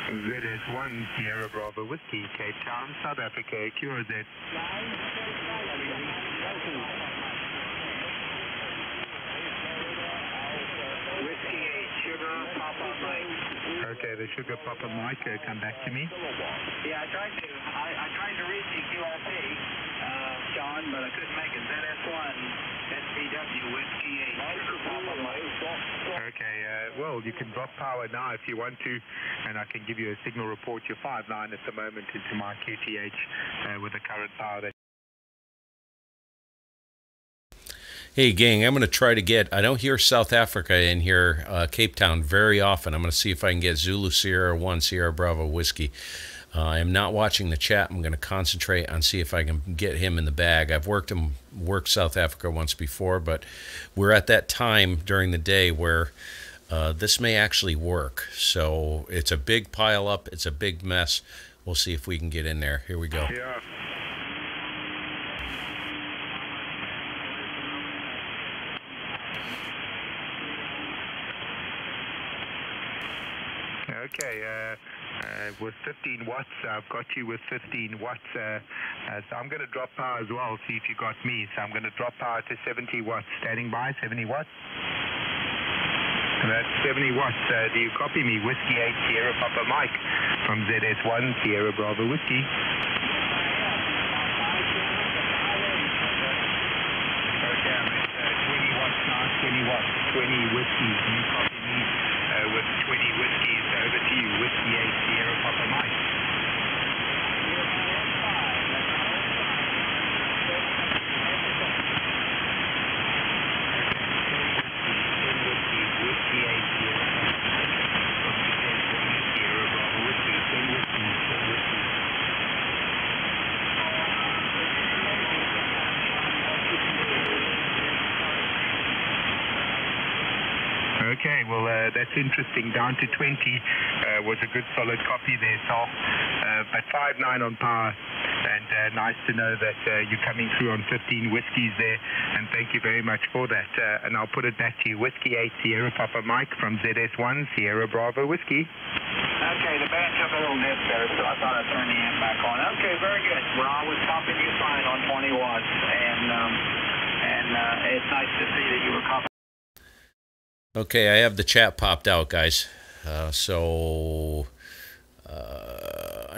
ZS1 Sierra Bravo Whiskey, Cape Town, South Africa, QRZ. Whiskey 8, Sugar Papa Mike. Okay, the Sugar Papa Mike, come back to me. Yeah, I tried to reach you QRP, Sean, but I couldn't make it. ZS1 SPW Whiskey 8, Sugar Papa Mike. Okay, well, you can drop power now if you want to, and I can give you a signal report. You're 5.9 at the moment into my QTH with the current power that. Hey gang, I'm going to try to get, I don't hear South Africa in here, Cape Town, very often. I'm going to see if I can get Zulu Sierra 1 Sierra Bravo Whiskey. I'm not watching the chat. I'm going to concentrate on see if I can get him in the bag. I've worked South Africa once before, but we're at that time during the day where this may actually work. So it's a big pile up. It's a big mess. We'll see if we can get in there. Here we go. Yeah. Okay, with 15 watts, I've got you with 15 watts, so I'm going to drop power as well, see if you got me. So I'm going to drop power to 70 watts, standing by, 70 watts. That's 70 watts, do you copy me? Whiskey 8 Sierra Papa Mike from ZS1 Sierra Bravo Whiskey. Okay, I'm at 20 watts now, 20 watts, 20 whiskey, do you copy me? With 20 whiskeys, over to you, Whiskey 8 Sierra Papa Mike. Whiskey 8 Sierra Bravo Whiskey, 10 whiskeys, 10 whiskeys. Okay, well, that's interesting. Down to 20 was a good solid copy there, Sal. But 5.9 on power, and nice to know that you're coming through on 15 whiskies there, and thank you very much for that. And I'll put it back to you. Whiskey 8 Sierra Papa Mike from ZS1 Sierra Bravo Whiskey. Okay, the band took a little nip there, so I thought I'd turn the amp back on. Okay, very good. Well, I was pumping you fine on 20 watts, and it's nice to see that you were copying. Okay, I have the chat popped out, guys. I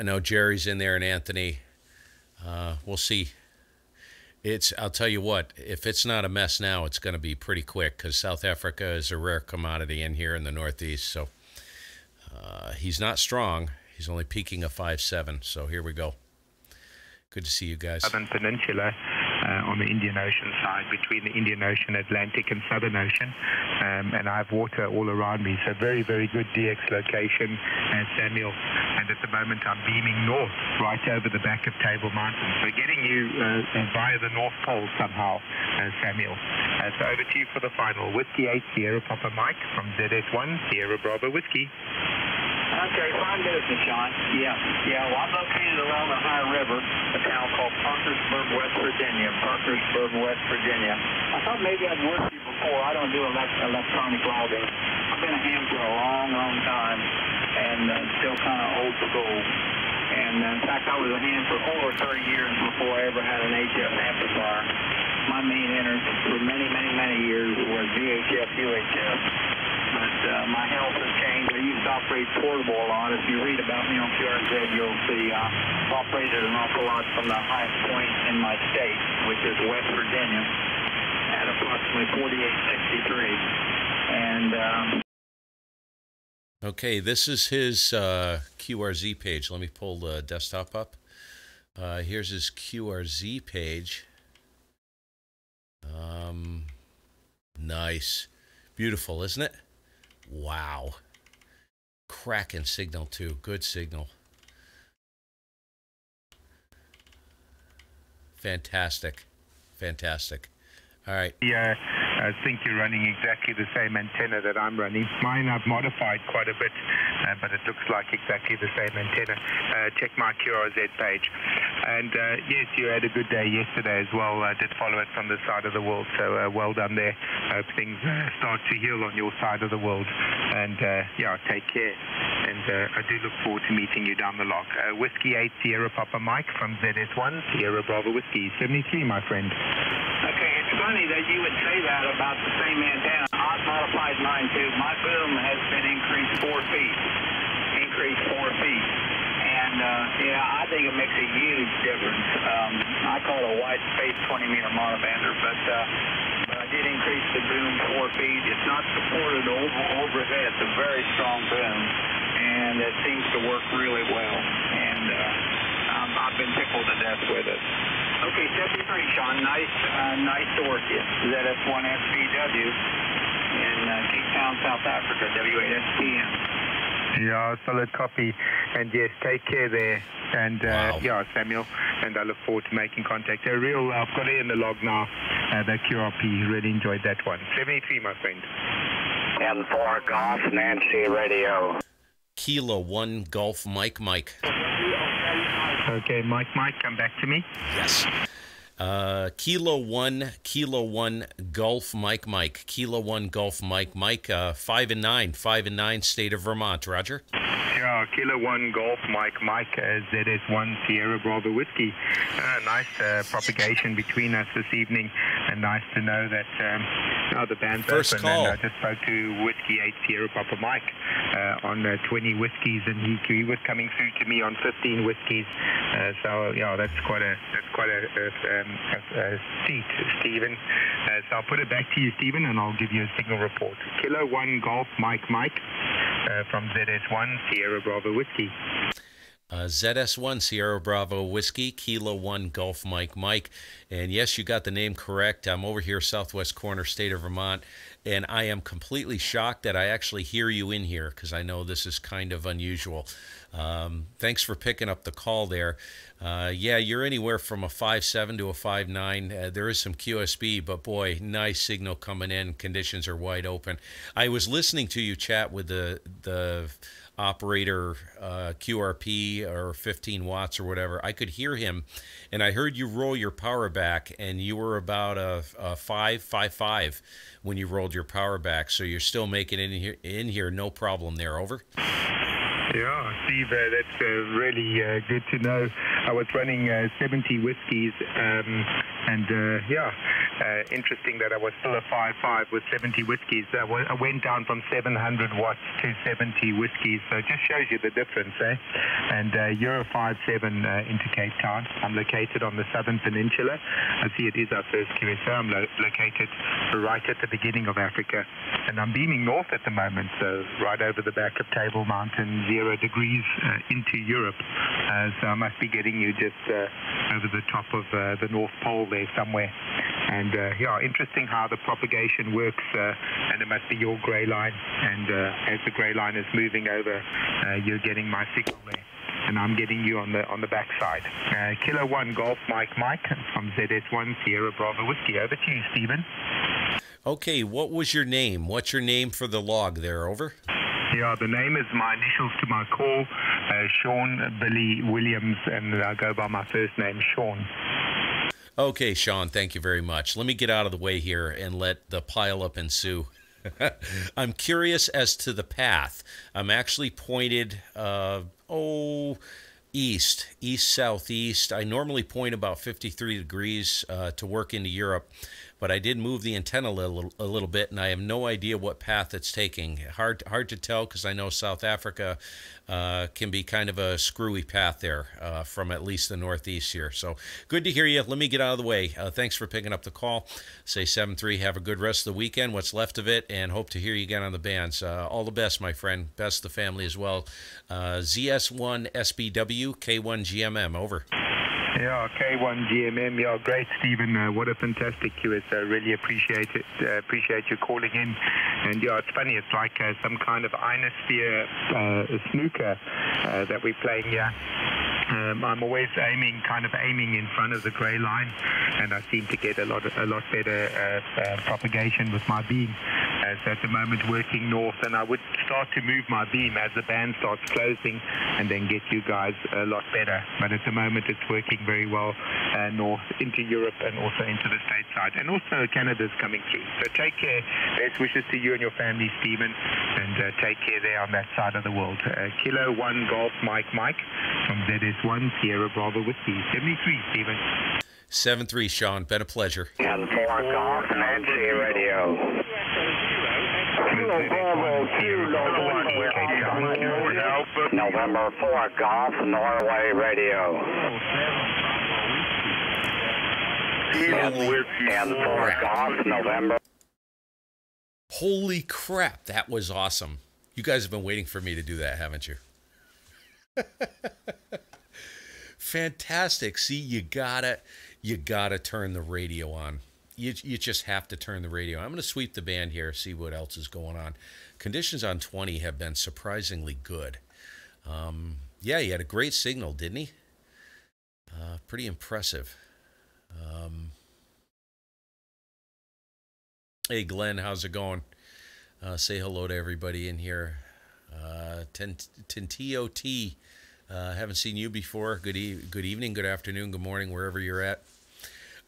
know Jerry's in there and Anthony. We'll see. I'll tell you what, if it's not a mess now, it's going to be pretty quick because South Africa is a rare commodity in here in the Northeast. So he's not strong. He's only peaking a 5.7. So here we go. Good to see you guys. Southern Peninsula. On the Indian Ocean side, between the Indian Ocean, Atlantic, and Southern Ocean, and I have water all around me, so very, very good DX location, Samuel, and at the moment I'm beaming north, right over the back of Table Mountain, so getting you via the North Pole somehow, Samuel. So over to you for the final. Whiskey 8 Sierra Papa Mike from ZS1 Sierra Bravo Whiskey. Okay, fine business, Sean. Yeah. Well, I'm located along the High River, a town called Parkersburg, West Virginia. I thought maybe I'd worked you before. I don't do electronic logging. I've been a ham for a long, long time, and still kind of old school. And in fact, I was a ham for over 30 years before I ever had an HF amplifier. My main innards for many, many, many years was VHF, UHF. But my health has changed. I used to operate portable a lot. If you read about me on QRZ, you'll see I operated an awful lot from the highest point in my state, which is West Virginia, at approximately 4863. And okay, this is his QRZ page. Let me pull the desktop up. Here's his QRZ page. Nice. Beautiful, isn't it? Wow. Cracking signal, too. Good signal. Fantastic. Fantastic. All right. Yeah. I think you're running exactly the same antenna that I'm running. Mine I've modified quite a bit, but it looks like exactly the same antenna. Check my QRZ page. And yes, you had a good day yesterday as well. I did follow it from the side of the world, so well done there. I hope things start to heal on your side of the world. And yeah, take care. And I do look forward to meeting you down the log. Whiskey 8 Sierra Papa Mike from ZS1 Sierra Bravo Whiskey 73, my friend. Okay, it's funny that you would say that about the same antenna. I've modified mine too. My boom has been increased 4 feet. And yeah, I think it makes a huge difference. I call it a wide space 20-meter monobander, but I did increase the boom 4 feet. It's not supported overhead. It's a very strong boom, and it seems to work really well. And I've been tickled to death with it. Okay, 73, Sean. Nice to work you. ZS1SBW in Capetown, South Africa, W8STM. Yeah, solid copy. And yes, take care there. And wow. yeah, Samuel, and I look forward to making contact. I've got it in the log now, that QRP. Really enjoyed that one. 73, my friend. M4 Golf, Nancy Radio. Kilo 1 Golf Mike. Okay, Mike, come back to me. Yes. Kilo 1 Golf Mike. Kilo 1 Golf Mike. 5 and 9, state of Vermont. Roger. Yeah, Kilo 1 Golf Mike, ZS1 Sierra Bravo Whiskey. Nice propagation between us this evening, and nice to know that the band's First open. call. And I just spoke to Whiskey 8 Sierra Papa Mike on 20 whiskeys, and he was coming through to me on 15 whiskeys. So yeah, that's quite a seat, Stephen. So I'll put it back to you, Stephen, and I'll give you a signal report. Kilo 1 Golf Mike from ZS1 Sierra Bravo Whiskey. ZS1 Sierra Bravo Whiskey, Kilo 1 Golf Mike. And yes, you got the name correct. I'm over here, southwest corner, state of Vermont, and I am completely shocked that I actually hear you in here, because I know this is kind of unusual. Thanks for picking up the call there. Yeah, you're anywhere from a 5.7 to a 5.9. There is some QSB, but boy, nice signal coming in. Conditions are wide open. I was listening to you chat with the operator, QRP or 15 watts or whatever. I could hear him, and I heard you roll your power back, and you were about a 5.5 when you rolled your power back. So you're still making it in here, no problem there. Over. Yeah, Steve, that's really good to know. I was running 70 whiskeys, and yeah, interesting that I was still a 5.5 with 70 whiskeys. I went down from 700 watts to 70 whiskeys, so it just shows you the difference, eh? And you're a 5.7 into Cape Town. I'm located on the Southern Peninsula. I see it is our first QSO. I'm located right at the beginning of Africa, and I'm beaming north at the moment, so right over the back of Table Mountain, 0 degrees into Europe. So I must be getting you just over the top of the North Pole there somewhere. And yeah, interesting how the propagation works, and it must be your grey line, and as the grey line is moving over, you're getting my signal there, and I'm getting you on the backside. Kilo 1 Golf Mike from ZS1 Sierra Bravo Whiskey. Over to you, Stephen. Okay, what was your name? What's your name for the log there? Over. Yeah, the name is my initials to my call, Sean Billy Williams, and I go by my first name, Sean. Okay, Sean, thank you very much. Let me get out of the way here and let the pileup ensue. I'm curious as to the path. I'm actually pointed, east-southeast. I normally point about 53 degrees to work into Europe, but I did move the antenna a little bit, and I have no idea what path it's taking. Hard to tell, because I know South Africa can be kind of a screwy path there from at least the northeast here. So good to hear you. Let me get out of the way. Thanks for picking up the call. Say 7-3. Have a good rest of the weekend, what's left of it, and hope to hear you again on the bands. All the best, my friend. Best to the family as well. ZS1 SBW, K1GMM. Over. Yeah, K1GMM. Yeah, great, Stephen. What a fantastic QSO. Really appreciate it. Appreciate you calling in. And yeah, it's funny. It's like some kind of ionosphere snooker that we're playing here. I'm always kind of aiming in front of the grey line, and I seem to get a lot better propagation with my beam. So at the moment working north, and I would start to move my beam as the band starts closing and then get you guys a lot better. But at the moment it's working very well north into Europe and also into the stateside, and also Canada's coming through. So take care. Best wishes to you and your family, Stephen, and take care there on that side of the world. Kilo 1 Golf Mike from ZS1 Sierra Bravo Whiskey 73, Stephen. 7-3, Sean. Been a pleasure. 10-4 Golf Nancy Radio. November 4 Golf Norway Radio. And 4 Golf November. Holy crap, that was awesome. You guys have been waiting for me to do that, haven't you? Fantastic. See, you gotta turn the radio on. You just have to turn the radio on. I'm going to sweep the band here, see what else is going on. Conditions on 20 have been surprisingly good. Yeah, he had a great signal, didn't he? Pretty impressive. Hey, Glenn, how's it going? Say hello to everybody in here. Tinto T, haven't seen you before. Good evening, good afternoon, good morning, wherever you're at.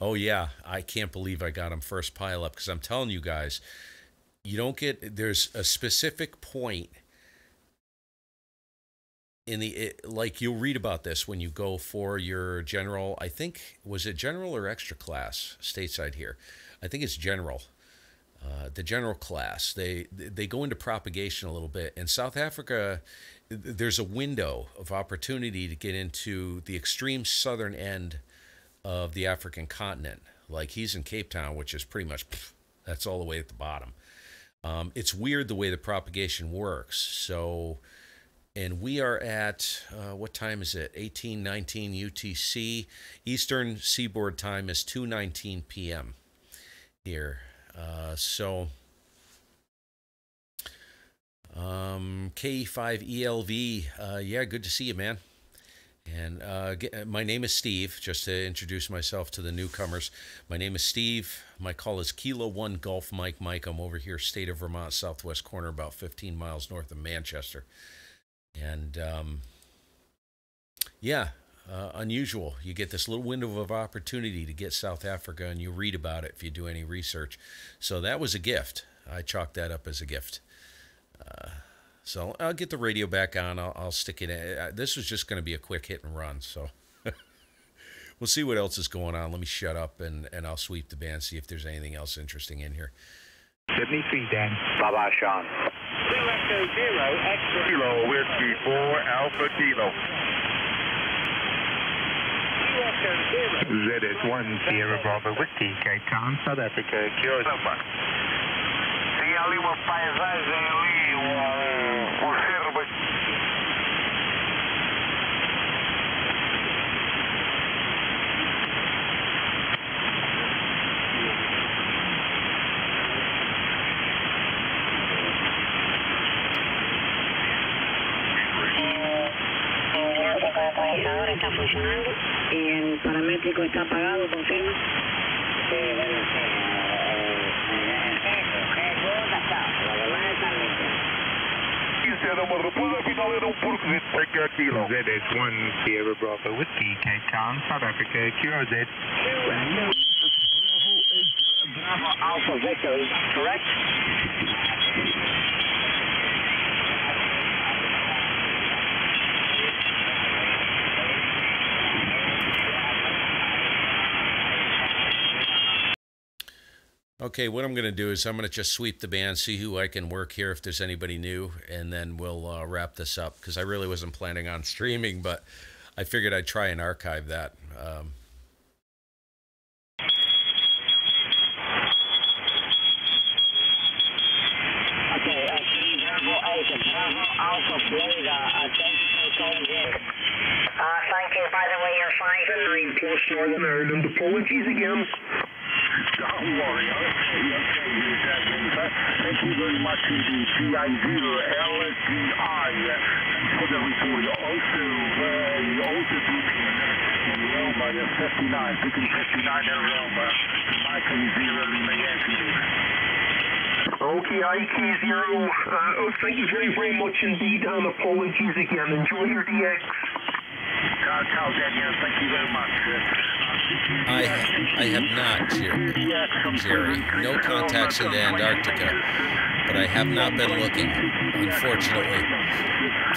Oh, yeah, I can't believe I got him first pile up, because I'm telling you guys, there's a specific point in like you'll read about this when you go for your general, I think, was it general or extra class stateside here? I think it's general. The general class, they go into propagation a little bit. In South Africa, there's a window of opportunity to get into the extreme southern end of the African continent. Like he's in Capetown, which is pretty much, that's all the way at the bottom. It's weird the way the propagation works. So, and we are at, what time is it? 18:19 UTC. Eastern Seaboard time is 2:19 p.m. here. K5ELV, yeah, good to see you, man. And my name is Steve, just to introduce myself to the newcomers. My name is Steve. My call is Kilo 1 Golf Mike. I'm over here, state of Vermont, southwest corner, about 15 miles north of Manchester. And, yeah, unusual. You get this little window of opportunity to get South Africa, and you read about it if you do any research. So that was a gift. I chalked that up as a gift. So I'll get the radio back on. I'll stick it in. This was just going to be a quick hit and run. So we'll see what else is going on. Let me shut up, and I'll sweep the band, see if there's anything else interesting in here. 73, Dan. Bye-bye, Sean. 2 Echo 0 extra. Kilo Whiskey 4 Alpha Kilo. ZS1 Sierra Bravo Whiskey, Cape Town, South Africa. Cure. Tem ali uma paisagem ali, erva. Ahora está funcionando y el paramétrico está apagado, confirma. Sí, bueno, sí. ZS1 Sierra Bravo Whiskey, Cape Town, South Africa, QRZ. Bravo Alpha Victor, correct? Okay, what I'm going to do is I'm going to just sweep the band, see who I can work here, if there's anybody new, and then we'll wrap this up, because I really wasn't planning on streaming, but I figured I'd try and archive that. Thank you. By the way, you're fine. 9 plus Northern Ireland. Apologies again. Don't worry. Thank you very much indeed. CID LSDI. that report. Also moving Roma, 59, picking 59 in Roma. Mike 0, Lima Yankee Lima. Okay, IK0. Thank you very, very much indeed, and apologies again. Enjoy your DX. Ciao, Daniel. Thank you very much. I have not, Jerry. No contacts into Antarctica, but I have not been looking, unfortunately.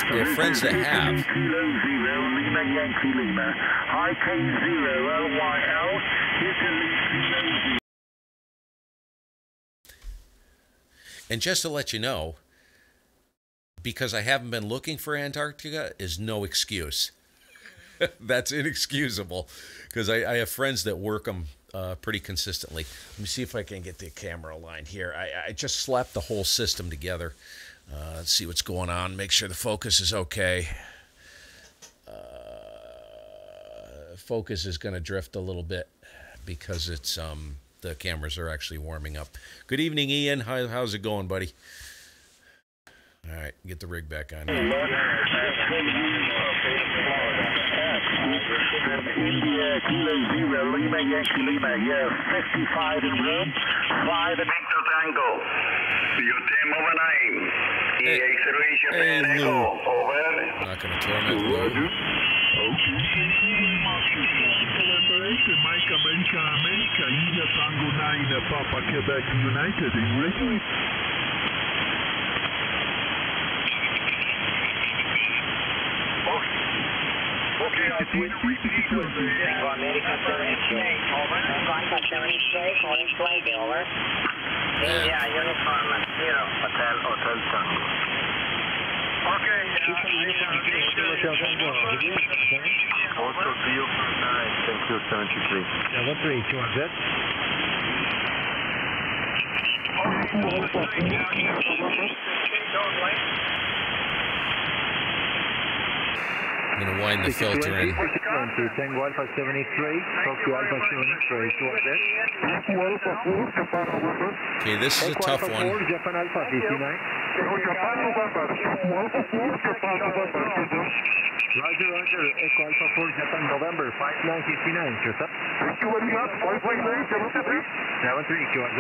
There are friends that have. Lima Yankee Lima. IK0 LYL. Italy. And just to let you know, because I haven't been looking for Antarctica is no excuse. That's inexcusable, because I have friends that work them pretty consistently. Let me see if I can get the camera line here. I just slapped the whole system together. Let's see what's going on. Make sure the focus is okay. Focus is going to drift a little bit because it's the cameras are actually warming up. Good evening, Ian. How's it going, buddy? All right, get the rig back on. India, Kilo 0, Lima Yankee Lima. Yes, 55 in room, 5 in Victor Tango. Your team over 9. Hey, Echo, over. Not going to torment Lou. Mike America, India Tango 9, Papa Quebec United, are you ready? Okay, I see the repeat of the America 73, over. Alpha 73, calling flag, over. India, uniform, 0, Hotel Tango. Okay, Also, Bio for 9, thank you, 73. 73, 200. I'm going to wind the filter in. Tango Alpha 73, Tokyo Alpha 73, 200. Okay, this is a tough one. Japan Alpha 59. Roger, Roger, Echo Alpha 4, Japan, November, 5959, shut up. thank you very much. 559, 73, QRZ.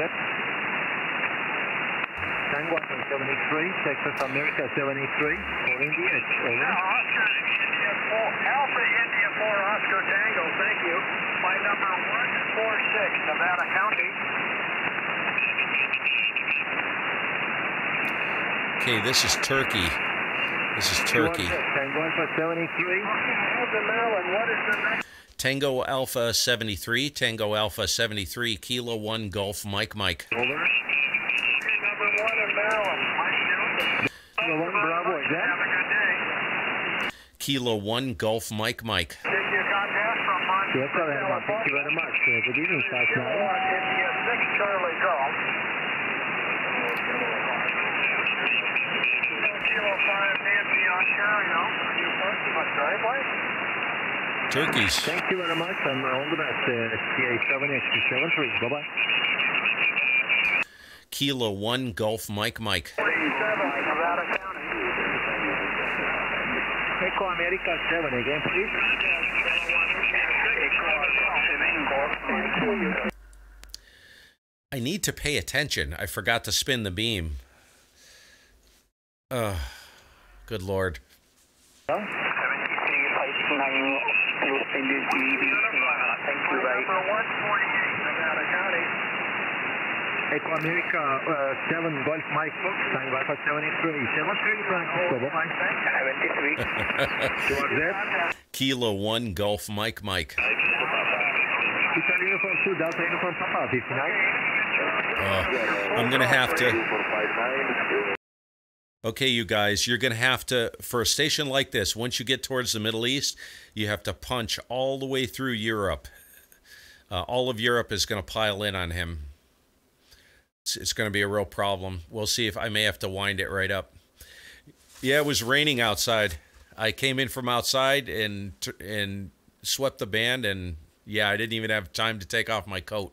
Tango Alpha 73, Texas America 73, for India, over. Oscar India 4, Alpha India 4, Oscar Tango, thank you. Flight number 146, Nevada County. Okay, this is Turkey. This is Turkey. Tango Alpha 73. Maryland, what is the next? Tango Alpha 73, Tango Alpha 73, Kilo 1 Golf Mike. Over. Number 1 in Maryland. Kilo 1 Bravo, again. Have a good day. Kilo 1 Golf Mike. Take your contest from Montana. Yes, sir, Herman. Thank you very much. Good evening, South Nile. India 6 Charlie Golf. Kilo 5 Nancy Ontario. You first in my driveway? Turkeys. Thank you very much. I'm on the best. CA7X73. Bye-bye. Kilo 1 Golf Mike. 47, Nevada County. Echo America 7 again, please. I need to pay attention. I forgot to spin the beam. Good Lord. Number 148, Nevada County. Echo America 7 Golf Mike Fox, Tango Alpha 73. 73 Francisco. Bye-bye. 73. Towards that. Kilo 1 Golf Mike. Italy uniform 2, Delta uniform Papa 59. I'm going to have to... Okay, you guys, you're going to have to, for a station like this, once you get towards the Middle East, you have to punch all the way through Europe. All of Europe is going to pile in on him. It's going to be a real problem. We'll see if I may have to wind it right up. Yeah, it was raining outside. I came in from outside and swept the band, and yeah, I didn't even have time to take off my coat.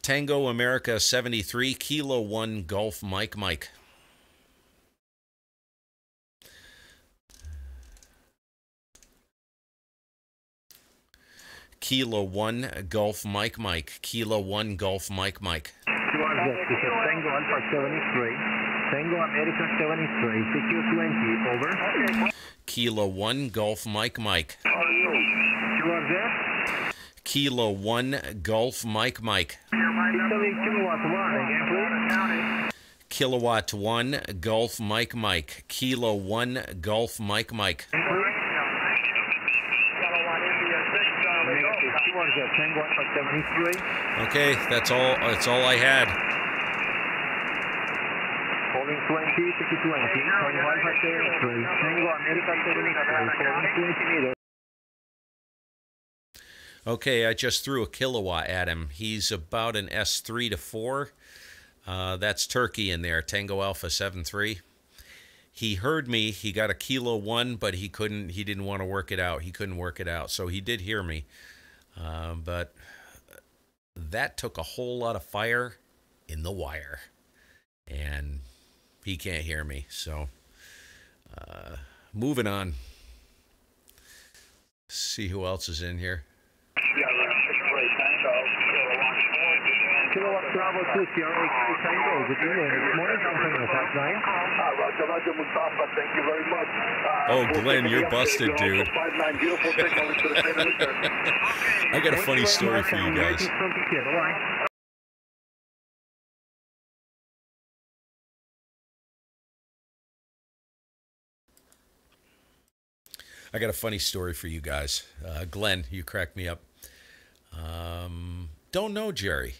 Tango America 73, Kilo 1 Golf Mike Mike. Kilo 1 Golf Mike Mike. Kilo 1 Golf Mike Mike. QRZ, this is Tango Alpha 73. Tango America 73. CQ20, over. Kilo 1 Golf Mike Mike. QRZ. Kilo 1 Golf Mike Mike. Italy, Kilowatt 1, again, please. Kilowatt 1 Golf Mike Mike. Kilo 1 Golf Mike Mike. Tango Alpha 73. Okay, that's all I had. Holding 20, ticket 20. Tango Alpha 73. Tango America 73. Holding 20 meters. Okay, I just threw a kilowatt at him. He's about an S3 to 4. That's Turkey in there, Tango Alpha 73. He heard me. He got a Kilo 1, but he didn't want to work it out. He couldn't work it out. So he did hear me. But that took a whole lot of fire in the wire. And he can't hear me. So moving on. See who else is in here. Kilowatt Bravo 2, Sierra Tango. Good evening. Good morning. I'm from the Fox 9. Roger, Mustafa. Thank you very much. Oh, Glenn, you're busted, dude. I got a funny story for you guys. I got a funny story for you guys. Glenn, you cracked me up. Don't know, Jerry.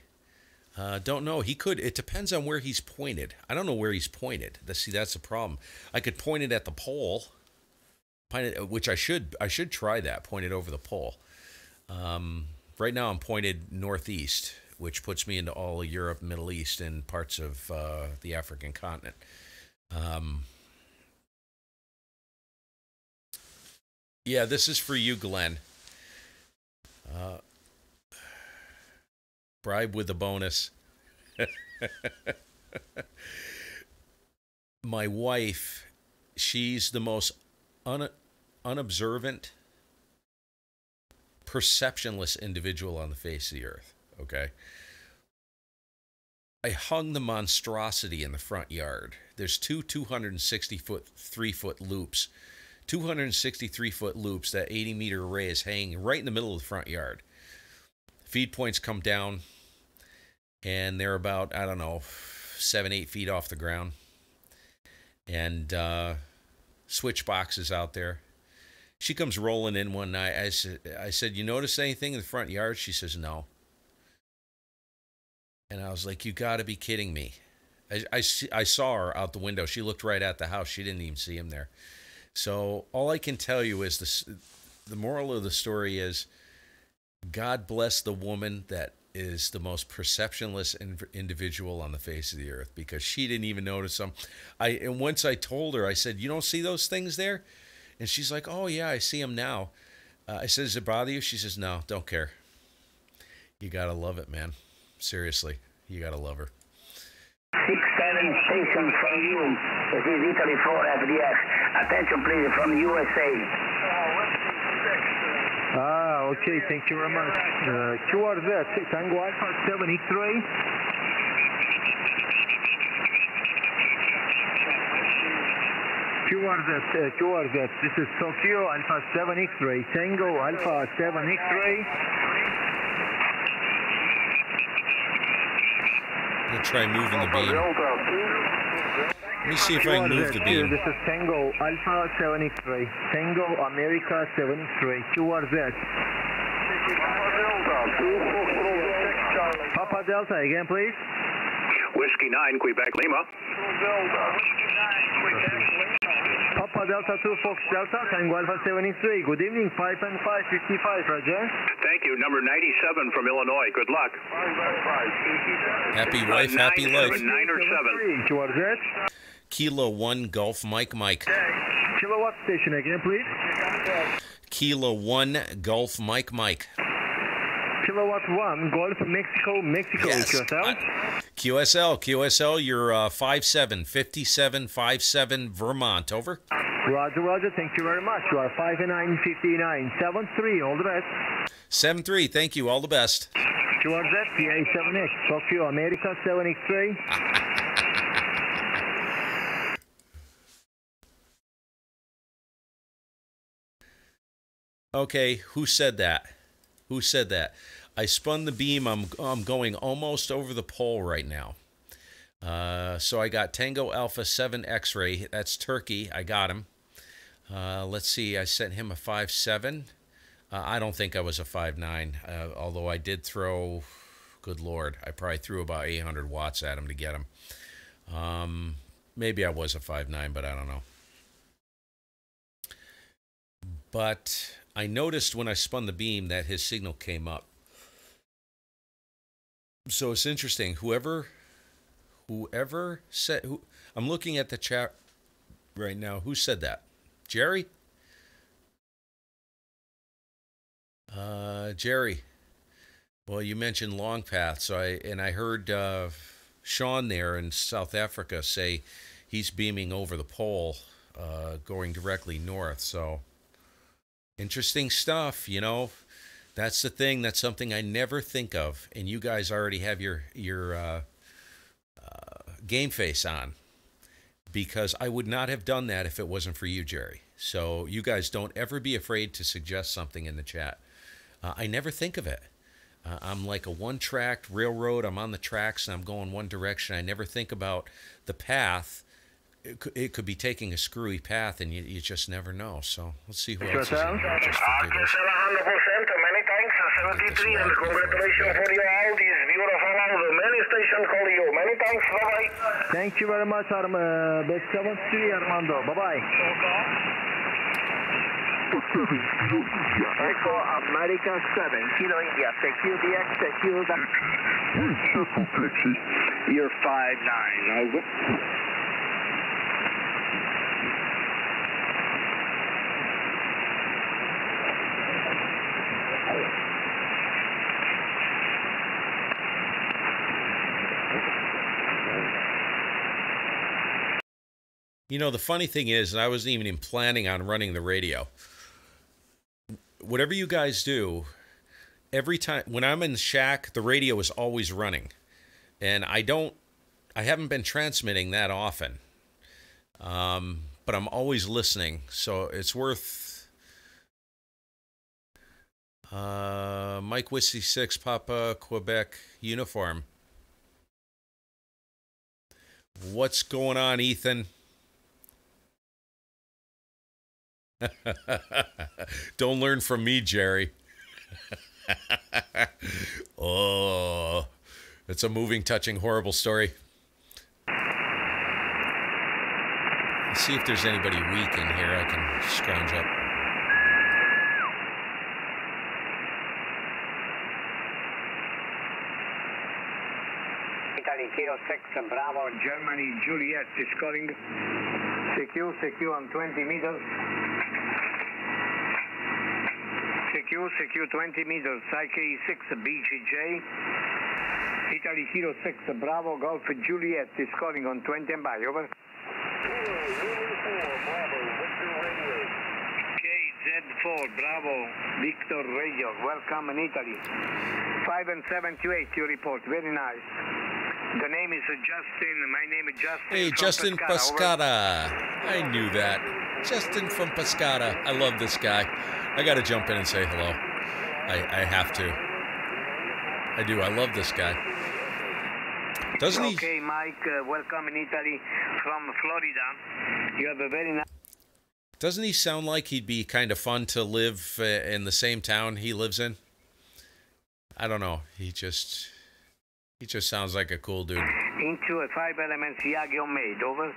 Don't know. He could. It depends on where he's pointed. I don't know where he's pointed. See, that's the problem. I could point it at the pole, which I should try that. Point it over the pole. Right now, I'm pointed northeast, which puts me into all of Europe, Middle East, and parts of the African continent. Yeah, this is for you, Glenn. Bribe with a bonus. My wife, she's the most unobservant, perceptionless individual on the face of the earth, okay? I hung the monstrosity in the front yard. There's two 260-foot, 3-foot loops. 263-foot loops, that 80-meter array is hanging right in the middle of the front yard. Feed points come down, and they're about, I don't know, 7-8 feet off the ground. And switch boxes out there. She comes rolling in one night. I said, you notice anything in the front yard? She says, no. And I was like, you got to be kidding me. I saw her out the window. She looked right at the house. She didn't even see him there. So all I can tell you is the moral of the story is God bless the woman that is the most perceptionless individual on the face of the earth, because she didn't even notice them. And once I told her, I said, you don't see those things there? And she's like, oh, yeah, I see them now. I said, does it bother you? She says, no, don't care. You got to love it, man. Seriously, you got to love her. 6-7 station from you. This is Italy 4 FDX. Attention, please, from USA. Okay, thank you very much. QRZ, Tango Alpha 73. QRZ, this is Tokyo Alpha 7X-ray. Tango Alpha 7X-ray. I'm going to try moving the beam. Let me see if I can move the beam. This is Tango Alpha 7X-ray. Tango America 7X-ray. QRZ. Papa Delta, again, please. Whiskey 9, Quebec Lima. Papa Delta 2, Fox Delta, Tango Alpha 73. Good evening, 5 and 555, Roger. Thank you. Number 97 from Illinois. Good luck. Happy wife, happy life. 9 or 7. QRZ. Kilo 1 Golf Mike Mike. Kilowatt station again, please. Kilo 1 Golf Mike Mike. Kilowatt 1, Golf, Mexico, Yes. QSL. QSL, you're 5757 Vermont, over. Roger, thank you very much. You are 5959, 73, all the best. 73, thank you, all the best. Towards that, PA7X, talk to you, America 7X3. Okay, who said that? Who said that? I spun the beam. I'm going almost over the pole right now. So I got Tango Alpha 7 X-ray. That's Turkey. I got him. Let's see. I sent him a 5.7. I don't think I was a 5.9, although I did throw, good Lord, I probably threw about 800 watts at him to get him. Maybe I was a 5.9, but I don't know. But I noticed when I spun the beam that his signal came up. So it's interesting. Whoever said, I'm looking at the chat right now. Who said that? Jerry? Jerry. Well, you mentioned long path, so I heard Sean there in South Africa say he's beaming over the pole, going directly north. So interesting stuff, you know. That's the thing. That's something I never think of, and you guys already have your game face on, because I would not have done that if it wasn't for you, Jerry. So you guys don't ever be afraid to suggest something in the chat. I never think of it. I'm like a one-track railroad. I'm on the tracks and I'm going one direction. I never think about the path. It could be taking a screwy path, and you just never know. So let's see who else is in here. Just for giggles. 100%. Many thanks. 73, and congratulations for your all these beautiful album. Many station call you. Many thanks. Bye-bye. Thank you very much, Best 73, Armando. Bye-bye. Echo America 7, Kilo India, secure the X, secure the... You're 5-9, over. You know, the funny thing is, and I wasn't even planning on running the radio. Whatever you guys do, every time when I'm in the shack, the radio is always running, and I haven't been transmitting that often, but I'm always listening, so it's worth. Mike Whiskey 6 Papa Quebec uniform. What's going on, Ethan? Don't learn from me, Jerry. Oh, it's a moving, touching, horrible story. Let's see if there's anybody weak in here I can scrounge up. Italy Kilo 6 Bravo, Germany, Juliet is calling. Secure on 20 meters. Secure 20 meters, IK6 BGJ. Italy Kilo 6 Bravo, Golf Juliet is calling on 20 and by, over. KZ4 Bravo, Victor Radio, welcome in Italy. 5 and 728, you report, very nice. The name is Justin, my name is Justin. Hey, Justin Pescara. I knew that. Justin from Pescara. I love this guy. I got to jump in and say hello. I have to. I do. I love this guy. Doesn't he? Okay, Mike, welcome in Italy from Florida. You have a very nice... Doesn't he sound like he'd be kind of fun to live in the same town he lives in? I don't know. He just sounds like a cool dude. Into a 5-element Yagyo made, over.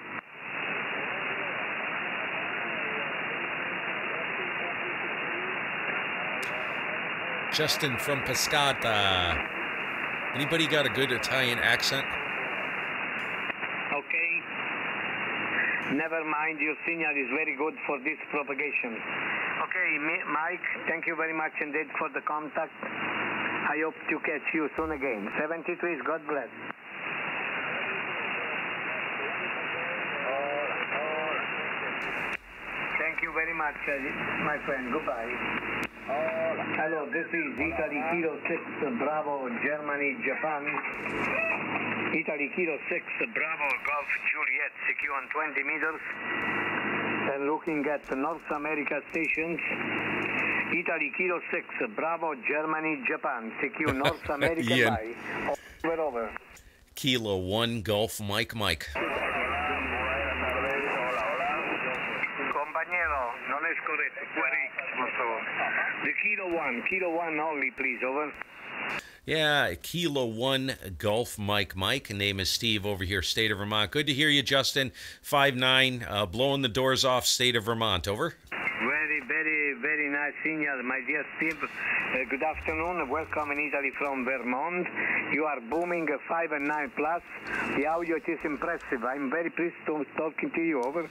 Justin from Pescata. Anybody got a good Italian accent? Okay. Never mind, your signal is very good for this propagation. Okay, Mike, thank you very much indeed for the contact. I hope to catch you soon again. 73, God bless. Thank you very much, my friend. Goodbye. Hello, this is Italy Kilo 6, Bravo, Germany, Japan. Italy Kilo 6, Bravo, Golf, Juliet, CQ on 20 meters. And looking at North America stations. Italy Kilo 6, Bravo, Germany, Japan, CQ North America, Ian. bye. Over. Kilo 1 Golf Mike. Compañero, non es corretto. Por favor. The Kilo 1 only, please, over. Yeah, Kilo 1 Golf Mike. Name is Steve over here, state of Vermont. Good to hear you, Justin. 5'9", blowing the doors off, state of Vermont. Over. Very nice signal, my dear Steve. Good afternoon. Welcome in Italy from Vermont. You are booming 5 and 9 plus. The audio is impressive. I'm very pleased to talking to you. Over.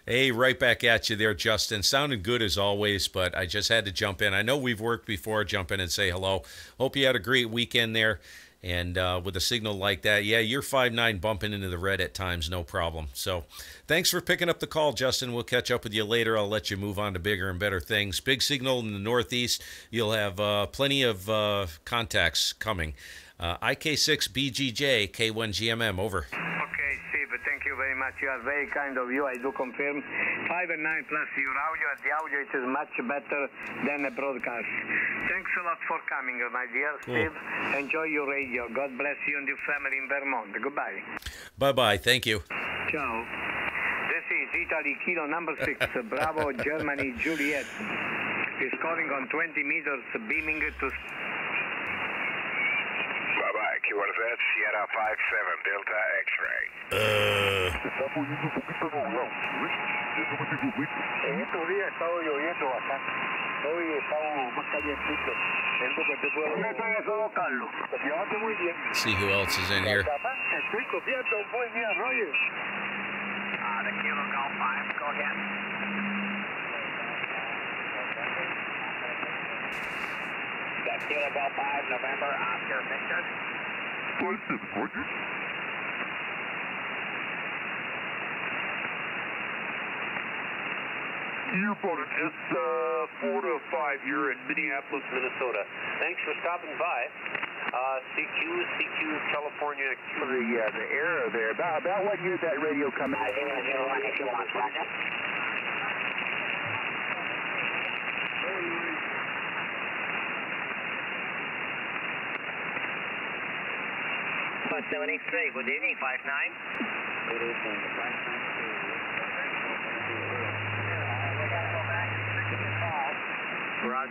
Hey, right back at you there, Justin. Sounded good as always, but I just had to jump in. I know we've worked before. Jump in and say hello. Hope you had a great weekend there. And with a signal like that, yeah, you're 5'9", bumping into the red at times, no problem. So thanks for picking up the call, Justin. We'll catch up with you later. I'll let you move on to bigger and better things. Big signal in the Northeast. You'll have plenty of contacts coming. IK6 BGJ K1GMM, over. Okay, Steve, thank you very much. You are very kind of you. I do confirm. 5 and 9 plus your audio. The audio it is much better than a broadcast. Thanks a lot for coming, my dear Steve. Enjoy your radio. God bless you and your family in Vermont. Goodbye. Bye-bye. Thank you. Ciao. This is Italy Kilo number 6, Bravo, Germany, Juliet. Is scoring on 20 meters, beaming to... Bye-bye, Q1Z, Sierra 57, Delta X-ray. En estos días ha estado lloviendo bastante. Hoy estamos más calientitos. Es lo que te puedo decir, Carlos. Llévate muy bien. See who else is in here. Estoy copiando muy bien, Roger. The Kilo Golf 5, go ahead. The Kilo Golf 5, November, Oscar Victor. It's 4 to 5 here in Minneapolis, Minnesota. Thanks for stopping by. CQ, California. The error there. About what year did that radio come out? 01, if you want, Roger. 73, good evening, 5'9". Good evening, 5'9".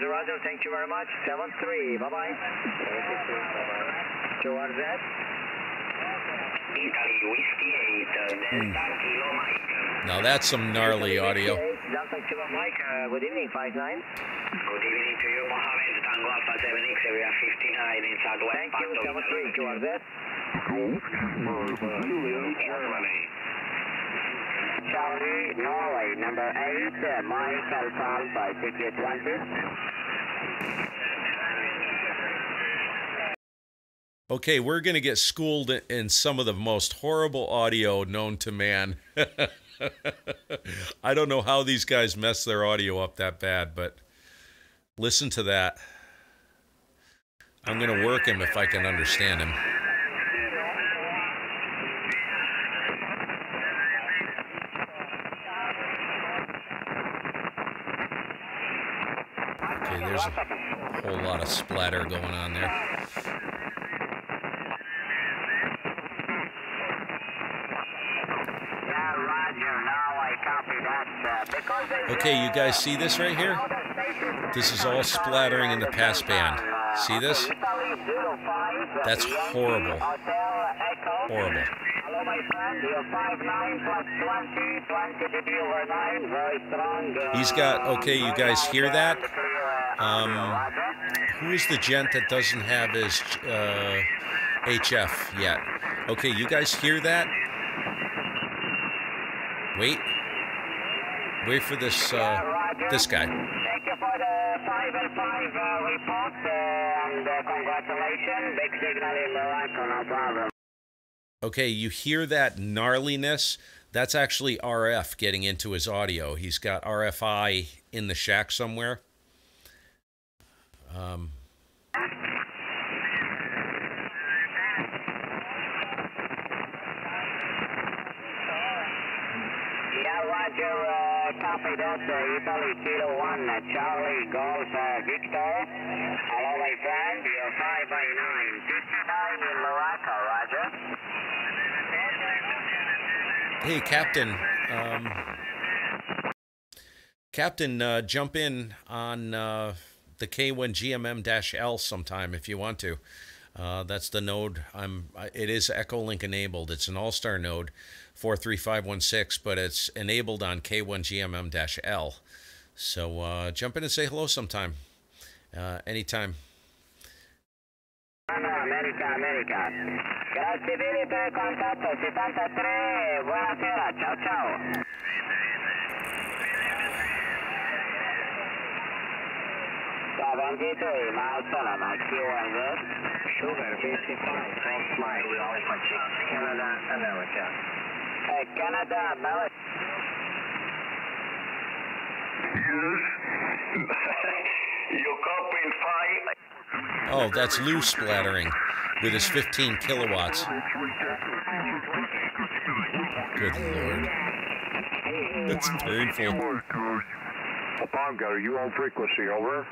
Roger, thank you very much. 73, bye-bye. Towards that. Italy Whiskey 8, Delta Kilo Mike. Now that's some gnarly audio. Delta Kilo Mike, good evening, 5'9". Good evening to you, Mohammed. Tango Alpha 7X, area 59 in Southwest. Thank you, 73, towards that. Germany. Charlie, Norway, number 8, Michael Alpha, ticket 20. Okay, we're going to get schooled in some of the most horrible audio known to man. I don't know how these guys mess their audio up that bad, but listen to that. I'm going to work him if I can understand him. Okay, there's a whole lot of splatter going on there. Okay, you guys see this right here? This is all splattering in the pass band. See this? That's horrible. Horrible. He's got, okay, you guys hear that? Who is the gent that doesn't have his HF yet? Okay, you guys hear that? Wait for this this guy. Thank you for the 5 and 5 report. and congratulations. Big signal in Morocco, no problem. Okay, you hear that gnarliness? That's actually RF getting into his audio. He's got RFI in the shack somewhere. Yeah, Roger, copy that, Italy Kilo 1, Charlie Golf Victor. Hello, my friend, you're 5 by 9, 59 in Morocco, Roger. Hey, Captain. Captain, jump in on the K1GMM-L sometime if you want to. That's the node. It is Echolink enabled. It's an all-star node, 43516, but it's enabled on K1GMM-L. So jump in and say hello sometime, anytime. America. Grazie mille per il contatto, 73, buonasera, ciao ciao. Miles Solomon, Q1Z, Sugar 55, False Mike, Alpha Chick, Canada, America. Canada, America. Yes. You copy in 5. Oh, that's Lou splattering with his 15 kilowatts. Good Lord. That's painful. Bongo, you on frequency, over?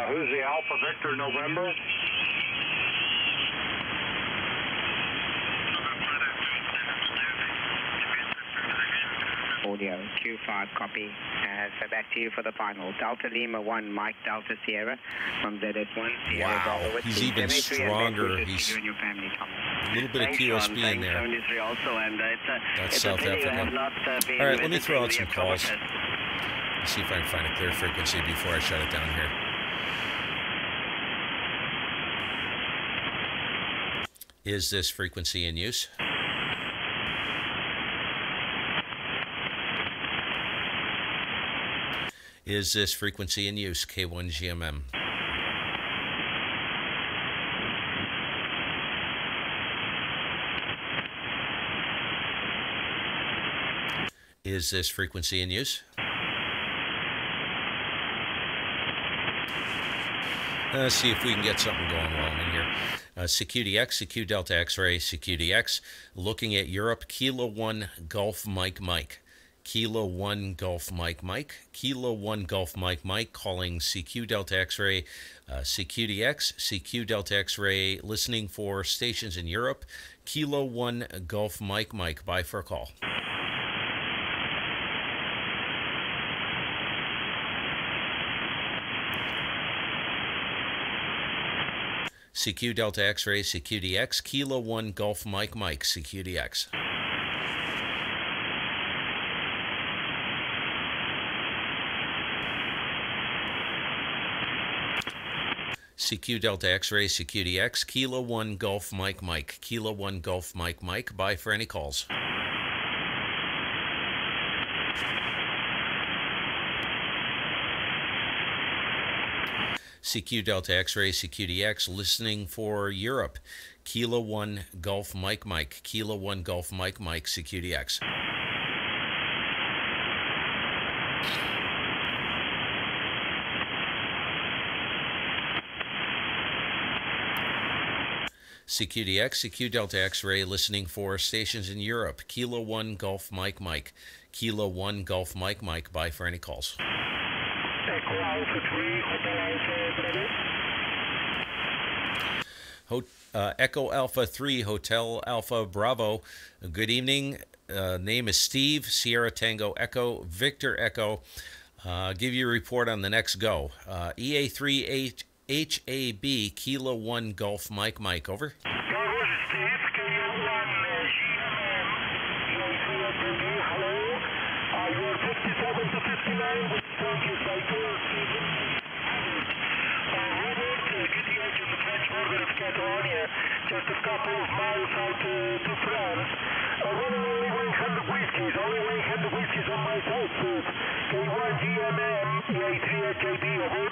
Who's the Alpha Victor November? Audio, Q5 copy. So back to you for the final. Delta Lima 1, Mike Delta Sierra from ZS1. Wow, he's even stronger. He's a little bit of QSB in there. That's South Africa. All right, let me throw out some calls. Let's see if I can find a clear frequency before I shut it down here. Is this frequency in use? Is this frequency in use? K1GMM. Is this frequency in use? Let's see if we can get something going wrong in here. CQDX, CQ Delta X-ray, CQDX, looking at Europe, Kilo 1 Golf Mike Mike. Kilo 1 Golf Mike Mike. Kilo 1 Golf Mike Mike, calling CQ Delta X-ray, CQDX, CQ Delta X-ray, listening for stations in Europe. Kilo 1 Golf Mike Mike, bye for a call. CQ Delta X-ray, CQDX, Kilo 1 Golf Mike Mike, CQDX. CQ Delta X-ray, CQDX, Kilo 1 Golf Mike Mike, Kilo 1 Golf Mike Mike, bye for any calls. CQ Delta X-ray, CQDX, listening for Europe. Kilo 1 Golf Mike Mike, Kilo 1 Golf Mike Mike, CQDX. CQDX, CQ Delta X-ray, listening for stations in Europe. Kilo 1 Golf Mike Mike, Kilo 1 Golf Mike Mike, bye for any calls. Echo Alpha 3, Hotel Alpha Bravo. Good evening. Name is Steve, Sierra Tango Echo, Victor Echo. Give you a report on the next go. EA3 HAB, Kilo 1 Golf Mike Mike, over. Just a couple of miles out to France. Only 100 whiskies on my south. K1GMM, EA3HAB, over.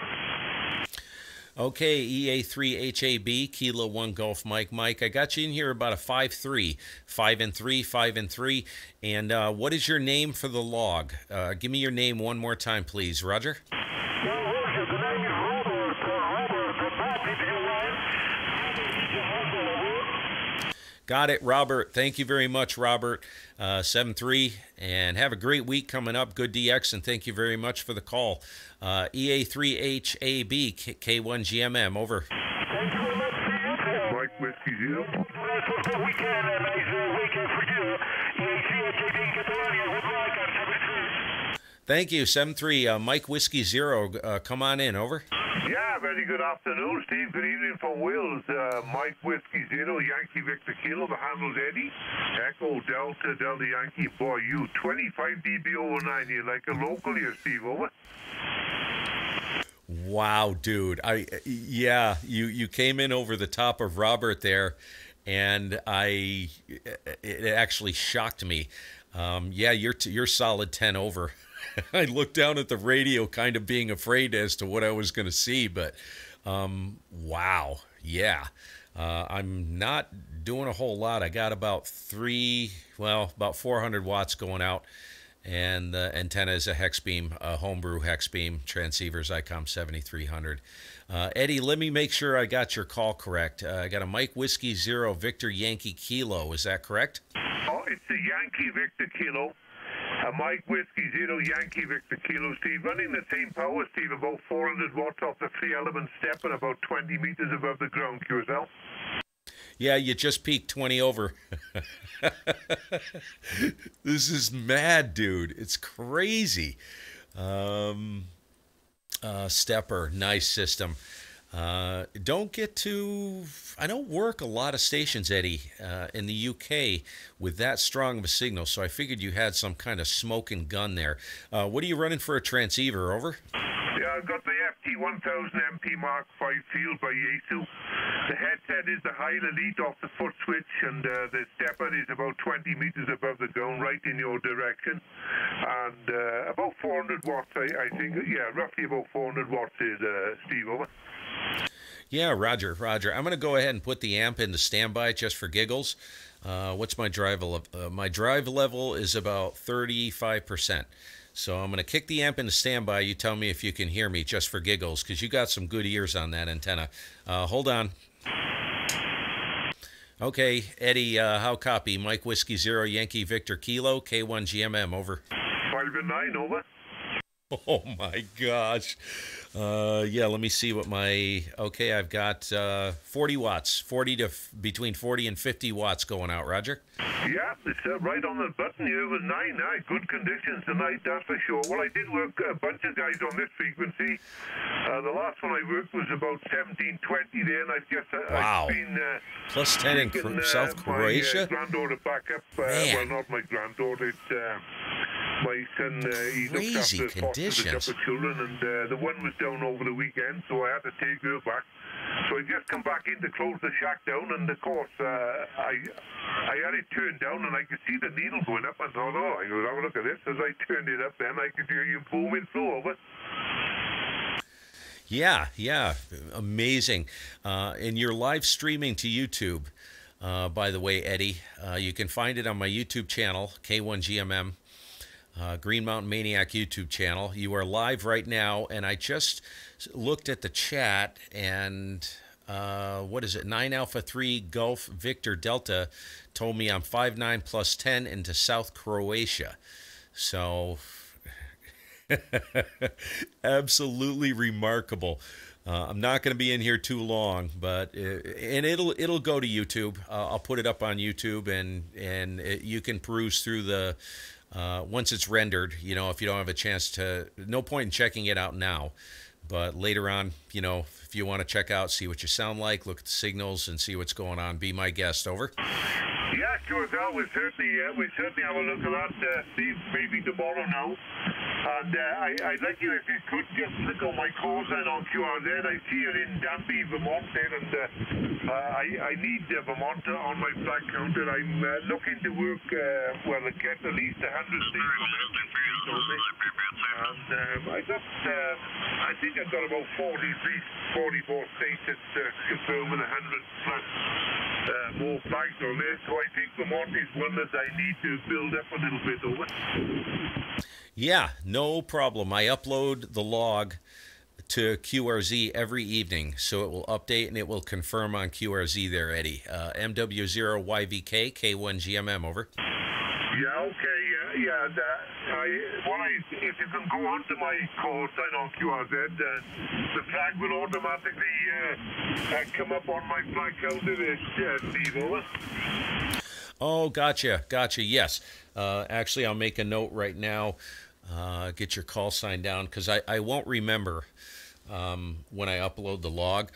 Okay, EA3HAB, Kilo 1 Golf Mike. Mike, I got you in here about a 5-3. 5-3, 5-3. And what is your name for the log? Give me your name one more time, please. Roger? Well, Roger, the name is Robert. Robert, the map if you want. Got it, Robert. Thank you very much, Robert. 7-3, and have a great week coming up. Good DX, and thank you very much for the call. EA3HAB, K1GMM, over. Thank you very much. Mike Whiskey Zero. Good weekend, nice weekend for you. EA3HAB, Capetown, good luck on 7-3. Thank you, 7-3. Mike Whiskey Zero, come on in, over. Yeah, very good afternoon, Steve. Good evening from Wales. Mike Whiskey Zero, Yankee Victor Kilo. The handle's Eddie. Echo Delta Delta Yankee. Boy, you 25 dB over 9. You're like a local here, Steve. Over. Wow, dude. Yeah, you came in over the top of Robert there, and it actually shocked me. Yeah, you're solid 10 over. I looked down at the radio kind of being afraid as to what I was going to see, but wow, yeah. I'm not doing a whole lot. I got about 400 watts going out, and the antenna is a hex beam, a homebrew hex beam, transceivers ICOM 7300. Eddie, let me make sure I got your call correct. I got a Mike Whiskey Zero Victor Yankee Kilo. Is that correct? Oh, it's the Yankee Victor Kilo. Mike Whiskey Zero Yankee Victor Kilo, Steve. Running the same power, Steve, about 400 watts off the 3-element step and about 20 meters above the ground, QSL. Yeah, you just peaked 20 over. This is mad, dude. It's crazy. Stepper, nice system. I don't work a lot of stations, Eddie, in the UK with that strong of a signal, so I figured you had some kind of smoking gun there. What are you running for a transceiver, over? Yeah, I've got the FT1000MP Mark V field by Yaesu. The headset is the high elite off the foot switch, and the stepper is about 20 meters above the ground, right in your direction. And about 400 watts, I think. Yeah, roughly about 400 watts is Steve, over. Yeah, Roger. I'm going to go ahead and put the amp into standby just for giggles. What's my drive level? My drive level is about 35%. So I'm going to kick the amp into standby. You tell me if you can hear me just for giggles, because you got some good ears on that antenna. Hold on. Okay, Eddie, how copy? Mike Whiskey Zero Yankee Victor Kilo, K1GMM, over. 5-9, over. Oh my gosh. Yeah, let me see what okay, I've got 40 watts, between 40 and 50 watts going out, Roger. Yeah, it's right on the button here with 9. Good conditions tonight, that's for sure. Well, I did work a bunch of guys on this frequency. The last one I worked was about 1720 there, and I've just wow. I've been plus 10 in South Croatia. My granddaughter back up. Well, not my granddaughter. It's my son. He looks after fosters a couple of children, and the one was down over the weekend, so I had to take her back. So I just come back in to close the shack down, and of course I had it turned down, and I could see the needle going up. I thought, oh, I go have a look at this. As I turned it up, then I could hear you booming flow over. Yeah, amazing. And you're live streaming to YouTube, by the way, Eddie. You can find it on my YouTube channel, K1GMM. Green Mountain Maniac YouTube channel. You are live right now, and I just looked at the chat, and what is it? 9 Alpha 3 Golf Victor Delta told me I'm 5'9 plus 10 into South Croatia. So absolutely remarkable. I'm not going to be in here too long, but and it'll go to YouTube. I'll put it up on YouTube, and you can peruse through the. Once it's rendered, if you don't have a chance to, no point in checking it out now, but later on, if you want to check out, see what you sound like, look at the signals and see what's going on, be my guest, over. Yeah, sure, Al. We certainly have a look at that, Steve, maybe tomorrow now. And I'd like you, if you could, just click on my call sign on QRZ. I see you're in Danby, Vermont there, and I need Vermont on my flag counter. I'm looking to work, get at least 100 leads from every and I think I've got about 44 states that's confirmed with 100 plus more flags on there. So I think Vermont is one that I need to build up a little bit over. Yeah, no problem. I upload the log to QRZ every evening, so it will update and it will confirm on QRZ there, Eddie. MW0YVK, K1GMM, over. Yeah, okay, yeah. If you can go onto my call sign on QRZ, the flag will automatically come up on my flag counter there, Steve, over. Oh, gotcha, yes. Actually, I'll make a note right now. Get your call sign down, because I won't remember when I upload the log.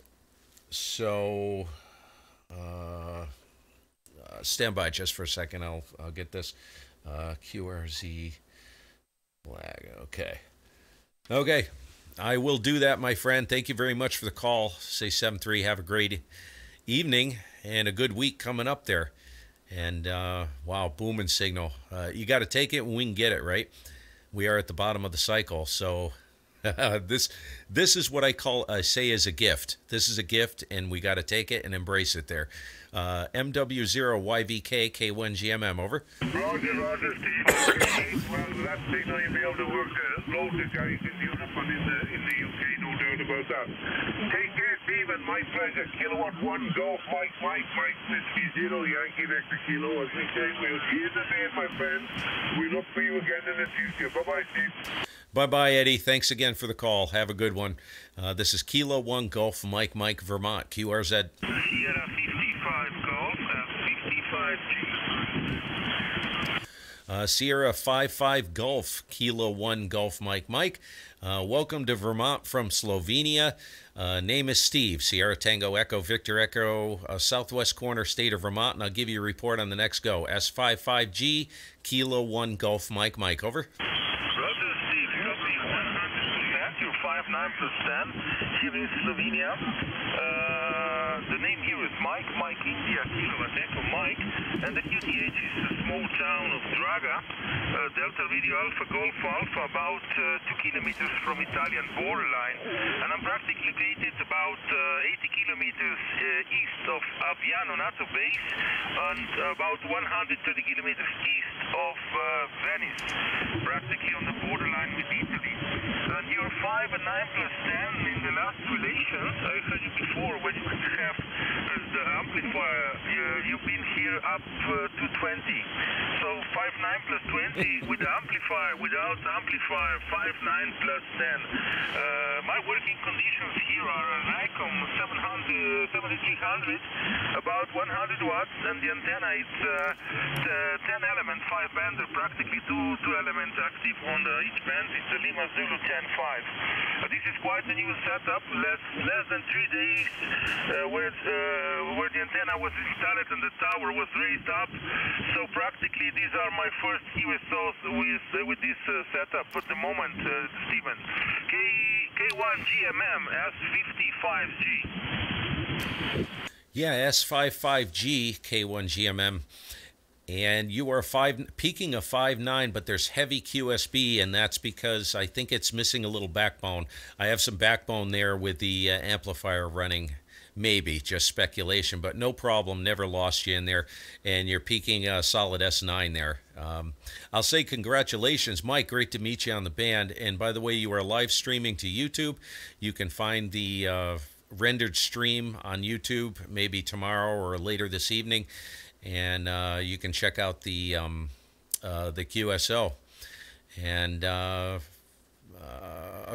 So stand by just for a second. I'll get this QRZ flag. Okay. I will do that, my friend. Thank you very much for the call. Say 7-3. Have a great evening and a good week coming up there. And wow, booming signal. You got to take it when we can get it, right? We are at the bottom of the cycle, so this is what I say is a gift. This is a gift, and we got to take it and embrace it there. MW0YVK, K1GMM, over. Roger, Steve. Well, that signal you'll be able to work load the guys in Europe and in the UK, no doubt about that. Take care, Steve, and my pleasure. Kilowatt 1 Golf, Mike, Whiskey 0, Yankee Vector Kilo. As we say, we'll see you in the day, my friend. We look for you again in the future. Bye-bye, Steve. Bye-bye, Eddie. Thanks again for the call. Have a good one. This is Kilo 1 Golf, Mike, Vermont, QRZ. Sierra 55 Golf, 55G. Sierra 55 Golf, Kilo 1 Golf, Mike. Welcome to Vermont from Slovenia. Name is Steve. Sierra Tango Echo Victor Echo, southwest corner, state of Vermont, and I'll give you a report on the next go. S55G, Kilo 1 Golf, Mike, over. Roger, Steve. Copy 100%. You're 59 plus 10 here in Slovenia. The name here is Mike India Kilo Echo Mike, and the QTH is a small town of Draga, Delta Radio Alpha Golf Alpha, about 2 kilometers from Italian borderline, and I'm practically located about 80 kilometers east of Aviano NATO base and about 130 kilometers east of Venice, practically on the borderline with Italy. And you're 5 and 9 plus 10 in the last relations. I heard you before when you could have the amplifier. You've been here up to 20. So 5.9 plus 20 with the amplifier, without the amplifier, 5.9 plus 10. My working conditions here are an ICOM 7300, about 100 watts, and the antenna is 10 element, 5 bander, practically two elements active on each band. It's a Lima Zulu 10.5. This is quite a new setup, less than 3 days where the antenna was installed and the tower was raised up. So practically these are my first QSOs with this setup at the moment, Stephen. K1GMM S55G. Yeah, S55G, K1GMM. And you are peaking a 5.9, but there's heavy QSB, and that's because I think it's missing a little backbone. I have some backbone there with the amplifier running. Maybe, just speculation, but no problem. Never lost you in there, and you're peaking a solid S9 there. I'll say congratulations, Mike. Great to meet you on the band. And by the way, you are live streaming to YouTube. You can find the rendered stream on YouTube maybe tomorrow or later this evening, and you can check out the QSO. And I'll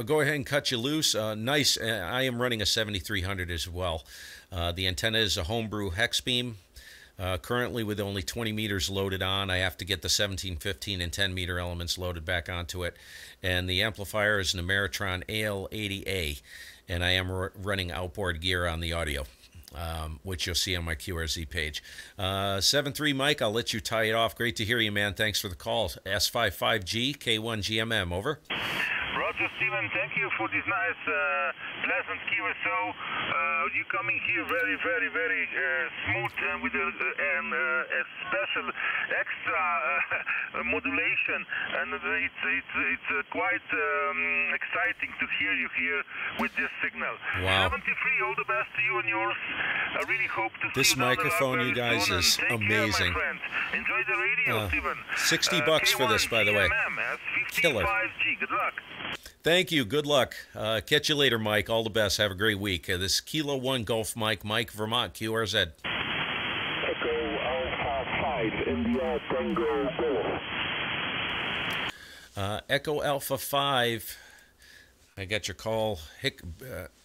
go ahead and cut you loose. Nice. I am running a 7300 as well. The antenna is a homebrew hex beam. Currently with only 20 meters loaded on. I have to get the 17, 15, and 10 meter elements loaded back onto it. And the amplifier is an Ameritron AL80A. And I am running outboard gear on the audio. which you'll see on my QRZ page. 7-3, Mike, I'll let you tie it off. Great to hear you, man. Thanks for the call. S55G, K1GMM, over. Roger, Steven, thank you for this nice, pleasant QSO. You coming here very, very, very smooth with a special extra modulation, and it's quite exciting to hear you here with this signal. Wow. 73, all the best to you and yours. I really hope to this see you microphone, you guys, is amazing. Care, enjoy the radio, Steven. $60 for this, by the way. Killer. Good luck. Thank you. Good luck. Catch you later, Mike. All the best. Have a great week. This is Kilo 1 Golf Mike, Vermont, QRZ. Echo Alpha 5, India Tango Golf. Echo Alpha 5. I got your call.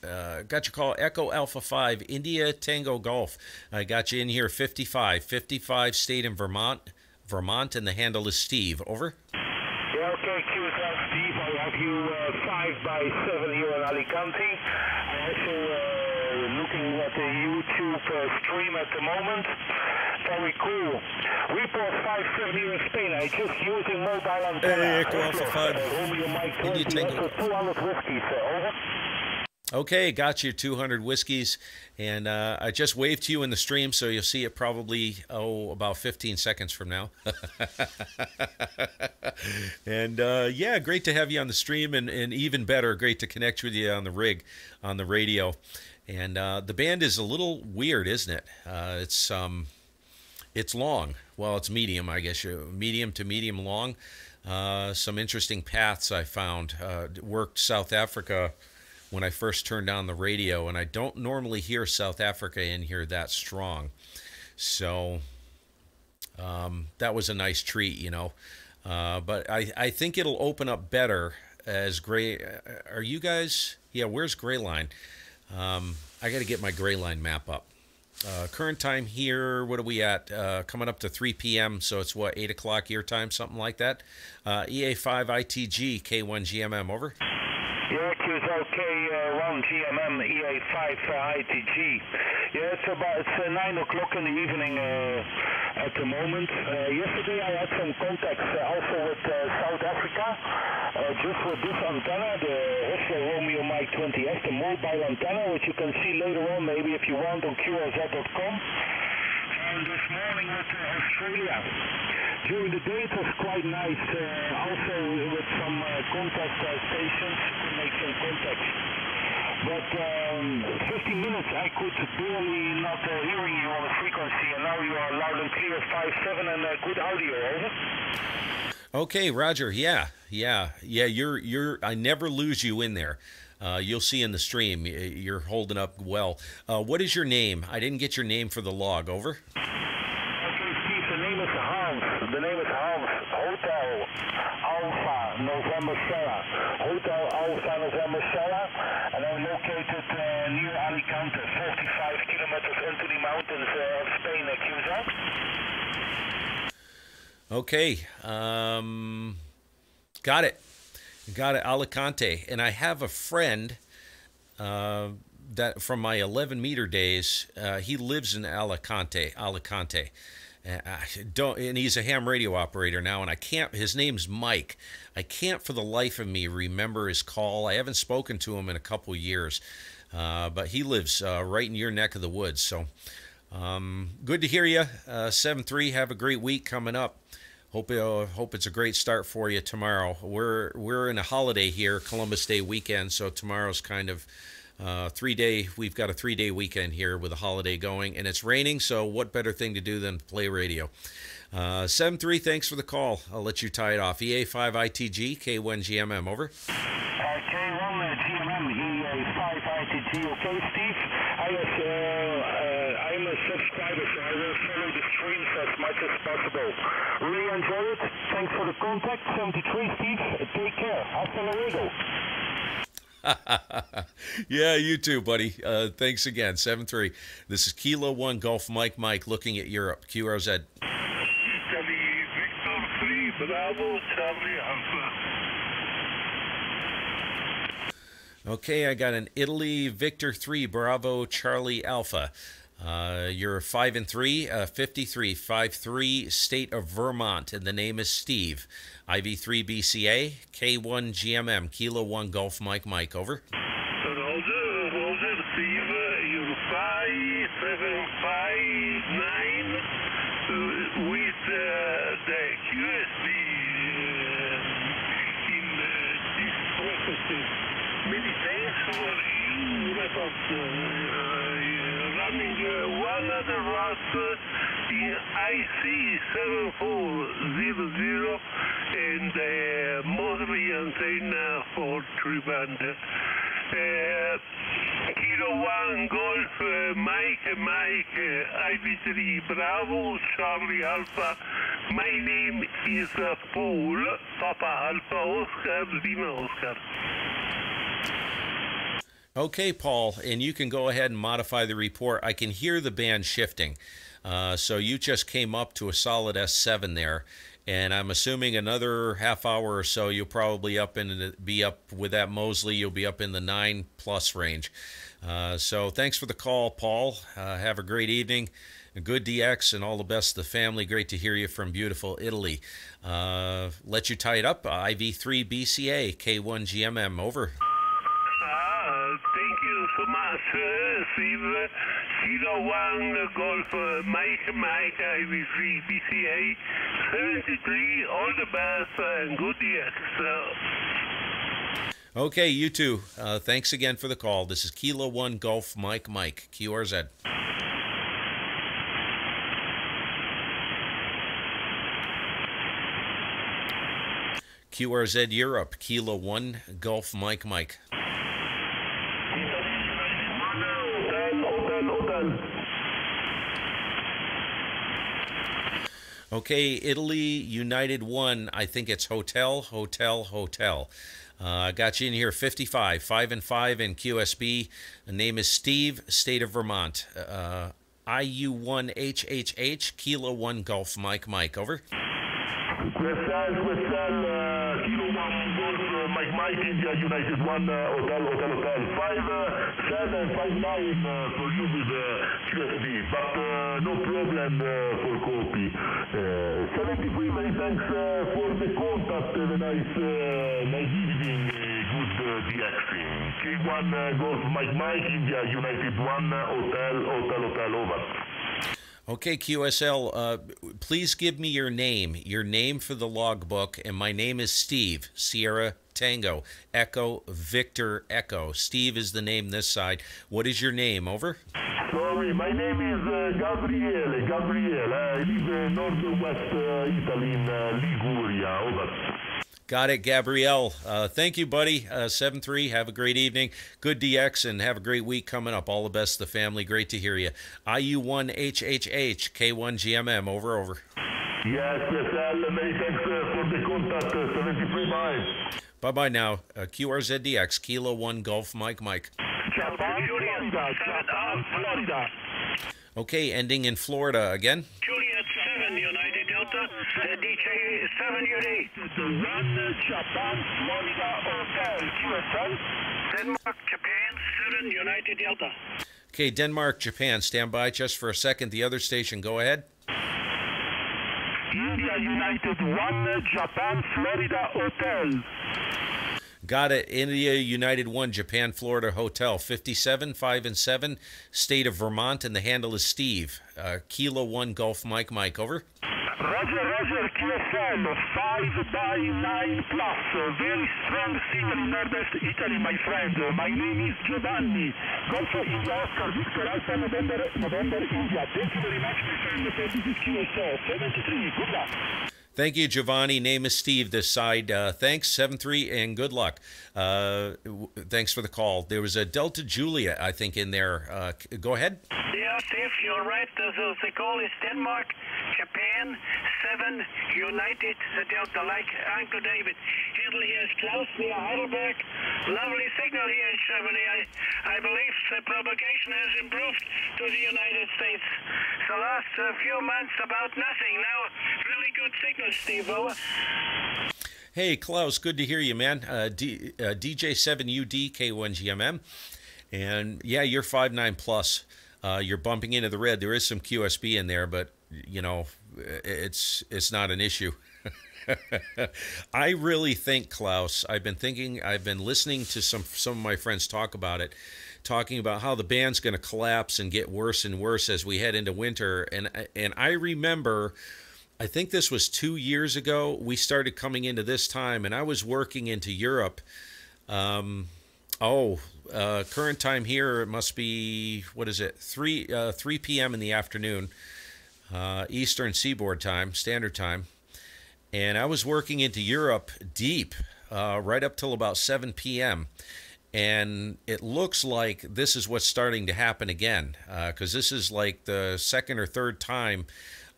Got your call. Echo Alpha 5, India Tango Golf. I got you in here. 55. 55 state in Vermont, and the handle is Steve. Over. Yeah, okay, QSL Steve, I have you 5x7 here in Alicante. I'm also looking at the YouTube stream at the moment. Very cool. Report 5-7 here in Spain. I just using mobile antenna. Hey, Echo Alpha 5. India Tango. 200 whiskeys, over. Okay, got you 200 whiskeys, and I just waved to you in the stream, so you'll see it probably, about 15 seconds from now. And, yeah, great to have you on the stream, and even better, great to connect with you on the rig, on the radio. And the band is a little weird, isn't it? It's long. Well, it's medium, I guess. Medium to medium long. Some interesting paths I found. Worked South Africa when I first turned on the radio, and I don't normally hear South Africa in here that strong. So that was a nice treat, you know. But I think it'll open up better as Gray. Are you guys? Yeah, where's Grayline? I got to get my Grayline map up. Current time here, what are we at? Coming up to 3 p.m., so it's what, 8 o'clock your time, something like that? EA5 ITG, K1GMM, over. Yeah, QSL K1GMM EA5 ITG. Yeah, it's 9 o'clock in the evening at the moment. Yesterday I had some contacts also with South Africa, just with this antenna, the Hessler Romeo Mike 20S, the mobile antenna, which you can see later on, maybe if you want, on QRZ.com. And this morning with Australia. During the day it was quite nice, also with some contact stations to make some contact. But 15 minutes I could barely not hearing you on the frequency, and now you are loud and clear, 5-7, and good audio, over. Okay, Roger. Yeah. You're. I never lose you in there. You'll see in the stream. You're holding up well. What is your name? I didn't get your name for the log. Over. Okay, Steve. The name is Hans. The name is Hans. Hotel Alpha November Sierra. Hotel Alpha November Sierra, and I'm located near Alicante, 45 kilometers into the mountains of Spain. QSL. Okay, got it, Alicante. And I have a friend that from my 11-meter days, he lives in Alicante. And he's a ham radio operator now, and I can't, his name's Mike. I can't for the life of me remember his call. I haven't spoken to him in a couple years, but he lives right in your neck of the woods. So good to hear you. 7-3, have a great week coming up. Hope it's a great start for you tomorrow. We're in a holiday here, Columbus Day weekend, so tomorrow's kind of 3-day. We've got a 3-day weekend here with a holiday going, and it's raining, so what better thing to do than play radio? 7-3, thanks for the call. I'll let you tie it off. EA5 ITG, K1GMM, over. K1GMM, EA5 ITG, okay, Steve? I'm a subscriber, so I will follow the streams as much as possible. Really enjoy it. Thanks for the contact. 73, Steve. Take care. Hasta luego. Yeah, you too, buddy. Thanks again. 7-3. This is Kilo 1 Golf Mike looking at Europe. QRZ. Italy, Victor 3, Bravo, Charlie Alpha. Okay, I got an Italy Victor 3 Bravo Charlie Alpha. You're 5-3, 53, state of Vermont, and the name is Steve. IV3 BCA, K1GMM, Kilo 1 Golf Mike Mike, over. Roger, Steve, you're 5759 with the QSB in this process. Many thanks for you wrap up running one other route in IC 7400 and Mosley antenna for triband. Kilo 1 Golf Mike IV3 Bravo Charlie Alpha. My name is Paul Papa Alpha Oscar Lima Oscar. Okay, Paul, and you can go ahead and modify the report. I can hear the band shifting. So you just came up to a solid S7 there, and I'm assuming another half hour or so you'll probably be up with that Mosley. You'll be up in the 9+ range. So thanks for the call, Paul. Have a great evening. A good DX and all the best to the family. Great to hear you from beautiful Italy. Let you tie it up. IV3 BCA, K1GMM, over. Thank you so much, Steve. Kilo 1 Golf Mike IV3 BCA 73. All the best and good DX. Okay, you too. Thanks again for the call. This is Kilo 1 Golf Mike QRZ. QRZ Europe, Kilo 1 Golf Mike. Okay, Italy, United 1, I think it's hotel. I got you in here, 55, 5-5 in QSB. The name is Steve, state of Vermont. IU1HHH, Kilo 1 Golf Mike, over. Questel, Kilo 1 Golf Mike, India United 1, Hotel, 5759 for you with QSB, but no problem for copy. 73, many thanks for the contact, have a nice evening, good DXing. K1 Golf Mike, India United 1, Hotel, over. Okay, QSL, please give me your name for the logbook, and my name is Steve, Sierra Tango, Echo, Victor, Echo. Steve is the name this side. What is your name, over? Sorry, my name is Gabriele. I live in northwest Italy in Liguria, over. Got it, Gabrielle. Thank you, buddy. 7-3, have a great evening. Good DX, and have a great week coming up. All the best to the family. Great to hear you. IU1HHH, K1GMM, over. Yes, many thanks for the contact, 73, bye. Bye-bye now. QRZDX, Kilo 1 Golf Mike. Florida. Okay, ending in Florida again. Juliet 7, United Delta, DJ 7 UD. Run, Japan, Florida, Hotel, QSL. Denmark, Japan 7, United Delta. Okay, Denmark, Japan, stand by just for a second. The other station, go ahead. India United 1, Japan, Florida, Hotel. Got it. India United 1, Japan, Florida, Hotel. 57, 5-7, state of Vermont, and the handle is Steve. Kilo 1 Golf Mike, over. Roger, QSL 5/9+. Very strong signal in Northwest Italy, my friend. My name is Giovanni. Golf India Oscar Victor Alpha November India. Thank you very much, my friend, for this is QSL 73. Good luck. Thank you, Giovanni. Name is Steve this side. Thanks, 7-3, and good luck. Thanks for the call. There was a Delta Julia, I think, in there. Go ahead. Yeah, Steve, you're right. The call is Denmark, Japan, 7, United Delta, like Uncle David. Italy is Klaus near Heidelberg. Lovely signal here in Germany. I believe the propagation has improved to the United States. The last few months, about nothing. Now, really good signal, Steve. Over. Hey, Klaus, good to hear you, man. DJ7UD, K1GMM. And yeah, you're 5.9+. you're bumping into the red. There is some QSB in there, but you know, it's not an issue. I really think, Klaus, I've been listening to some of my friends talk about it, talking about how the band's going to collapse and get worse and worse as we head into winter. And I remember, I think this was 2 years ago, we started coming into this time, and I was working into Europe. Current time here, it must be, what is it, 3 p.m. in the afternoon, Eastern Seaboard Time, Standard Time. And I was working into Europe deep, right up till about 7 p.m. And it looks like this is what's starting to happen again, because this is like the second or third time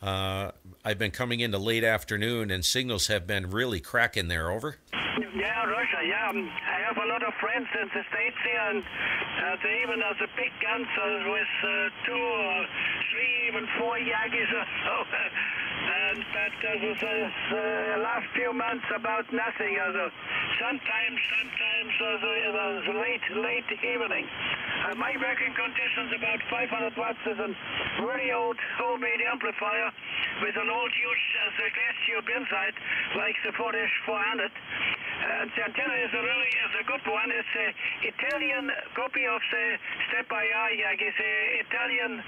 I've been coming into late afternoon, and signals have been really cracking there. Over. Yeah, Russia, yeah. I have a lot of friends in the States here, and they even have the big guns with 2 or 3, even 4 Yankees or so. But the last few months about nothing. Sometimes late evening. My working conditions about 500 watts is a very old homemade amplifier with an old huge glass tube inside, like the 400. The antenna is a good one. It's an Italian copy of the Step by Eye. I guess Italian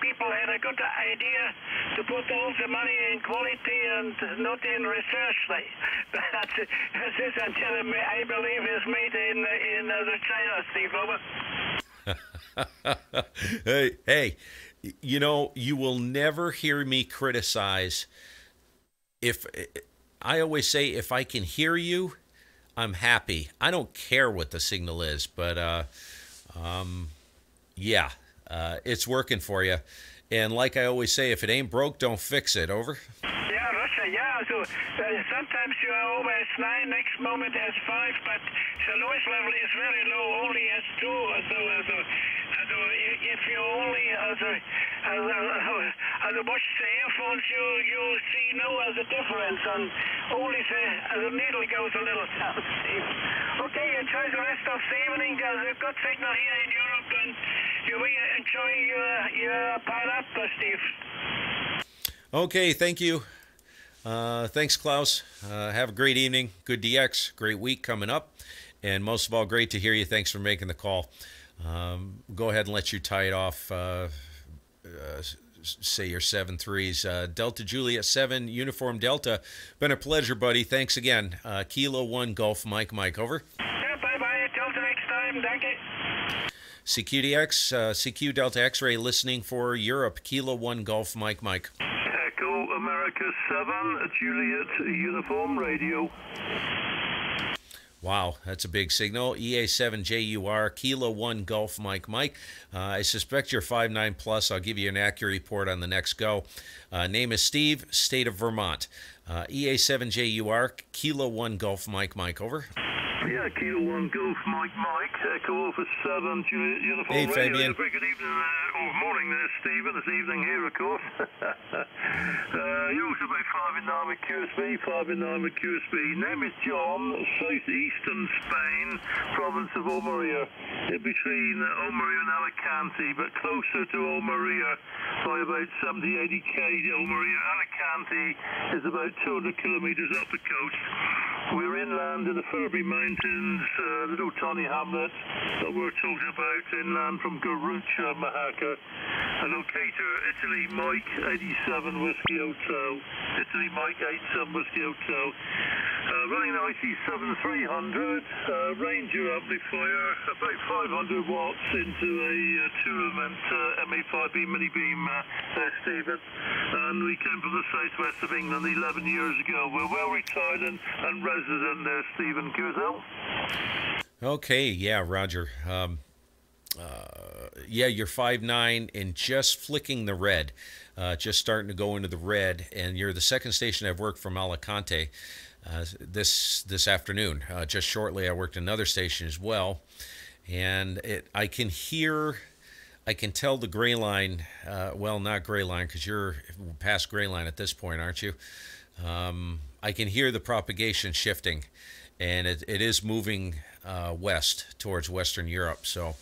people had a good idea to put all the money in quality and not in research. This antenna, I believe, is made in the China, Steve. Over. Hey, you know, you will never hear me criticize. I always say, if I can hear you, I'm happy. I don't care what the signal is, but it's working for you. And like I always say, if it ain't broke, don't fix it. Over. Yeah, Russia, yeah. So sometimes you are over S9, next moment S5, but the noise level is very low, only S2. So if you only watch the earphones, you see no other difference, and only the needle goes a little down. Okay, enjoy the rest of the evening. There's a good signal here in Europe, and you will enjoy your pileup, Steve. Okay, thank you. Thanks, Klaus. Have a great evening. Good DX. Great week coming up. And most of all, great to hear you. Thanks for making the call. Go ahead and let you tie it off. Say your 7-3s. Delta Juliet 7, Uniform Delta. Been a pleasure, buddy. Thanks again. Kilo 1 Golf Mike. Over. Yeah, bye-bye. Till the next time. Thank you. CQDX, CQ Delta X-Ray listening for Europe. Kilo 1 Golf Mike. Echo America 7, Juliet Uniform Radio. Wow, that's a big signal. EA7JUR, Kilo 1 Golf Mike. I suspect you're 5'9 plus. I'll give you an accurate report on the next go. Name is Steve, state of Vermont. EA7JUR, Kilo 1 Golf Mike. Over. Yeah, Kilo 1 Golf Mike. Echo Alpha 7, Juliet Uniform Hey, Radio. Fabian. Very good evening, or morning there, Stephen. This evening here, of course. You're also about 5'9 with QSB, 5'9 with QSB. Name is John, southeastern Spain, province of Almeria. Between Almeria and Alicante, but closer to Almeria by about 70-80 k. Almeria. Alicante is about 200 kilometers up the coast. We're inland in the Furby Mountains, little tiny hamlet that we're talking about, inland from Garucha, Mahaka. A locator, Italy Mike 87 Whiskey Hotel. Italy Mike 87 Whiskey Hotel. Running an IC7300 Ranger amplifier, about 500 watts into a two-element MA5B mini beam there, Stephen. And we came from the southwest of England 11 years ago. We're well retired and resident there, Stephen. QSL. Okay, yeah, Roger. Yeah, you're 5'9 and just flicking the red, just starting to go into the red, and you're the second station I've worked from Alicante this afternoon. Just shortly, I worked another station as well, and I can tell the gray line, well, not gray line, because you're past gray line at this point, aren't you? I can hear the propagation shifting, and it is moving west towards Western Europe, so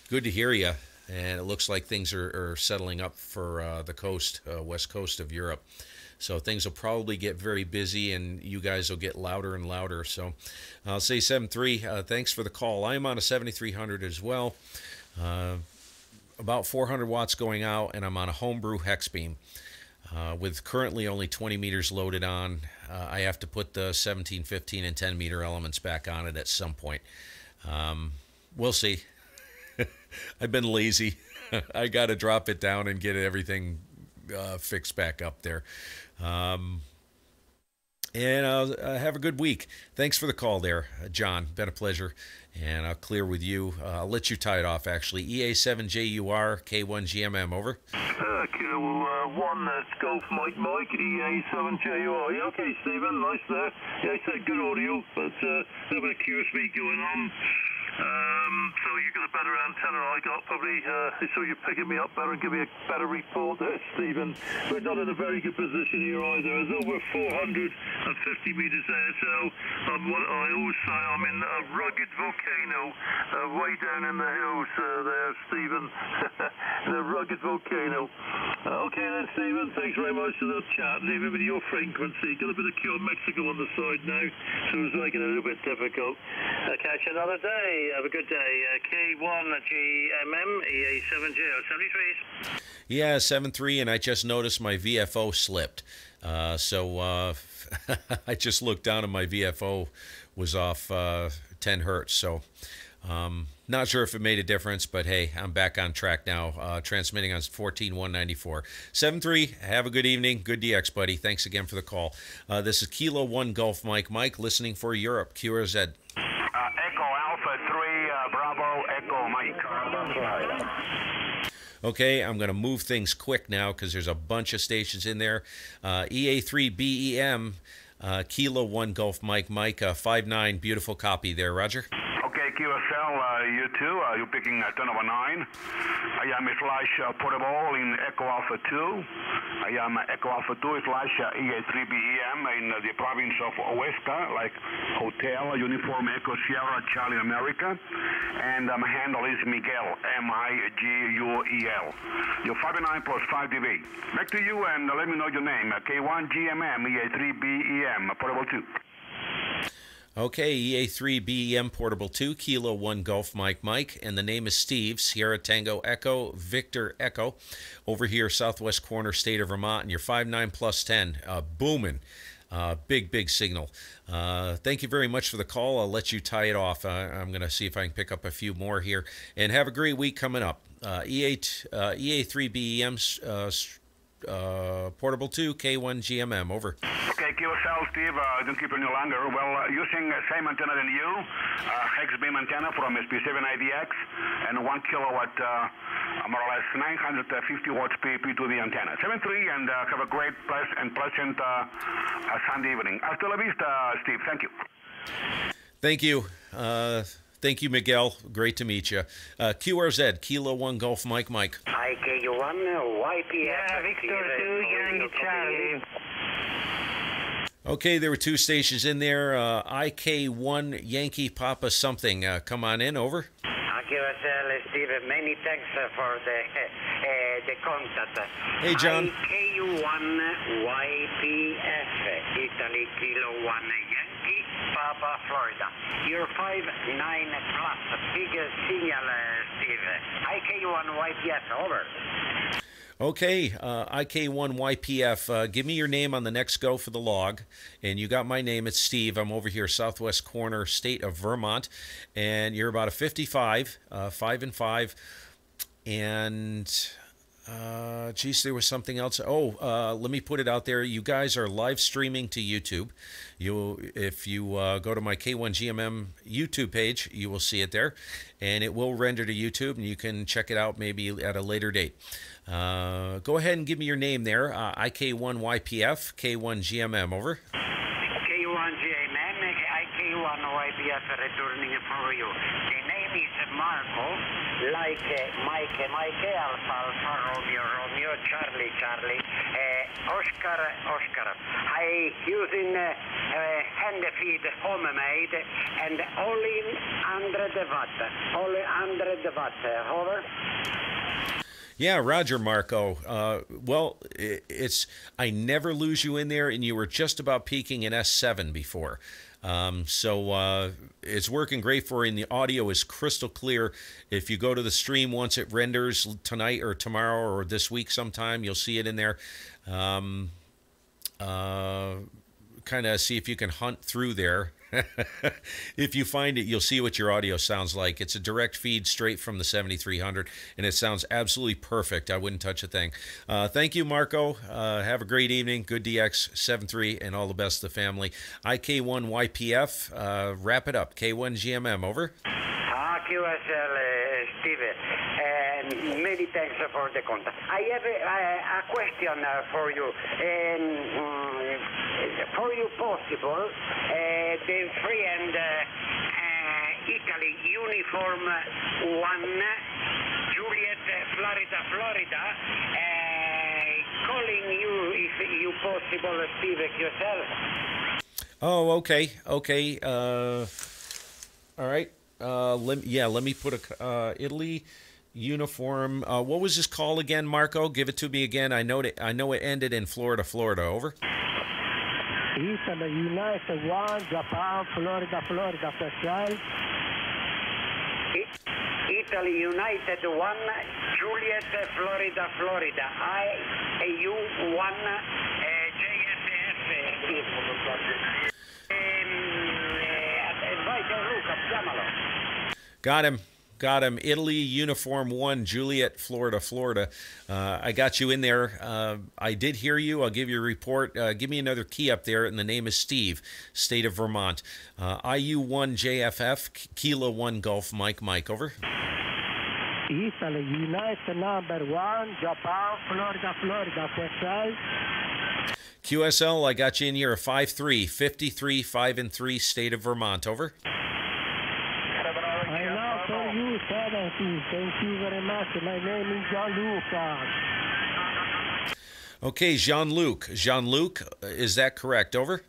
good to hear you. and it looks like things are settling up for the coast, west coast of Europe. So things will probably get very busy, and you guys will get louder and louder. So I'll say 7.3. Thanks for the call. I am on a 7300 as well. About 400 watts going out, and I'm on a homebrew hex beam. With currently only 20 meters loaded on, I have to put the 17, 15, and 10 meter elements back on it at some point. We'll see. I've been lazy. I got to drop it down and get everything fixed back up there. And have a good week. Thanks for the call there, John. Been a pleasure. And I'll clear with you. I'll let you tie it off, actually. EA7JUR, K1GMM, over. Kilo 1, Golf Mike, EA7JUR. Yeah, okay, Stephen, nice there. Yeah, I said good audio, but a bit of QSB going on. So you got a better antenna I got, probably, so you're picking me up better and give me a better report there, Stephen. We're not in a very good position here either. There's over 450 meters there, so what I always say, I'm in a rugged volcano, way down in the hills there, Stephen. The rugged volcano. Okay then, Stephen, thanks very much for the chat. Leave it with your frequency. Got a bit of Cure Mexico on the side now, so it's making it a little bit difficult. Catch you another day. Have a good day. K1GMM, EA7J, 73s. Yeah, 7.3, and I just noticed my VFO slipped. So I just looked down and my VFO was off 10 hertz. So not sure if it made a difference, but hey, I'm back on track now, transmitting on 14.194. 7.3, have a good evening. Good DX, buddy. Thanks again for the call. This is Kilo 1 Golf Mike, listening for Europe, QRZ. Echo Alpha 3, Bravo, Echo Mike. Okay, I'm going to move things quick now because there's a bunch of stations in there. EA3BEM, Kilo 1 Golf Mike, 5.9, beautiful copy there, Roger. Okay, QSL, you too, you're picking 10 over 9. I am slash portable in Echo Alpha 2. I am Echo Alpha 2 slash EA3BEM in the province of Huesca, like Hotel Uniform Echo Sierra Charlie America. And my handle is Miguel, MIGUEL. You're 5.9 plus 5 dB. Back to you and let me know your name. K1GMM, EA3BEM, portable 2. Okay, EA3BEM Portable 2, Kilo 1 Golf Mike, and the name is Steve, Sierra Tango Echo, Victor Echo, over here, southwest corner, state of Vermont, and you're 5.9 plus 10, booming, big signal. Thank you very much for the call. I'll let you tie it off. I'm going to see if I can pick up a few more here, and have a great week coming up. EA3BEM's Portable 2, K1GMM, over. Okay, QSL, Steve, don't keep it any longer. Well, using the same antenna than you, hex beam antenna from SP7IDX, and 1 kilowatt, more or less 950 watts P2V antenna. 7.3, and have a great and pleasant Sunday evening. Hasta la vista, Steve. Thank you. Thank you. Thank you, Miguel. Great to meet you. QRZ, Kilo 1 Golf Mike. IKU1, YPF. Yeah, Victor 2, Yankee Charlie. Okay, there were two stations in there. IK1 Yankee Papa something. Come on in, over. QSL, Steve, many thanks for the contact. Hey, John. IKU1 YPF, Italy Kilo 1 Yankee, Papa, Florida. You're 5.9 plus, big signal, Steve. IKU1 YPF, over. Okay, IK1YPF, give me your name on the next go for the log. And you got my name, it's Steve. I'm over here, southwest corner, state of Vermont. And you're about a 55, 5-5. And, geez, there was something else. Oh, let me put it out there. You guys are live streaming to YouTube. If you go to my K1GMM YouTube page, you will see it there. And it will render to YouTube, and you can check it out maybe at a later date. Go ahead and give me your name there. IK1YPF, K1GMM, over. K1GMM, IK1YPF returning for you. The name is Marco, like Mike, Alpha, Romeo, Charlie, Oscar. I using hand feed homemade and only 100 watt. Over. Yeah, Roger, Marco. Well, I never lose you in there, and you were just about peaking in S7 before. So it's working great for you, and the audio is crystal clear. If you go to the stream once it renders tonight or tomorrow or this week sometime, you'll see it in there. Kind of see if you can hunt through there. If you find it, you'll see what your audio sounds like. It's a direct feed straight from the 7300, and it sounds absolutely perfect. I wouldn't touch a thing. Thank you, Marco. Have a great evening. Good DX 73, and all the best to the family. IK1YPF, wrap it up. K1GMM, over. QSL, Steve, many thanks for the contact. I have a question for you. For you possible, the free and Italy uniform 1, Juliet, Florida, calling you if you possible, Steve, yourself. Oh, okay. All right. Let me put a Italy uniform. What was this call again, Marco? Give it to me again. I know it ended in Florida. Over. Italy United 1, Japan, Florida, Special. Italy United 1, Juliet, Florida. IAU 1, JSF. Got him. Italy uniform 1, Juliet, Florida. I got you in there. I did hear you. I'll give you a report. Give me another key up there, and the name is Steve, state of Vermont. IU1 JFF, Kilo 1 Golf Mike, over. Italy United number 1, Japan, Florida, Special. QSL, I got you in here, 5-3, 53, 5-3, state of Vermont, over. I now tell you 70. Thank you very much. My name is Gianluca. Okay, Jean-Luc. Jean-Luc, is that correct? Over?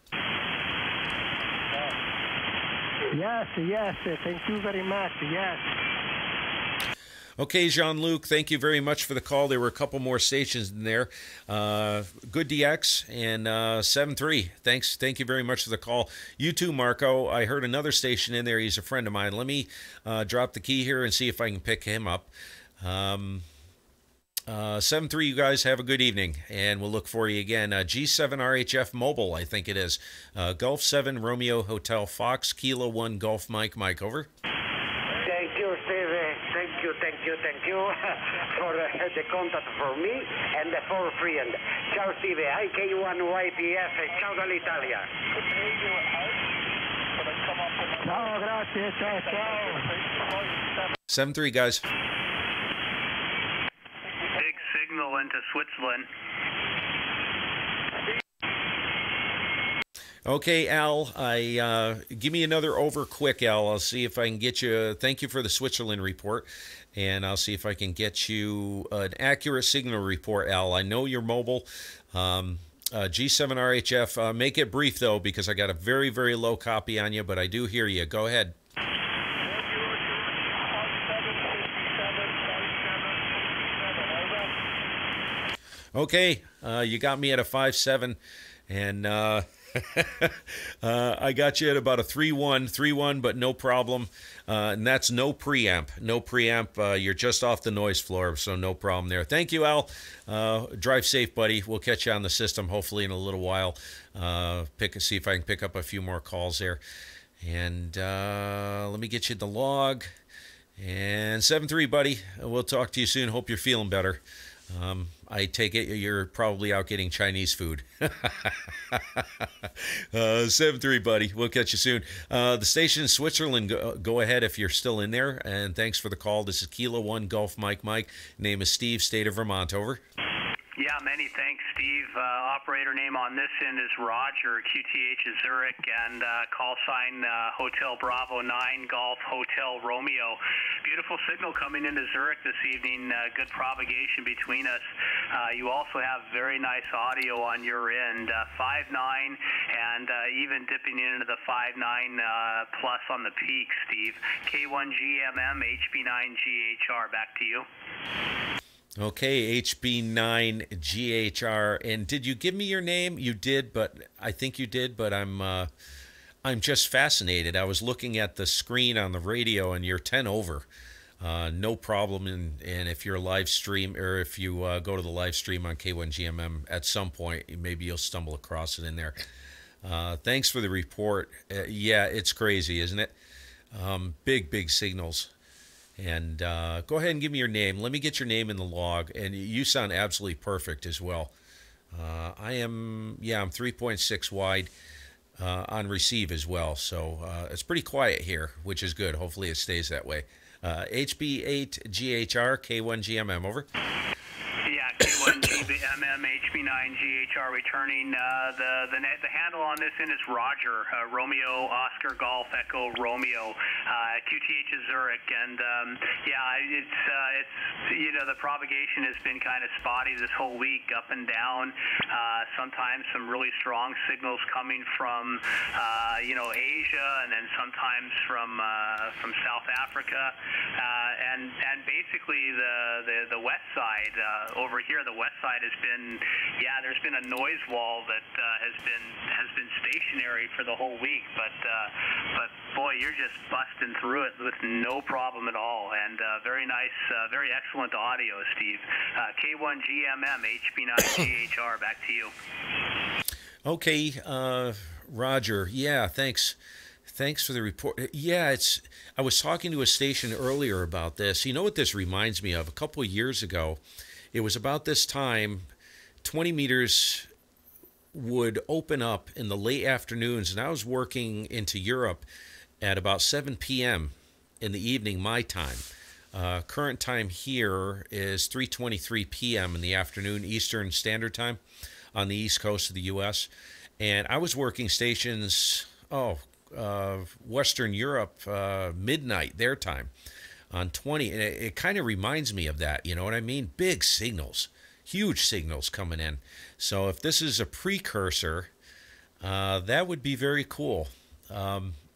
Yes. Thank you very much. Yes. Okay, Jean-Luc, thank you very much for the call. There were a couple more stations in there. Good DX and 7-3. Thank you very much for the call. You too, Marco. I heard another station in there. He's a friend of mine. Let me drop the key here and see if I can pick him up. 7-3, you guys have a good evening, and we'll look for you again. G7 RHF Mobile, I think it is. Golf 7 Romeo Hotel Fox, Kilo 1 Golf Mike, over. Thank you, Steve. Thank you for the contact for me and for friend. Ciao, Steve. IK1YPF. Ciao dall'Italia. Ciao, grazie. Ciao. 7-3, guys. Big signal into Switzerland. Okay, Al, give me another over quick, Al. I'll see if I can get you. Thank you for the Switzerland report, and I'll see if I can get you an accurate signal report, Al. I know you're mobile. G7 RHF. Make it brief though, because I got a very, very low copy on you, but I do hear you. Go ahead. Okay, you got me at a 5-7, and I got you at about a 3-1, but no problem. And that's no preamp. You're just off the noise floor, so no problem there. Thank you, Al. Drive safe, buddy. We'll catch you on the system hopefully in a little while. See if I can pick up a few more calls there. And let me get you the log. And 7-3, buddy. We'll talk to you soon. Hope you're feeling better. I take it you're probably out getting Chinese food. 7-3, buddy. We'll catch you soon. The station in Switzerland, go ahead if you're still in there. And thanks for the call. This is Kilo 1 Golf Mike. Name is Steve, state of Vermont. Over. Yeah, many thanks, Steve. Operator name on this end is Roger, QTH is Zurich, and call sign Hotel Bravo 9, Golf Hotel Romeo. Beautiful signal coming into Zurich this evening. Good propagation between us. You also have very nice audio on your end. 5.9 and even dipping into the 5.9 plus on the peak, Steve. K1GMM, HB9GHR. Back to you. Okay, HB9GHR. And did you give me your name? You did, but I think you did, but I'm just fascinated. I was looking at the screen on the radio, and you're 10 over. No problem. And if you're a live stream, or if you go to the live stream on K1GMM at some point, maybe you'll stumble across it in there. Thanks for the report. Yeah, it's crazy, isn't it? Big signals. And go ahead and give me your name. Let me get your name in the log. And you sound absolutely perfect as well. I'm 3.6 wide on receive as well. So it's pretty quiet here, which is good. Hopefully it stays that way. HB8GHR, K1GMM, over. Yeah, K1GMM, HB9GHR returning. The handle on this end is Roger, Romeo, Oscar, Golf, Echo, Romeo, QTH is Zurich. And it's the propagation has been kind of spotty this whole week, up and down. Sometimes some really strong signals coming from Asia, and then sometimes from South Africa, and basically the west side over here. The west side has been, there's been a noise wall that has been stationary for the whole week, but boy, you're just busting through it with no problem at all, and very nice, very excellent audio, Steve. K1GMM, HB9GHR, back to you. Okay, Roger. Yeah, thanks. Thanks for the report. Yeah, I was talking to a station earlier about this. You know what this reminds me of? A couple of years ago, it was about this time, 20 meters would open up in the late afternoons, and I was working into Europe at about 7 p.m. in the evening, my time. Current time here is 3:23 p.m. in the afternoon, Eastern Standard Time, on the east coast of the U.S. And I was working stations, Western Europe, midnight their time, on 20. And it kind of reminds me of that, you know what I mean? Big signals, huge signals coming in. So if this is a precursor, that would be very cool.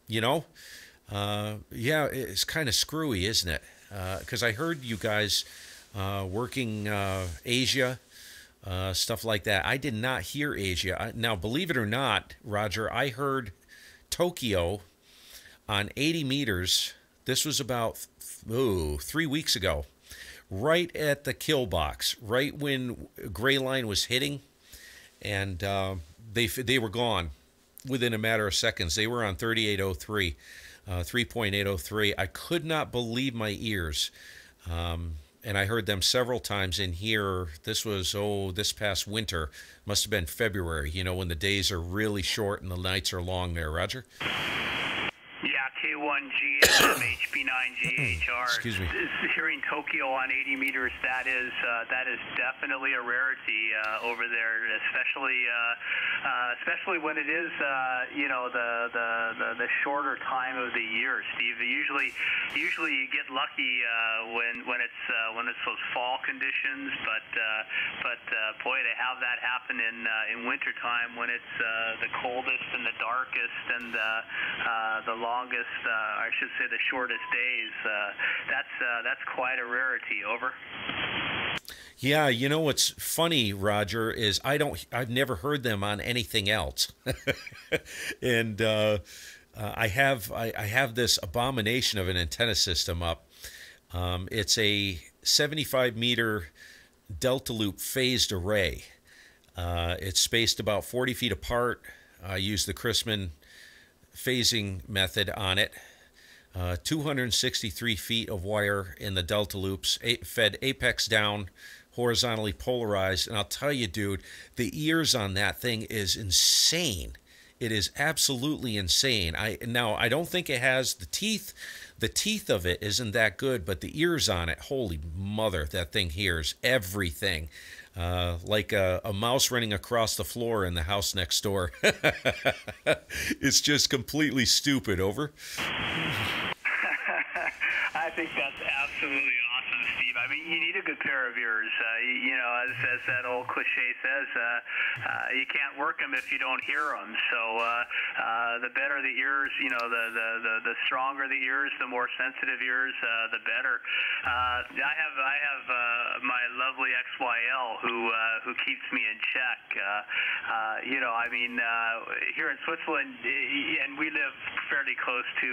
It's kind of screwy, isn't it? Because I heard you guys working Asia, stuff like that. I did not hear Asia. Now, believe it or not, Roger, I heard Tokyo on 80 meters. This was about 3 weeks ago, right at the kill box, right when gray line was hitting, and they were gone within a matter of seconds. They were on 3803. 3.803. I could not believe my ears. And I heard them several times in here. This was, this past winter. Must have been February, when the days are really short and the nights are long there, Roger? Yeah, K1GMM, HB9GHR. Excuse me. Hearing Tokyo on 80 meters, that is definitely a rarity over there, especially when it is the shorter time of the year, Steve. Usually you get lucky when it's those fall conditions, but boy, to have that happen in wintertime when it's the coldest and the darkest and the longest, I should say the shortest days, that's quite a rarity. Over. Yeah, what's funny, Roger, is I've never heard them on anything else. And I have this abomination of an antenna system up. It's a 75 meter delta loop phased array. It's spaced about 40 feet apart. I use the Chrisman phasing method on it. 263 feet of wire in the delta loops, fed apex down, horizontally polarized. And I'll tell you, dude, the ears on that thing is insane. It is absolutely insane. I don't think it has the teeth. The teeth of it isn't that good, but the ears on it, holy mother, that thing hears everything. Like a mouse running across the floor in the house next door. It's just completely stupid. Over. I think that's absolutely awesome, Steve. I mean, you need a good pair of ears. You know, as that old cliche says, you can't work them if you don't hear them. So the better the ears, you know, the stronger the ears, the more sensitive ears, the better. I have my lovely XYL who keeps me in check. You know, I mean, here in Switzerland, and we live fairly close to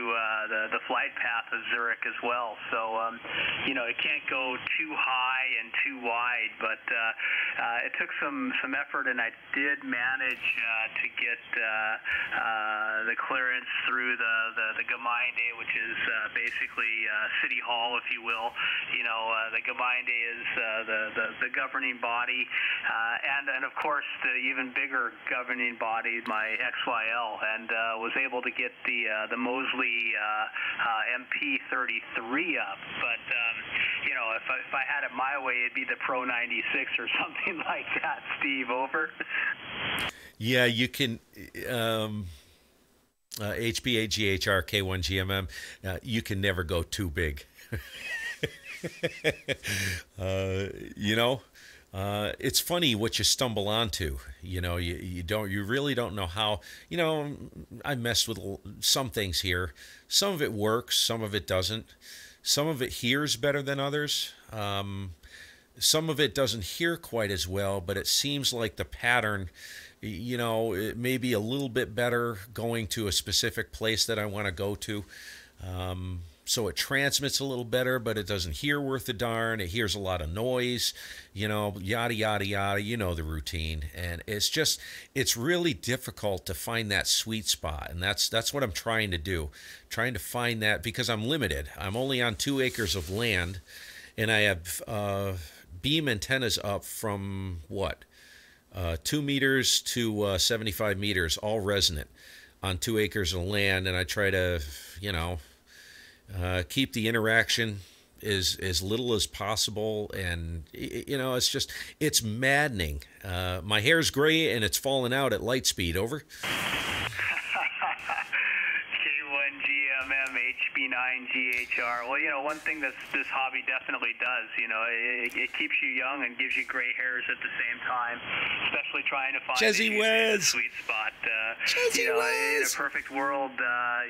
the flight path of Zurich as well. So, you know, it can't go too high and too wide, but it took some effort, and I did manage to get the clearance through the Gemeinde, which is basically City Hall, if you will. You know, the Gemeinde is the governing body, and of course the even bigger governing body, my XYL, and was able to get the Mosley MP33 up. But you know, if I had it my way, it'd be the Pro 96 or something like that. Steve, over. Yeah, you can. HBAGHR K1GMM, you can never go too big. You know, it's funny what you stumble onto. You know, you really don't know how. You know, I messed with some things here. Some of it works, some of it doesn't. Some of it hears better than others. Some of it doesn't hear quite as well, but it seems like the pattern, you know, it may be a little bit better going to a specific place that I want to go to. So it transmits a little better, but it doesn't hear worth a darn. It hears a lot of noise, you know, yada, yada, yada. You know the routine. And it's really difficult to find that sweet spot. And that's what I'm trying to do, trying to find that, because I'm limited. I'm only on 2 acres of land, and I have beam antennas up from, 2 meters to 75 meters, all resonant on 2 acres of land. And I try to, you know, keep the interaction as little as possible. And, you know, it's maddening. My hair's gray and it's falling out at light speed. Over. K1GMM, HB9GHR. Well, you know, one thing this hobby definitely does, you know, it keeps you young and gives you gray hairs at the same time, especially trying to find the sweet spot. You know, in a perfect world,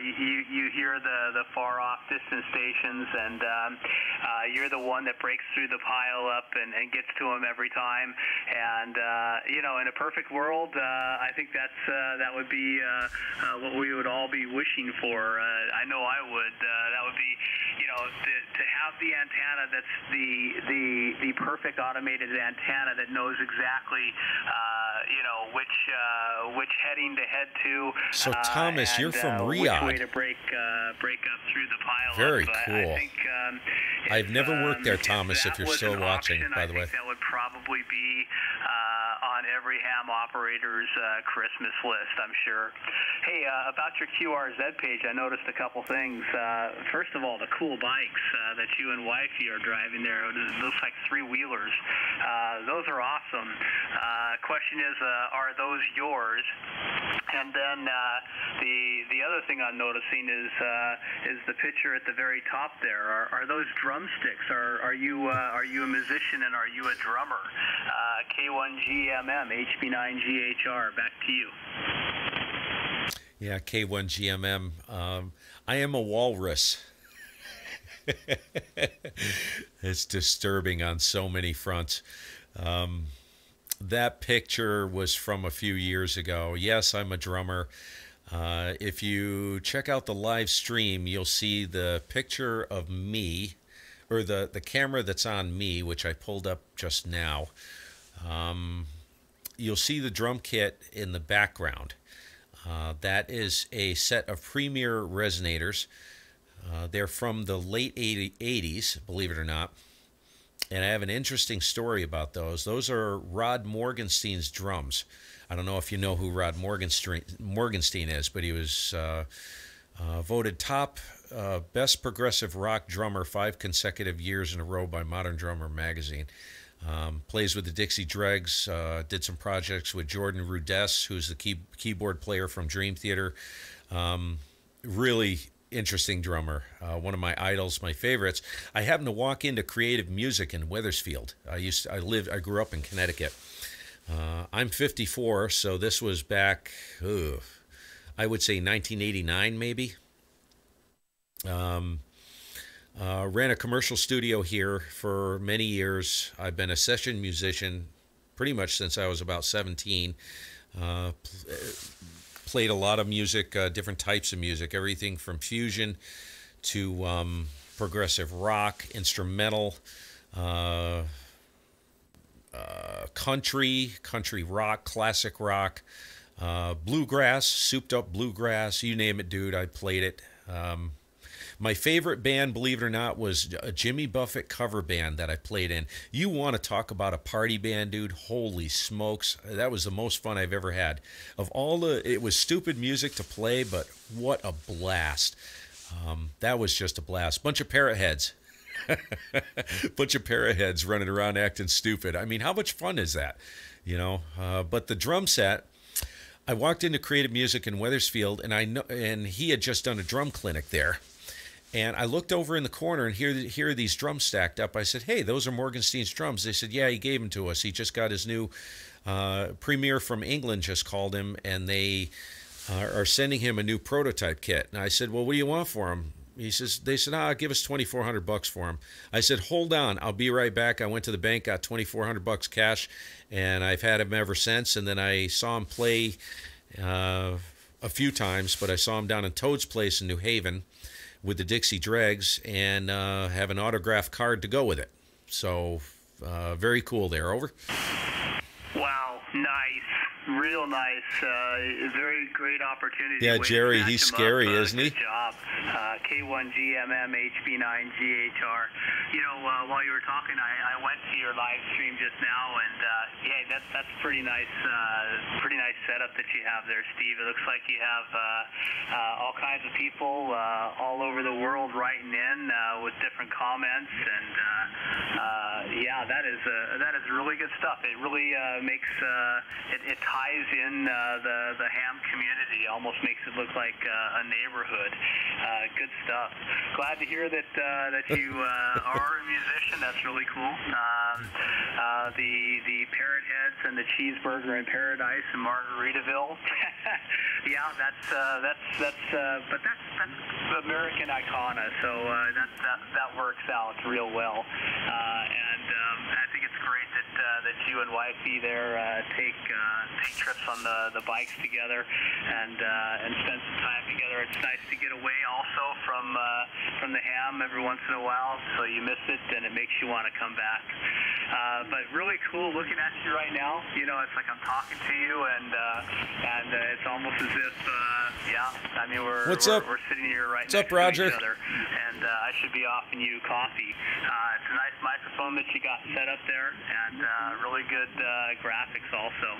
you hear the far off distant stations, and you're the one that breaks through the pile up and gets to them every time. And you know, in a perfect world, I think that would be what we would all be wishing for. I know I would. That would be, you know, to have the antenna that's the perfect automated antenna that knows exactly, you know, which heading to head to. So Thomas, you're from Riyadh. Which way to break up through the pile. Very cool. I think, I've never worked there, Thomas. If you're still watching, by the way, that would probably be on every ham operator's Christmas list, I'm sure. Hey, about your QRZ page, I noticed a couple things. First of all, the cool bikes that you and wifey are driving there. It looks like 3-wheelers. Those are awesome. Question is, are those yours? And then the other thing I'm noticing is the picture at the very top there. Are those drumsticks? Are you a musician, and are you a drummer? K1GMM, HB9GHR. Back to you. Yeah, K1GMM. I am a walrus. It's disturbing on so many fronts. That picture was from a few years ago. Yes, I'm a drummer. If you check out the live stream, you'll see the picture of me, or the camera that's on me, which I pulled up just now. You'll see the drum kit in the background. That is a set of Premier resonators. They're from the late 80s, believe it or not. And I have an interesting story about those. Those are Rod Morgenstein's drums. I don't know if you know who Rod Morgenstein is, but he was voted top best progressive rock drummer 5 consecutive years in a row by Modern Drummer magazine. Plays with the Dixie Dregs, did some projects with Jordan Rudess, who's the keyboard player from Dream Theater. Really interesting drummer, one of my idols, my favorites. I happened to walk into Creative Music in Wethersfield. I grew up in Connecticut. I'm 54, so this was back, I would say 1989 maybe. Ran a commercial studio here for many years. I've been a session musician pretty much since I was about 17. Played a lot of music, different types of music, everything from fusion to progressive rock, instrumental, country rock, classic rock, bluegrass, souped up bluegrass, you name it, dude, I played it. My favorite band, believe it or not, was a Jimmy Buffett cover band that I played in. You want to talk about a party band, dude? Holy smokes. That was the most fun I've ever had. It was stupid music to play, but what a blast. That was just a blast. Bunch of parrot heads. Bunch of parrot heads running around acting stupid. I mean, how much fun is that? But the drum set, I walked into Creative Music in Wethersfield, and he had just done a drum clinic there. And I looked over in the corner, and here are these drums stacked up. I said, hey, those are Morgenstein's drums. They said, yeah, he gave them to us. He just got his new premier from England just called him, and they are sending him a new prototype kit. And I said, well, what do you want for him? They said, give us $2,400 for him. I said, hold on, I'll be right back. I went to the bank, got $2,400 cash, and I've had him ever since. And then I saw him play a few times, but I saw him down in Toad's place in New Haven with the Dixie Dregs, and have an autographed card to go with it. So very cool there. Over. Wow, nice. Real nice. Very great opportunity. Yeah, Jerry, he's scary, isn't he? Good job. K1GMM HB9GHR. While you were talking, I went to your live stream just now, and yeah, that's pretty nice setup that you have there, Steve. It looks like you have all kinds of people all over the world writing in with different comments, and yeah, that is really good stuff. It really makes it ties in the ham community, almost makes it look like a neighborhood. Good stuff. Glad to hear that you are a musician. That's really cool. The parrot heads and the cheeseburger in paradise in Margaritaville. Yeah, that's American icona. So that works out real well. And I think it's great that you and wifey there take trips on the bikes together and spend some time together. It's nice to get away also from the ham every once in a while, so you miss it and it makes you want to come back. But really cool looking at you right now. It's like I'm talking to you, and it's almost as if we're sitting here right next to each other, and I should be offering you coffee. It's a nice microphone that you got set up there, and really good graphics also.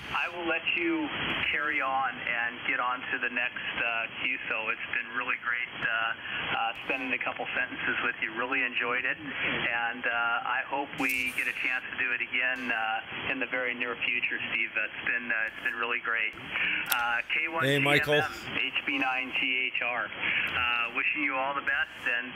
I will let you carry on and get on to the next QSO. It's been really great spending a couple sentences with you. Really enjoyed it, and I hope we get a chance to do it again in the very near future, Steve. It's been really great. K1GMM, hey, Michael. HB9GHR. Wishing you all the best, and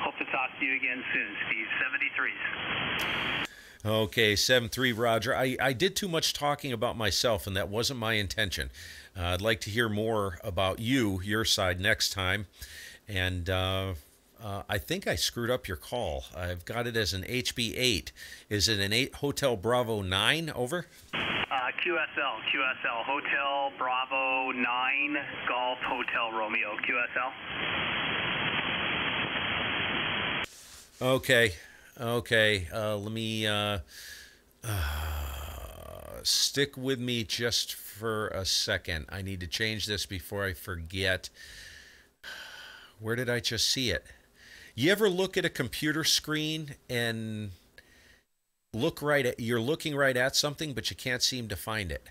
hope to talk to you again soon, Steve. 73s. Okay, 7-3, Roger. I did too much talking about myself, and that wasn't my intention. I'd like to hear more about your side next time. And I think I screwed up your call. I've got it as an HB8. Is it an 8 Hotel Bravo 9? Over? QSL. Hotel Bravo 9 Golf Hotel Romeo. QSL. Okay. Let me stick with me just for a second. I need to change this before I forget. Where did I just see it? You ever look at a computer screen and you're looking right at something, but you can't seem to find it?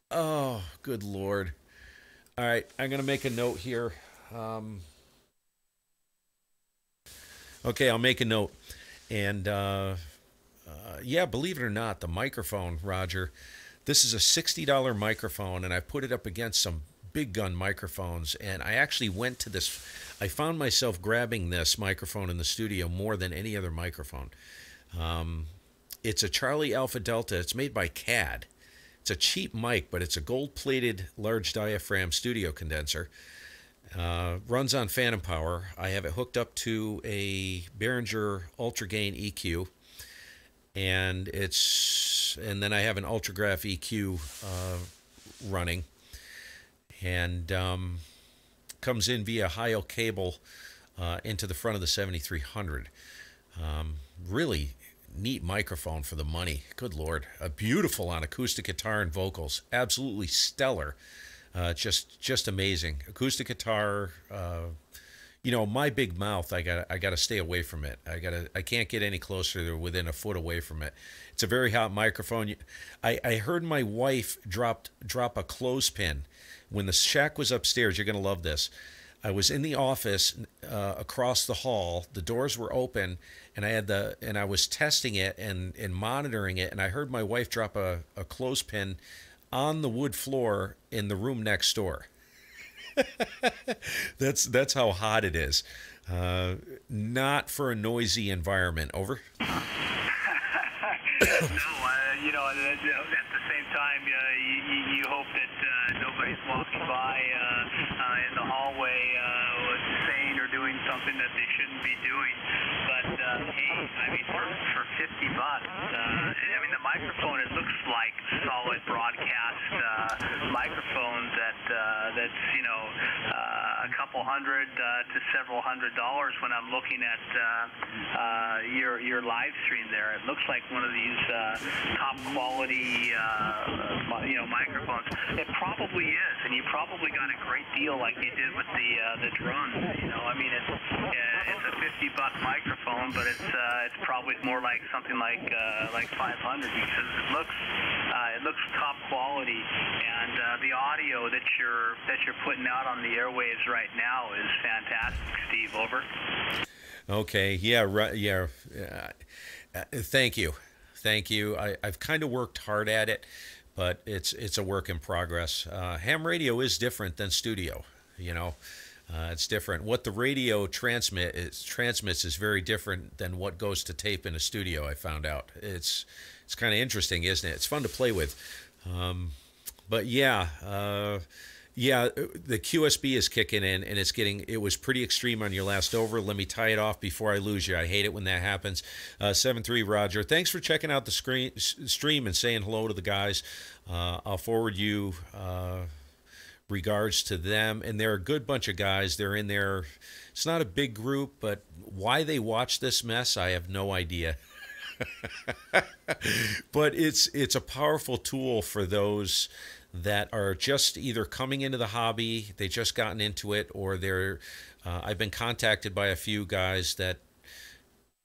Oh, good Lord. All right, I'm going to make a note here. Okay, I'll make a note. And, yeah, believe it or not, the microphone, Roger, This is a $60 microphone, and I put it up against some big gun microphones, and I actually went to this. I found myself grabbing this microphone in the studio more than any other microphone. It's a Charlie Alpha Delta. It's made by CAD. It's a cheap mic, but it's a gold-plated large diaphragm studio condenser. Runs on phantom power. I have it hooked up to a Behringer Ultra Gain EQ, and then I have an Ultragraph EQ running, and comes in via Heil cable into the front of the 7300. Really neat microphone for the money. Good Lord. Beautiful on acoustic guitar and vocals. Absolutely stellar. Just amazing. Acoustic guitar, you know, my big mouth, I gotta stay away from it. I can't get any closer than within a foot away from it. It's a very hot microphone. I heard my wife drop a clothespin when the shack was upstairs. You're gonna love this. I was in the office across the hall. The doors were open, and I was testing it and monitoring it, and I heard my wife drop a clothespin on the wood floor in the room next door. That's how hot it is. Not for a noisy environment. Over. No, you know, at the same time, you hope that nobody's walking by in the hallway saying or doing something that they shouldn't be doing. But hey, I mean, for $50, I mean, the microphone, it looks like solid broadcast microphone that's, you know, a couple hundred to several $100s when I'm looking at your live stream there. It looks like one of these top quality you know, microphones. It probably is, and you probably got a great deal like you did with the drone. You know, I mean, it's a $50 microphone, but it's probably more like something like 500 because it looks top quality, and the audio that you're putting out on the airwaves right now is fantastic. Steve, over. Okay. Yeah. Right. Yeah. Thank you. I've kind of worked hard at it, but it's a work in progress. Ham radio is different than studio. You know, it's different. What the radio transmits is very different than what goes to tape in a studio. I found out. It's kind of interesting, isn't it? It's fun to play with. But yeah. Yeah, the QSB is kicking in, and it was pretty extreme on your last over. Let me tie it off before I lose you. I hate it when that happens. 7-3 Roger. Thanks for checking out the stream and saying hello to the guys. I'll forward you regards to them, and they're a good bunch of guys. They're in there. It's not a big group, but why they watch this mess, I have no idea. But it's a powerful tool for those that are just either coming into the hobby, they just gotten into it, or I've been contacted by a few guys that,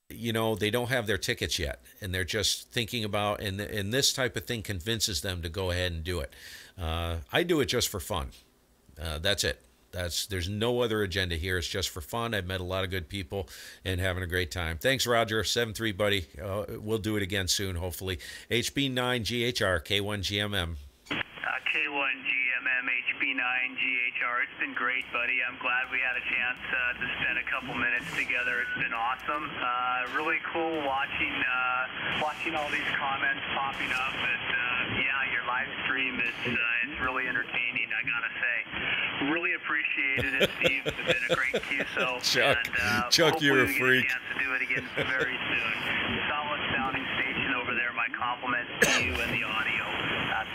you know, they don't have their tickets yet, and they're just thinking about, and this type of thing convinces them to go ahead and do it. I do it just for fun. That's it. There's no other agenda here. It's just for fun. I've met a lot of good people and having a great time. Thanks, Roger. 7-3, buddy. We'll do it again soon, hopefully. HB9GHR, K1GMM. K1GMM, HB9GHR. It's been great, buddy. I'm glad we had a chance to spend a couple minutes together. It's been awesome. Really cool watching all these comments popping up. And yeah, your live stream it's really entertaining, I gotta say. Really appreciated it, Steve. It's been a great QSO. Chuck, you're a freak. Hopefully we get a chance to do it again very soon. Solid sounding station over there. My compliments to you and the audio.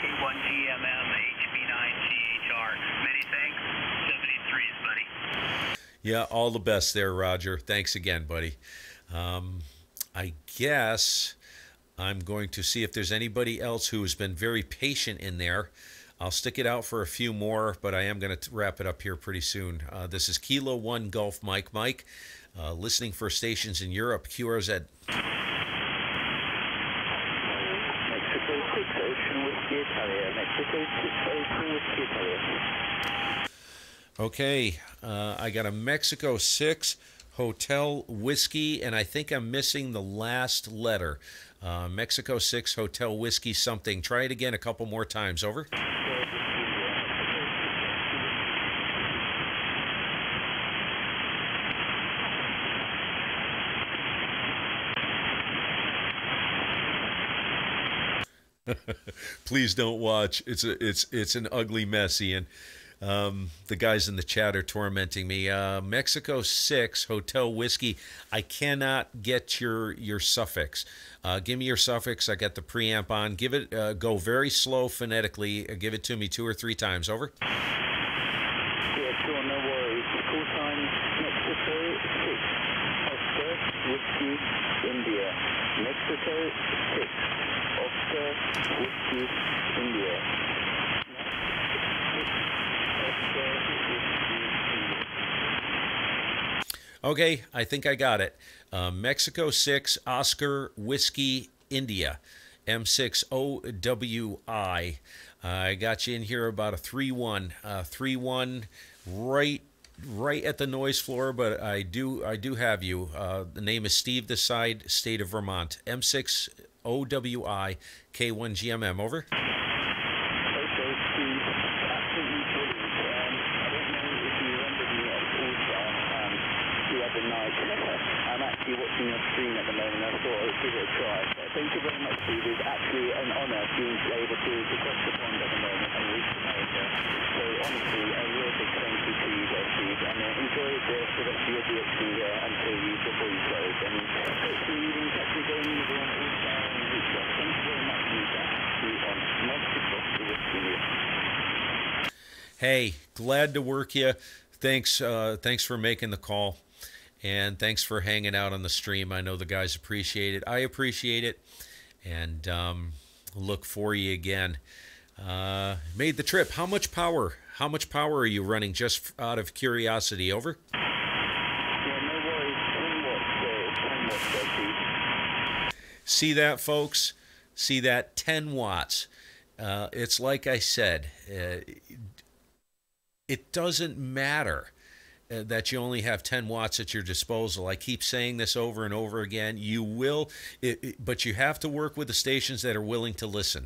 K1GMM, HB9GHR. Many thanks. 73s, buddy. Yeah, all the best there, Roger. Thanks again, buddy. I guess I'm going to see if there's anybody else who has been very patient in there. I'll stick it out for a few more, but I am going to wrap it up here pretty soon. This is Kilo 1 Golf Mike, listening for stations in Europe, QRZ. Mexico 602 Whiskey Italia. Mexico 602 Whiskey Italia. Okay, I got a Mexico 6 Hotel Whiskey, and I think I'm missing the last letter. Mexico 6 Hotel Whiskey something. Try it again a couple more times. Over. Please don't watch. It's an ugly mess, Ian. The guys in the chat are tormenting me. Mexico 6 Hotel Whiskey. I cannot get your suffix. Give me your suffix. I got the preamp on. Give it. Go very slow phonetically. Give it to me 2 or 3 times. Over. Yeah, sure, no worries. Call sign Mexico 6 Oscar Whiskey India. Mexico 6 Oscar Whiskey India. Okay, I think I got it. Mexico 6 Oscar Whiskey India. M6OWI. I got you in here about a 3-1. 3-1 right at the noise floor, but I do have you. The name is Steve this side, state of Vermont. M6OWI K1GMM. Over. I'm actually watching your stream at the moment. I thought I would give it a try. But thank you very much, Steve. It's actually an honour being able to cross the pond at the moment and reach America. So honestly, a real big thank you to you there, Steve. And enjoy the rest of your DXC before you close. And hopefully you can catch me going with you on All-Star and reach us. Thank you very much, Lisa. On Mexico to Whiskey. Hey, glad to work you. Thanks for making the call. And thanks for hanging out on the stream. I know the guys appreciate it. I appreciate it. And look for you again. Made the trip. How much power? How much power are you running, just out of curiosity? Over. Yeah, no worries. 10 watts. See that, folks? See that? 10 watts. It's like I said. It doesn't matter that you only have 10 watts at your disposal. I keep saying this over and over again. You will, but you have to work with the stations that are willing to listen.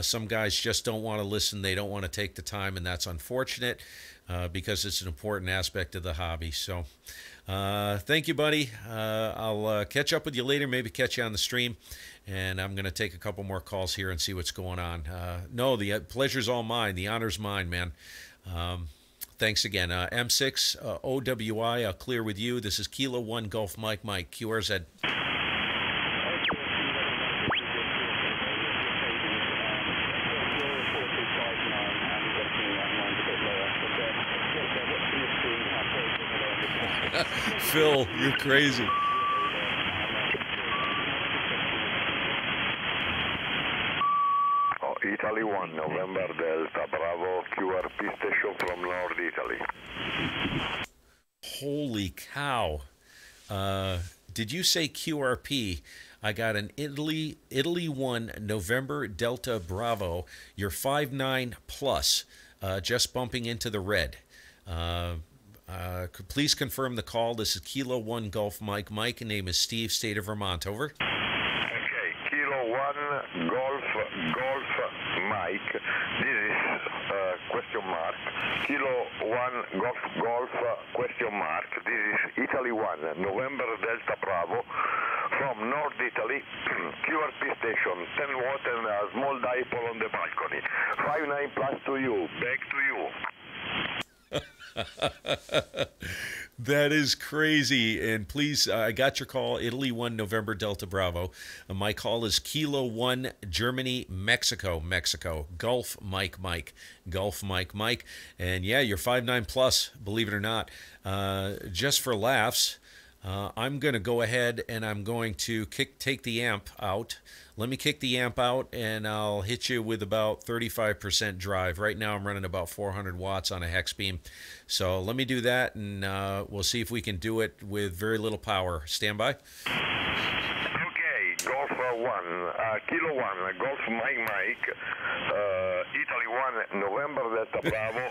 Some guys just don't want to listen. They don't want to take the time, and that's unfortunate because it's an important aspect of the hobby. So thank you, buddy. I'll catch up with you later, maybe catch you on the stream, and I'm going to take a couple more calls here and see what's going on. No, the pleasure's all mine. The honor's mine, man. Thanks again. M6 OWI, I'll clear with you. This is Kilo 1 Golf Mike QRZ. Phil, you're crazy. Italy 1, November Delta, Bravo, QRP station from North Italy. Holy cow. Did you say QRP? I got an Italy 1, November Delta, Bravo. You're 5'9 plus, just bumping into the red. Please confirm the call. This is Kilo 1 Golf Mike. Name is Steve, state of Vermont. Over. Okay, Kilo 1 Golf Mike. This is question mark. Kilo 1 Golf question mark. This is Italy 1 November Delta Bravo from North Italy. QRP station 10 watt and a small dipole on the balcony. 5'9 plus to you. Back to you. That is crazy. And please, I got your call, Italy 1, November Delta Bravo. My call is Kilo 1, Germany, Mexico. Gulf Mike. Gulf Mike. And yeah, you're 5'9 plus, believe it or not. Just for laughs, I'm going to go ahead and I'm going to take the amp out. Let me kick the amp out, and I'll hit you with about 35% drive. Right now, I'm running about 400 watts on a hex beam. So let me do that, and we'll see if we can do it with very little power. Stand by. Okay, Golf 1, Kilo 1, Golf Mike, Italy 1, November Delta Bravo,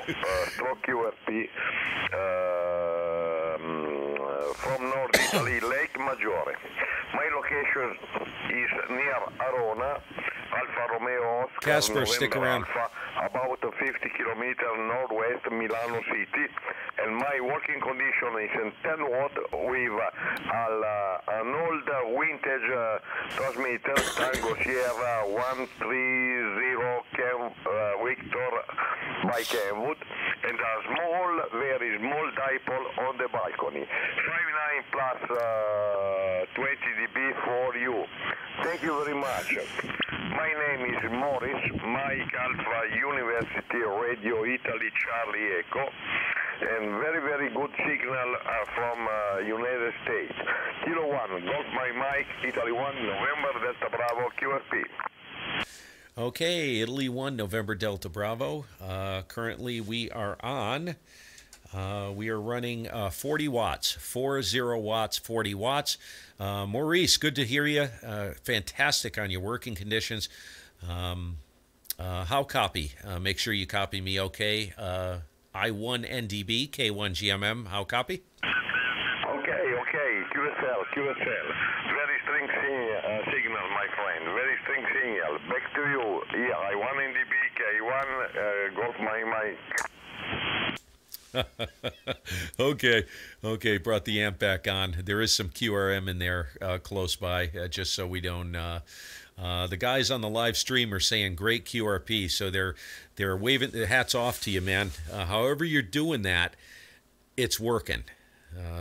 stroke QRP, from North Italy, Lake Maggiore. My location is near Arona, Alfa Romeo Oscar, Casper, stick around. Alpha, about 50 kilometers northwest Milano City, and my working condition is in 10 watt with an old vintage transmitter, Tango Sierra 130 Victor by Kenwood, and a small, very small dipole on the balcony. 5.9 plus 20 dB for you. Thank you very much. My name is Morris, Mike Alpha University Radio Italy Charlie Echo, and very, very good signal from United States. Kilo 1, Golf My Mike, Italy 1, November Delta Bravo, QFP. Okay, Italy 1, November Delta Bravo. Currently we are on, we are running 40 watts, 40 watts, 40 watts. Maurice, good to hear you. Fantastic on your working conditions. How copy? Make sure you copy me okay. I1NDB, K1GMM, how copy? Okay, QSL. Very strong signal, my friend. Very strong signal. Back to you. Yeah, I1NDB, K1, Golf My Mike. Okay, brought the amp back on. There is some QRM in there close by, just so we don't. The guys on the live stream are saying great QRP, so they're waving the hats off to you, man. However you're doing that, it's working.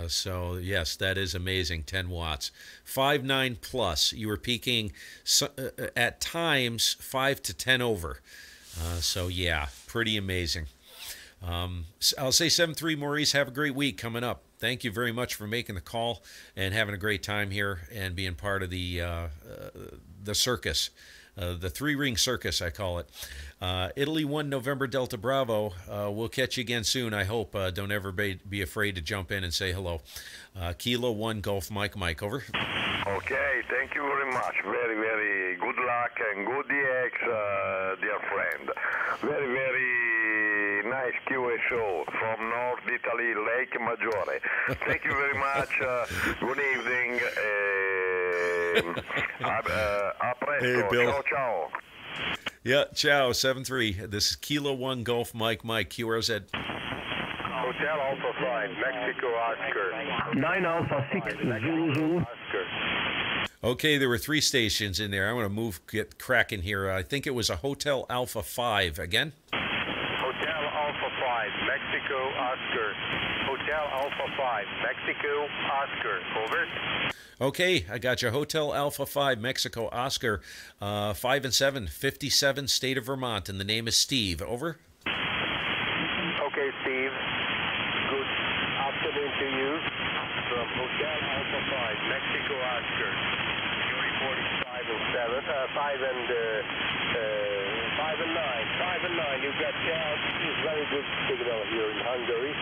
So yes, that is amazing. 10 watts, 5.9 plus. You were peaking at times 5 to 10 over. So yeah, pretty amazing. I'll say 7-3, Maurice. Have a great week coming up. Thank you very much for making the call and having a great time here and being part of the circus, the three-ring circus, I call it. Italy 1, November Delta Bravo. We'll catch you again soon, I hope. Don't ever be afraid to jump in and say hello. Kilo 1, Golf Mike, over. Okay, thank you very much. Very, very good luck and good DX, dear friend. Very, very nice QSO from North Italy, Lake Maggiore. Thank you very much. Good evening. A presto. Hey, Bill. Ciao. Yeah, ciao, 7-3. This is Kilo 1, Golf Mike, QRZ. Hotel Alpha 5, Mexico Oscar. 9 Alpha 6, Zulu. Oscar. Okay, there were 3 stations in there. I'm going to get cracking here. I think it was a Hotel Alpha 5. Again? Hotel Alpha 5, Mexico Oscar. Hotel Alpha 5, Mexico Oscar. Over. Okay, I got you. Hotel Alpha 5, Mexico Oscar, 5 and 7, 57, state of Vermont, and the name is Steve. Over. Okay, Steve. Good afternoon to you from Hotel Alpha 5, Mexico Oscar. You're reporting 5 and 7, 5 and 9. 5 and 9. You've got very good signal here in Hungary.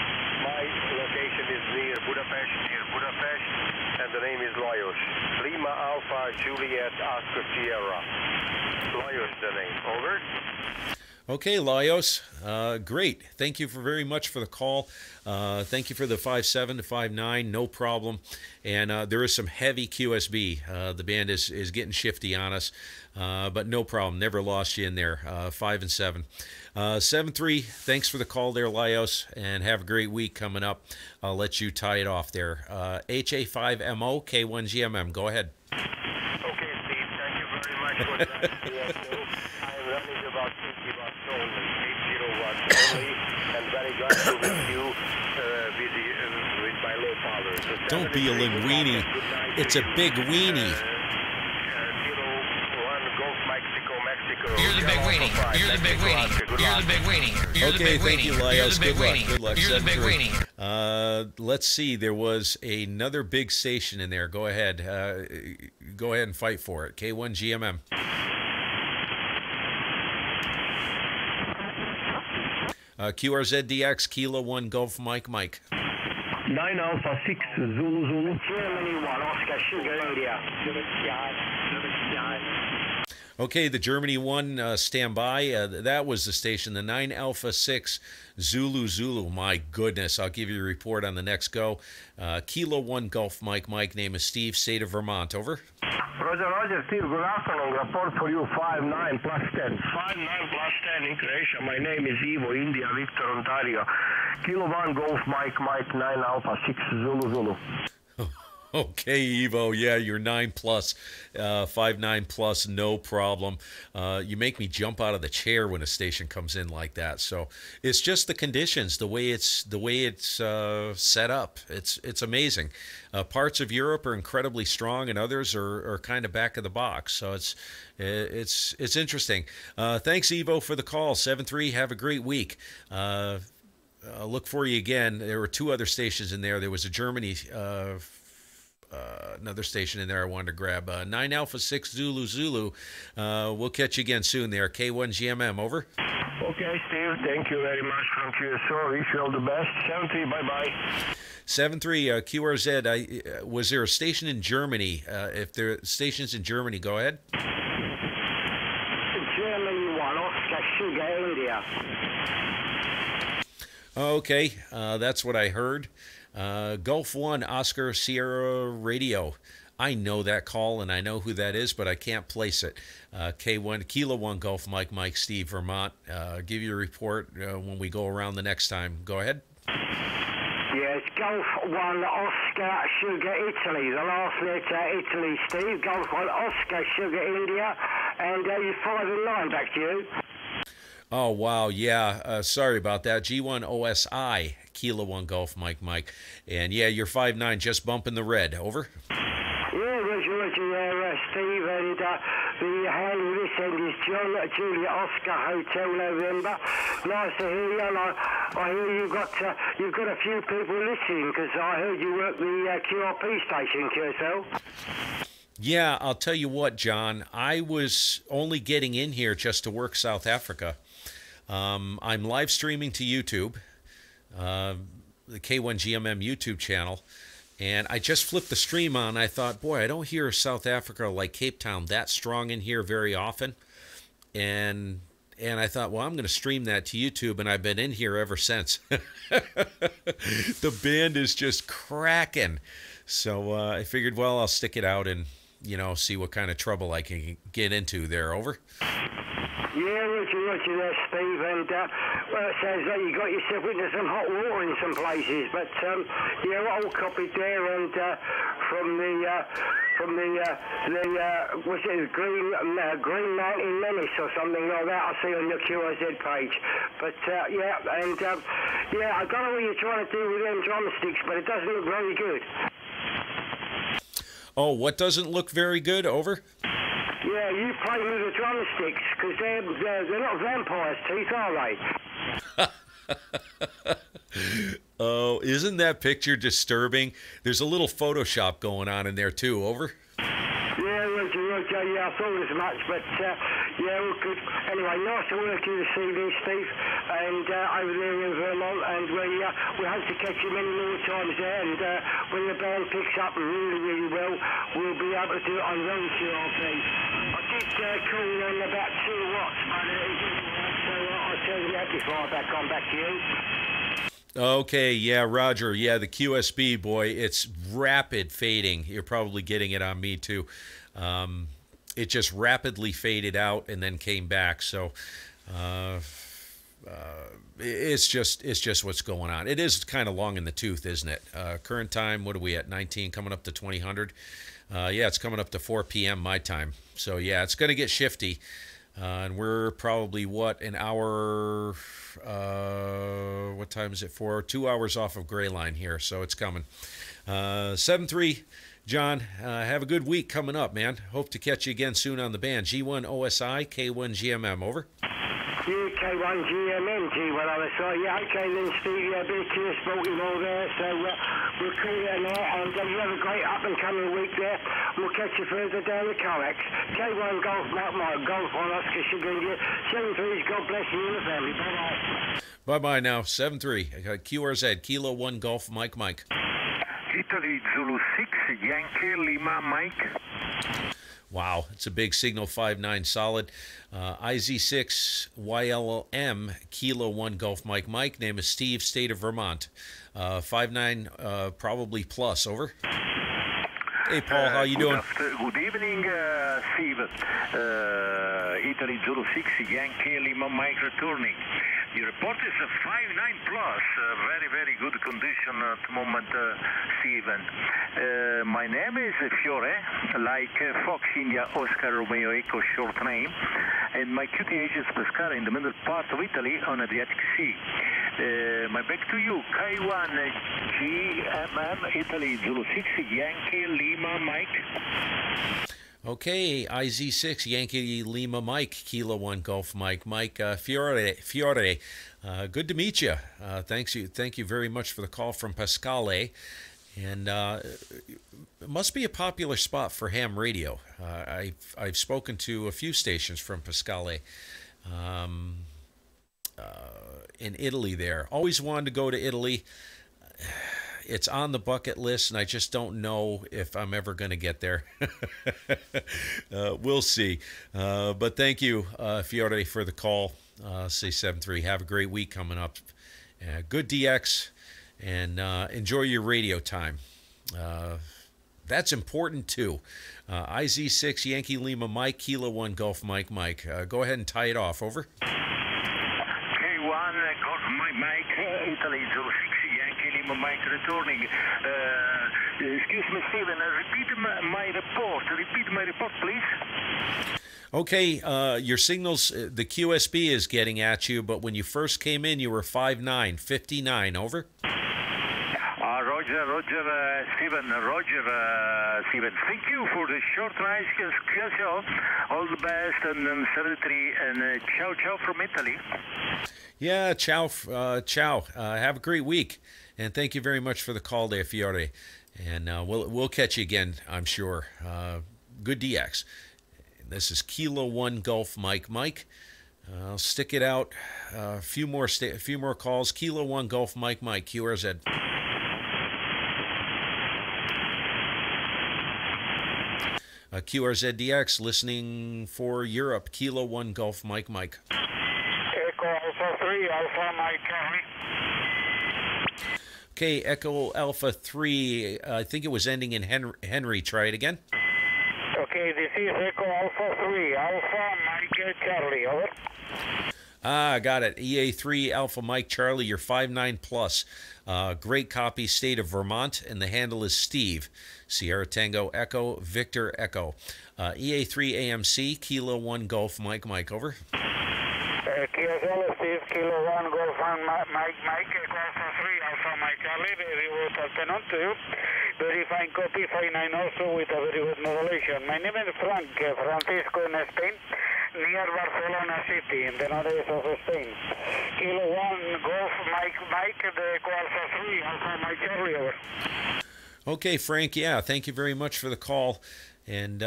My location is near Budapest, and the name is Lajos. Lima Alpha Juliet Oscar Sierra. Lajos the name. Over. Okay, Lajos. Great. Thank you very much for the call. Thank you for the 5.7 to 5.9. No problem. And there is some heavy QSB. The band is getting shifty on us, but no problem. Never lost you in there. 5 and 7. 7-3. Thanks for the call there, Lajos, and have a great week coming up. I'll let you tie it off there. HA5MO, K1GMM. Go ahead. Okay, Steve. Thank you very much for that. I'm running about 50 watts only, 80 watts only, and very glad to meet you with my low power. So don't be a linguini. It's a big weenie. You're the big weenie. You're the big weenie. You're the big weenie. You're the big weenie. Thank you, Lajos. Good luck. You're the big weenie. Let's see. There was another big station in there. Go ahead. Go ahead and fight for it. K1GMM. QRZDX, Kilo 1, Golf Mike. 9 Alpha 6, Zulu. Germany 1, Oscar Sugar India. Okay, the Germany 1 standby. That was the station, the 9 Alpha 6 Zulu Zulu. My goodness, I'll give you a report on the next go. Kilo 1 Golf Mike Mike, name is Steve, state of Vermont, over. Roger, Roger, Steve, good afternoon. Report for you 59 plus 10. 59 plus 10 in Croatia. My name is Ivo, India, Victor, Ontario. Kilo 1 Golf Mike Mike 9 Alpha 6 Zulu Zulu. Okay, Evo, yeah, you're 9 plus, 5-9 plus, no problem. You make me jump out of the chair when a station comes in like that. So it's just the conditions, the way it's set up. It's amazing. Parts of Europe are incredibly strong, and others are kind of back of the box. So it's interesting. Thanks, Evo, for the call. 7-3. Have a great week. I'll look for you again. There were 2 other stations in there. There was a Germany. Another station in there I wanted to grab. 9 Alpha 6 Zulu Zulu. We'll catch you again soon there. K1GMM, over. Okay, Steve. Thank you very much from QSO. Wish you all the best. 7-3, bye-bye. 7-3, QRZ. Was there a station in Germany? If there are stations in Germany, go ahead. Germany 1, Oscar Sugar, India. Okay, that's what I heard. Gulf 1 Oscar Sierra Radio. I know that call and I know who that is, but I can't place it. K1 Kilo 1 Gulf Mike Mike Steve Vermont. Give you a report when we go around the next time. Go ahead. Yes, Gulf 1 Oscar Sugar Italy. The last letter Italy, Steve. Gulf 1 Oscar Sugar India. And you're 5 and 9, back to you. Oh, wow, yeah, sorry about that. G1 OSI, Kilo 1 Golf Mike Mike. And yeah, you're 5'9", just bumping the red, over. Yeah, Roger, Steve, and the handle this end is John Julia Oscar Hotel November. Nice to hear you, and I hear you've got a few people listening, because I heard you work the QRP station, QSL. Yeah, I'll tell you what, John, I was only getting in here just to work South Africa. I'm live streaming to YouTube, the K1GMM YouTube channel, and I just flipped the stream on. I thought, boy, I don't hear South Africa like Capetown that strong in here very often, and I thought, well, I'm going to stream that to YouTube, and I've been in here ever since. The band is just cracking, so I figured, well, I'll stick it out and, you know, see what kind of trouble I can get into there, over. Yeah, Roger there, Steve, and well, it sounds like you got yourself into some hot water in some places, but yeah, all copied there, and from the what's it, Green Mountain Menace or something like that, I see on your QRZ page. But yeah, and yeah, I don't know what you're trying to do with them drumsticks, but it doesn't look very good. Oh, what doesn't look very good, over? Yeah, you play with the drumsticks, because they're not vampires' teeth, are they? Oh, isn't that picture disturbing? There's a little Photoshop going on in there, too, over? Yeah, Roger, yeah, I thought as much, but yeah, well, good. Anyway, nice to work you this evening, Steve, and over there in Vermont, and we hope to catch you many more times there, and when the band picks up really, really well, we'll be able to do it on very QRP. I did call on about 2 watts, but it didn't work, so I'll tell you that before I come back to you. Okay, yeah, Roger. Yeah, the QSB, boy, it's rapid fading. You're probably getting it on me, too. It just rapidly faded out and then came back. So it's just what's going on. It is kind of long in the tooth, isn't it? Current time, what are we at, 19, coming up to 2000? Yeah, it's coming up to 4 p.m. my time. So, yeah, it's going to get shifty. And we're probably, what, an hour, what time is it for? 2 hours off of Gray Line here, so it's coming. 7-3, John, have a good week coming up, man. Hope to catch you again soon on the band. G1 OSI, K1GMM, over. Yeah, K1GMM, G1 OSI. Yeah, okay then, Steve. Yeah, a bit of curious Baltimore there, so we'll call it a night, and you have a great up-and-coming week there. We'll catch you further down the coax. K1 Golf, Mike, Golf on Oscar Sugar India. 7-3, God bless you and the family. Bye-bye. Bye-bye now, 7-3. QRZ, Kilo 1 Golf, Mike Mike. Italy Zulu 6, Yankee Lima Mike. Wow, it's a big signal, 5-9 solid. IZ6 YLM Kilo 1 Golf Mike Mike. Name is Steve, state of Vermont. 5-9 probably plus, over. Hey Paul, how you doing? Good evening, Steve. Italy 06 Yankee Lima Mike returning. The report is a 5-9 plus, very, very good condition at the moment, Steven. My name is Fiore, like Fox India Oscar Romeo Echo short name, and my QTH is Pescara in the middle part of Italy on Adriatic Sea. My back to you, K1GMM Italy 06 Yankee Lima Mike. Okay, IZ6 Yankee Lima Mike, Kilo 1 Golf Mike Mike. Fiore, good to meet you. Thank you very much for the call from Pascale. And it must be a popular spot for ham radio. I've spoken to a few stations from Pascale in Italy there. Always wanted to go to Italy. It's on the bucket list, and I just don't know if I'm ever going to get there. We'll see. But thank you, Fiore, for the call. C73. Have a great week coming up. Good DX, and enjoy your radio time. That's important, too. IZ6 Yankee Lima Mike, Kilo 1 Golf Mike Mike. Go ahead and tie it off. Over. K1 Golf Mike Mike, Italy 06. Mike returning. Excuse me, Stephen. Repeat my report, please. Okay, your signals, the QSB is getting at you, but when you first came in, you were 5-9, 59, over. Roger, Stephen, Stephen. Thank you for the short nice show. All the best, and 73, and ciao from Italy. Yeah, ciao. Have a great week. And thank you very much for the call there, Fiore. And we'll catch you again, I'm sure. Good DX. This is Kilo 1 Golf Mike Mike. I'll stick it out. A few more calls. Kilo 1 Golf Mike Mike. QRZ. QRZDX listening for Europe. Kilo 1 Golf Mike Mike. Echo Alpha 3 Alpha Mike Charlie. Okay, Echo Alpha 3, I think it was ending in Henry. Try it again. Okay, this is Echo Alpha 3, Alpha Mike Charlie, over. Got it. EA3 Alpha Mike Charlie, you're 5-9 plus. Great copy, state of Vermont, and the handle is Steve. Sierra Tango Echo, Victor Echo. EA3 AMC, Kilo 1 Golf Mike Mike, over. KSL Steve, Kilo 1 Golf Mike Echo Alpha 3 Alpha Mike Charlie, very good afternoon to you. Very fine copy, 5-9 also with a very good modulation. My name is Frank, Francisco in Spain, near Barcelona City, in the northeast of Spain. Kilo 1 Golf Mike, the Echo Alpha 3 Alpha Mike Charlie, over. Okay, Frank, yeah, thank you very much for the call. And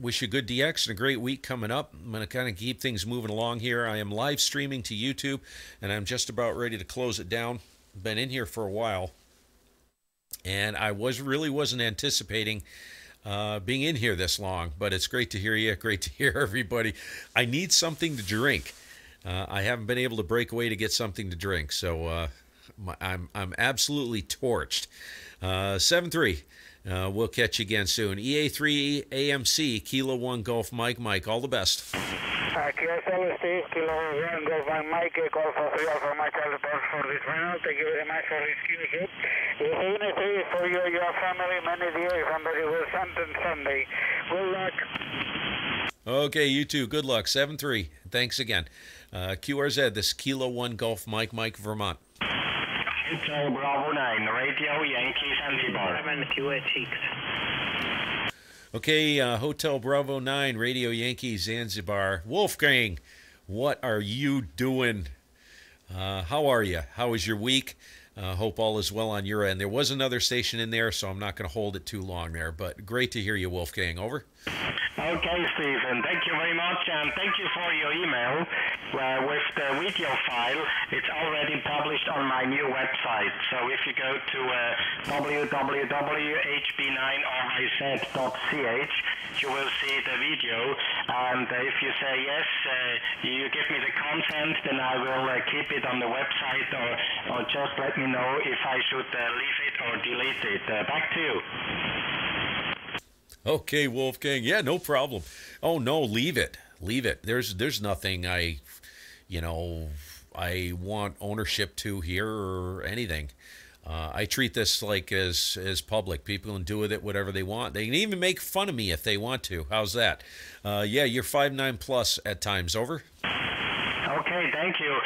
wish you good DX and a great week coming up. I'm going to kind of keep things moving along here. I am live streaming to YouTube, and I'm just about ready to close it down. Been in here for a while, and I really wasn't anticipating being in here this long, but it's great to hear you. Great to hear everybody. I need something to drink. I haven't been able to break away to get something to drink, so I'm absolutely torched. 7-3. We'll catch you again soon. EA3 AMC, Kilo 1 Golf Mike Mike. All the best. QSL Steve, Kilo 1 Golf Mike, Golf 3 Alpha Mike for this final. Thank you very much for this Q. Unity for you, your family, many days, and very well Sunday. Good luck. Okay, you too. Good luck. 7-3. Thanks again. QRZ, this Kilo 1 Golf Mike Mike, Vermont. Hotel Bravo 9, Radio Yankee Zanzibar. Okay, Hotel Bravo 9, Radio Yankee Zanzibar. Wolfgang, what are you doing? How are you? How was your week? Hope all is well on your end. There was another station in there, so I'm not going to hold it too long there, but great to hear you, Wolfgang. Over. Okay, Stephen, thank you very much, and thank you for your email with the video file. It's already published on my new website. So if you go to www.hb9riz.ch, you will see the video, and if you say yes, you give me the consent, then I will keep it on the website, or just let me know if I should leave it or delete it. Back to you. Okay, Wolfgang. Yeah, no problem. Oh no, leave it. Leave it. There's nothing I want ownership to here or anything. I treat this like as public. People can do with it whatever they want. They can even make fun of me if they want to. How's that? Yeah, you're 5'9" plus at times. Over. Okay, thank you.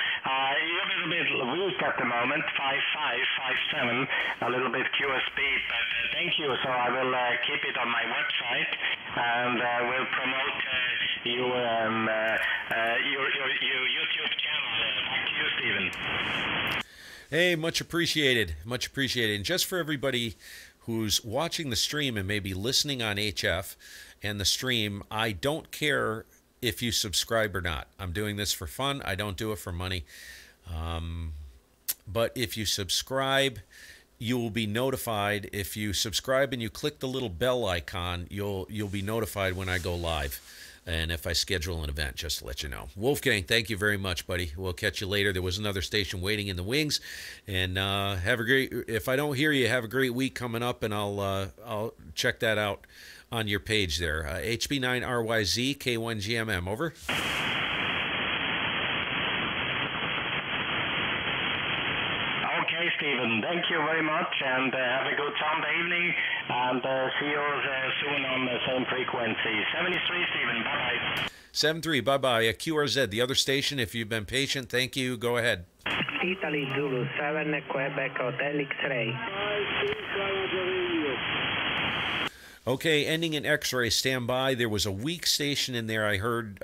You're a little bit weak at the moment, 5'5", 5'7", a little bit QSP, but thank you. So I will keep it on my website, and will promote your YouTube channel. Back to you, Stephen. Hey, much appreciated. Much appreciated. And just for everybody who's watching the stream and maybe listening on HF and the stream, I don't care if you subscribe or not. I'm doing this for fun. I don't do it for money. But if you subscribe, you will be notified. If you subscribe and you click the little bell icon, you'll be notified when I go live. And if I schedule an event, just to let you know. Wolfgang, thank you very much, buddy. We'll catch you later. There was another station waiting in the wings. And have a great, if I don't hear you, have a great week coming up, and I'll check that out on your page there. HB9RYZ, K1GMM, over. Okay, Stephen, thank you very much, and have a good Sunday evening, and see you soon on the same frequency. 73, Stephen, bye-bye. 73, bye-bye. QRZ, the other station, if you've been patient, thank you. Go ahead. Italy Zulu 7, Quebec Hotel X-Ray. Okay, ending in X-ray, stand by. There was a weak station in there I heard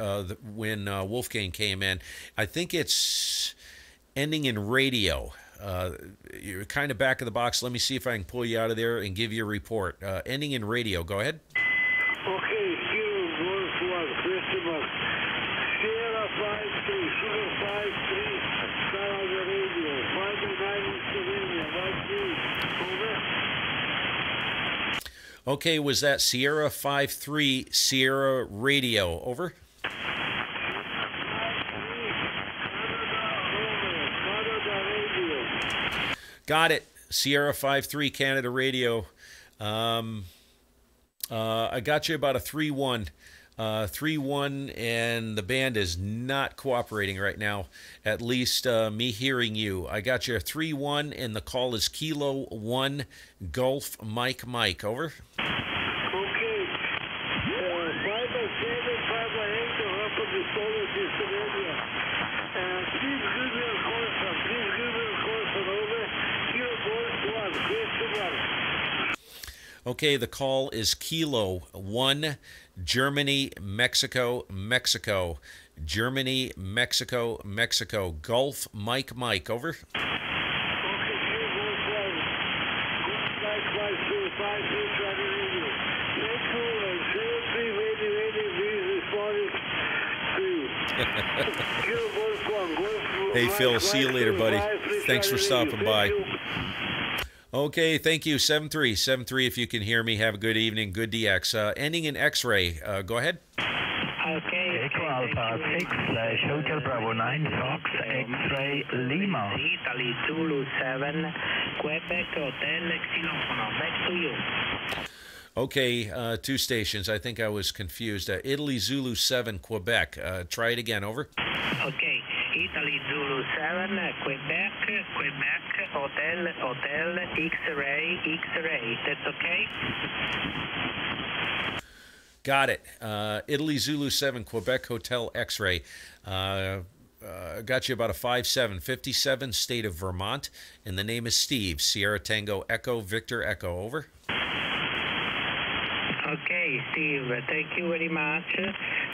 when Wolfgang came in. I think it's ending in radio. You're kind of back of the box. Let me see if I can pull you out of there and give you a report. Ending in radio. Go ahead. Okay, Kilo Golf 1, Christmas. Sierra 53, Sugar 53, start on the radio. 509 Pennsylvania, 13, over. Okay, was that Sierra 53 Sierra Radio? Over. Got it. Sierra 53 Canada Radio. I got you about a 3-1. 3-1, and the band is not cooperating right now. At least me hearing you. I got you a 3-1, and the call is Kilo 1 Golf Mike Mike. Over. Okay. 507, 508, up of the solar system area. Please give me a course, over. Kilo Golf 1, Christopher. Okay, the call is Kilo 1, Germany, Mexico, Mexico. Germany, Mexico, Mexico. Golf Mike Mike, over. Okay, Kilo Golf 1. Golf Mike Mike, 05, radio. Thank you, and 03, please responding to Kilo Golf 1. Golf Hey, Phil, Mike, see you later, buddy. 05, Thanks for stopping by. you. Okay, thank you. 7-3. 7-3, if you can hear me. Have a good evening. Good DX. Ending in X-ray. Go ahead. Okay. Echo Alpha 6 / Hotel Bravo 9 Fox X-Ray Lima. Italy Zulu 7, Quebec Hotel Xylophone. Back to you. Okay, two stations. I think I was confused. Italy Zulu 7, Quebec. Try it again. Over. Okay. Italy Zulu 7, Quebec, Hotel, X-Ray. That's okay? Got it. Italy Zulu 7, Quebec Hotel X-Ray. Got you about a 5-7, 57, state of Vermont. And the name is Steve. Sierra Tango Echo, Victor Echo. Over. Okay, Steve, thank you very much.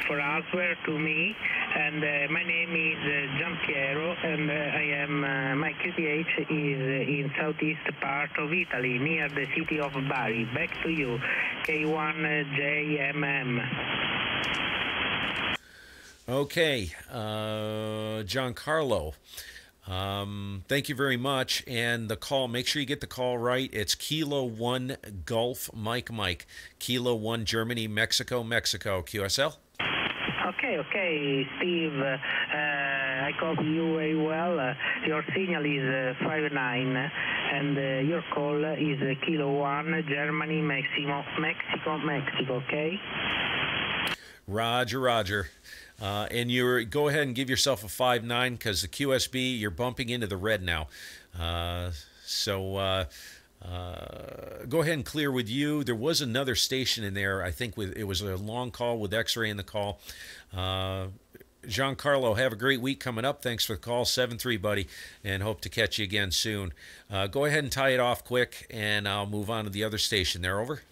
for answer to me. And my name is Giampiero, and I am my QTH is in southeast part of Italy, near the city of Bari. Back to you, K1GMM. Okay, Giancarlo. Thank you very much. And the call, make sure you get the call right. It's Kilo 1 Golf Mike. Kilo 1 Germany, Mexico, QSL. Okay, Steve. I copy you very well. Your signal is 59, and your call is Kilo 1 Germany, Mexico, okay? Roger. And you go ahead and give yourself a 5.9 because the QSB, you're bumping into the red now. So go ahead and clear with you. There was another station in there. I think it was a long call with X-ray in the call. Giancarlo, have a great week coming up. Thanks for the call, 7-3, buddy, and hope to catch you again soon. Go ahead and tie it off quick, and I'll move on to the other station there. Over.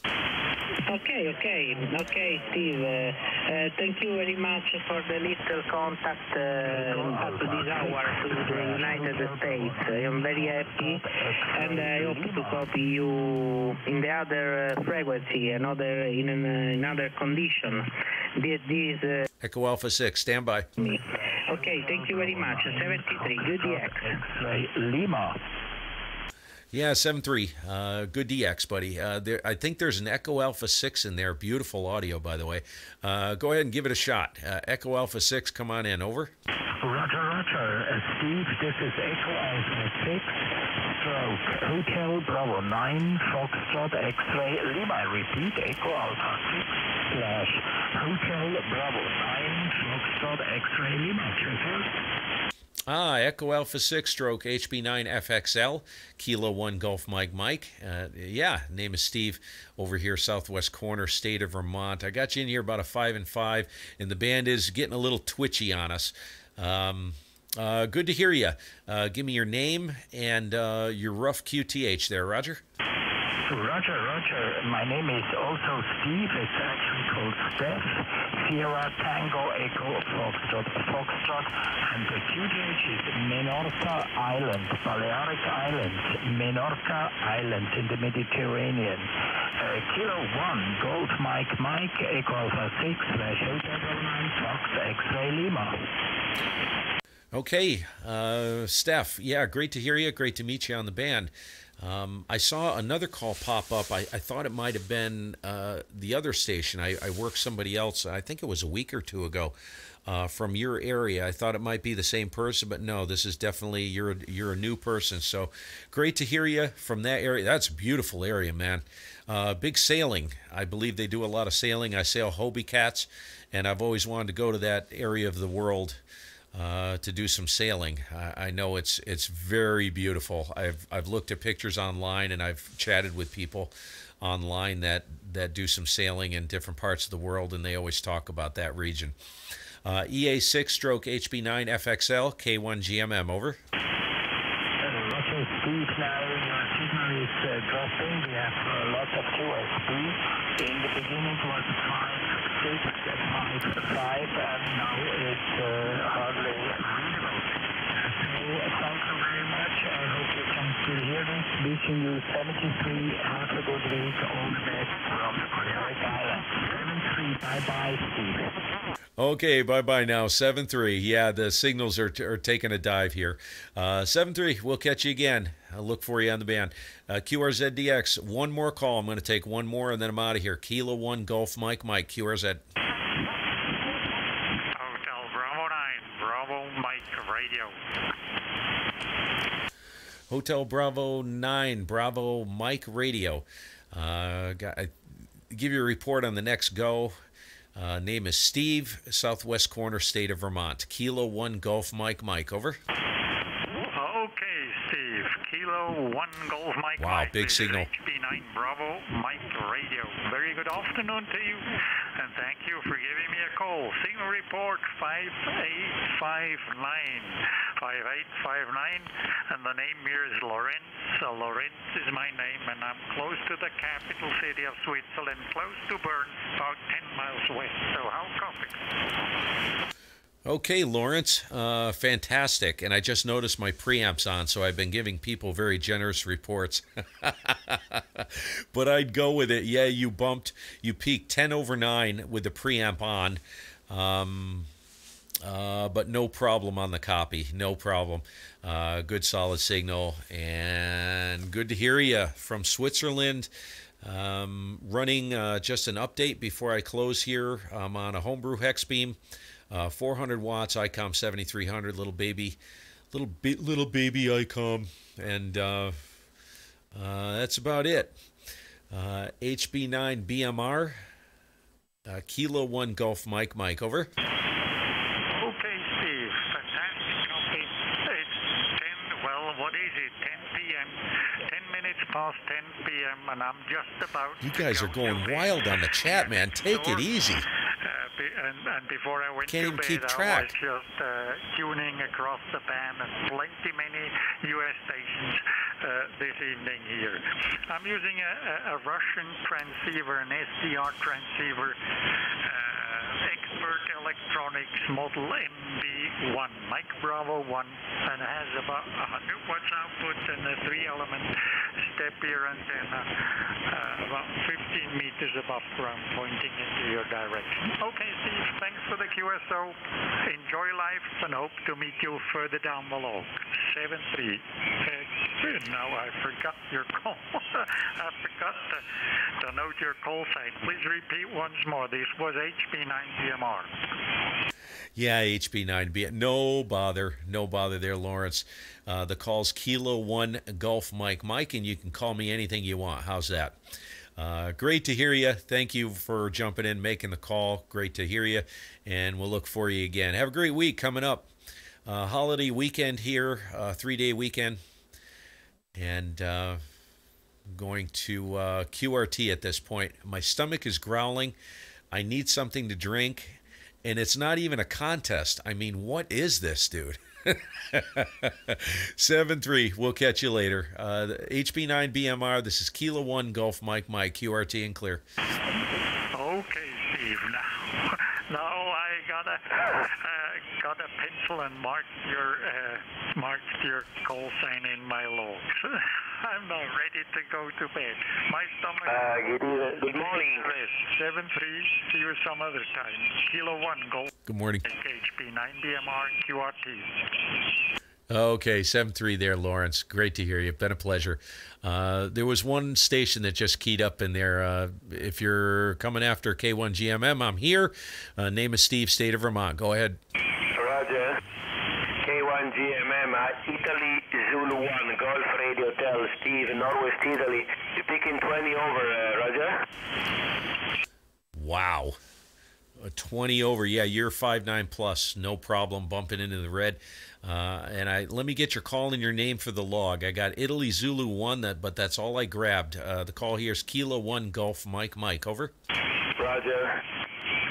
Okay, Steve. Thank you very much for the little contact up to this hour to the United States. I am very happy, and I hope to copy you in the other frequency, in another condition. This Echo Alpha 6, stand by. Okay, thank you very much. 73, good DX. X-ray Lima. Yeah, 7-3. Good DX, buddy. I think there's an Echo Alpha 6 in there. Beautiful audio, by the way. Go ahead and give it a shot. Echo Alpha 6, come on in. Over. Roger. Steve, this is Echo Alpha 6, stroke, Hotel Bravo 9, Foxtrot X-ray Lima. I repeat, Echo Alpha 6 / Hotel Bravo 9, Foxtrot X-ray Lima. Echo Alpha 6 stroke HB9 FXL, Kilo 1 Golf Mike. Name is Steve over here, southwest corner, state of Vermont. I got you in here about a 5-5, and the band is getting a little twitchy on us. Good to hear you. Give me your name and your rough QTH there, Roger. Roger. My name is also Steve. It's actually called Steph. Sierra Tango Echo Foxtrot. And the QTH is Menorca Island, Balearic Islands, Menorca Island in the Mediterranean. Kilo 1 Golf Mike, Echo Alpha 6 / Hotel 9 Fox X-ray Lima. Okay, Steph. Yeah, great to hear you. Great to meet you on the band. I saw another call pop up. I thought it might have been the other station. I worked somebody else, I think it was a week or two ago, from your area. I thought it might be the same person, but no, this is definitely, you're a new person. So great to hear you from that area. That's a beautiful area, man. Big sailing. I believe they do a lot of sailing. I sail Hobie Cats, and I've always wanted to go to that area of the world to do some sailing. I know it's very beautiful. I've looked at pictures online, and I've chatted with people online that do some sailing in different parts of the world, and they always talk about that region. EA6 stroke HB9 FXL, K1GMM, over. Roger, Steve, now your signal is dropping. We have lots of QSB. In the beginning it was 5, 6, 5, and now it's hardly readable. So thank you very much. I hope you can still hear this. Wishing you 73. Have a good week. All the best from the Balearic Islands. 7-3. Bye-bye, Steve. Okay, bye-bye now. 7-3. Yeah, the signals are taking a dive here. 7-3. We'll catch you again. I'll look for you on the band. QRZDX. One more call. I'm going to take one more, and then I'm out of here. Kilo 1 Golf Mike, QRZ. Hotel Bravo 9, Bravo Mike Radio. Hotel Bravo 9, Bravo Mike Radio. I give you a report on the next go. Name is Steve, southwest corner, state of Vermont. Kilo 1 Golf Mike, over. Okay, Steve. Kilo 1 Golf Mike. Wow, big signal. HB9 Bravo Mike Radio. Very good afternoon to you, and thank you for giving me a call. Signal report 5859. 5859, and the name here is Lorenz. Lorenz is my name, and I'm close to the capital city of Switzerland, close to Bern, about 10 miles west. So how come topics. Okay, Lawrence, fantastic. And I just noticed my preamp's on, so I've been giving people very generous reports. But I'd go with it. Yeah, you peaked 10 over 9 with the preamp on. But no problem on the copy. No problem. Good solid signal. And good to hear you from Switzerland. Running just an update before I close here. I'm on a homebrew hex beam. 400 watts ICOM 7300, little baby ICOM, and that's about it. HB9 BMR, Kilo 1 Golf Mike, over. Okay, Steve, fantastic copy. It's 10, well, what is it, 10 p.m., 10 minutes past 10 p.m., and I'm just about You guys are going wild on the chat, man. Take it easy. And before I went Can't to even bed, keep I track. was just tuning across the band and plenty many U.S. stations this evening here. I'm using a Russian transceiver, an SDR transceiver, Expert Electronics model MB1, Mike Bravo 1, and it has about 100 watts output and a 3-element step-ear antenna about 15 meters above ground pointing into your direction. Okay, Steve, thanks for the QSO. Enjoy life and hope to meet you further down the log. 7-3. Now I forgot your call. I forgot to note your call sign. Please repeat once more. This was HB9BMR. Yeah, HB9B. No bother there, Lawrence. The call's Kilo 1 Golf Mike, and you can call me anything you want. How's that? Great to hear you. Thank you for jumping in, making the call. Great to hear you, and we'll look for you again. Have a great week coming up. Holiday weekend here, 3-day weekend, and going to QRT at this point. My stomach is growling. I need something to drink. And it's not even a contest. I mean, what is this, dude? 7-3. We'll catch you later. HB9 BMR. This is Kilo 1 Golf Mike, QRT and clear. Okay, Steve. Now I got a pencil and marked your call sign in my logs. I'm not ready to go to bed. My stomach. Good morning. 7-3. See you some other time. Kilo 1 Golf. Good morning. HB9 BMR QRT. Okay, 7-3 there, Lawrence. Great to hear you. Been a pleasure. There was one station that just keyed up in there. If you're coming after K1GMM, I'm here. Name is Steve, state of Vermont. Go ahead. Roger. K1GMM, Italy Zulu 1, Golf Radio Hotel, Steve, Northwest Italy. You're picking 20 over, Roger? Wow. 20 over. Yeah, you're 5'9 plus. No problem. Bumping into the red. And let me get your call and your name for the log. I got Italy Zulu 1, but that's all I grabbed. The call here is Kilo 1 Golf Mike, over. Roger.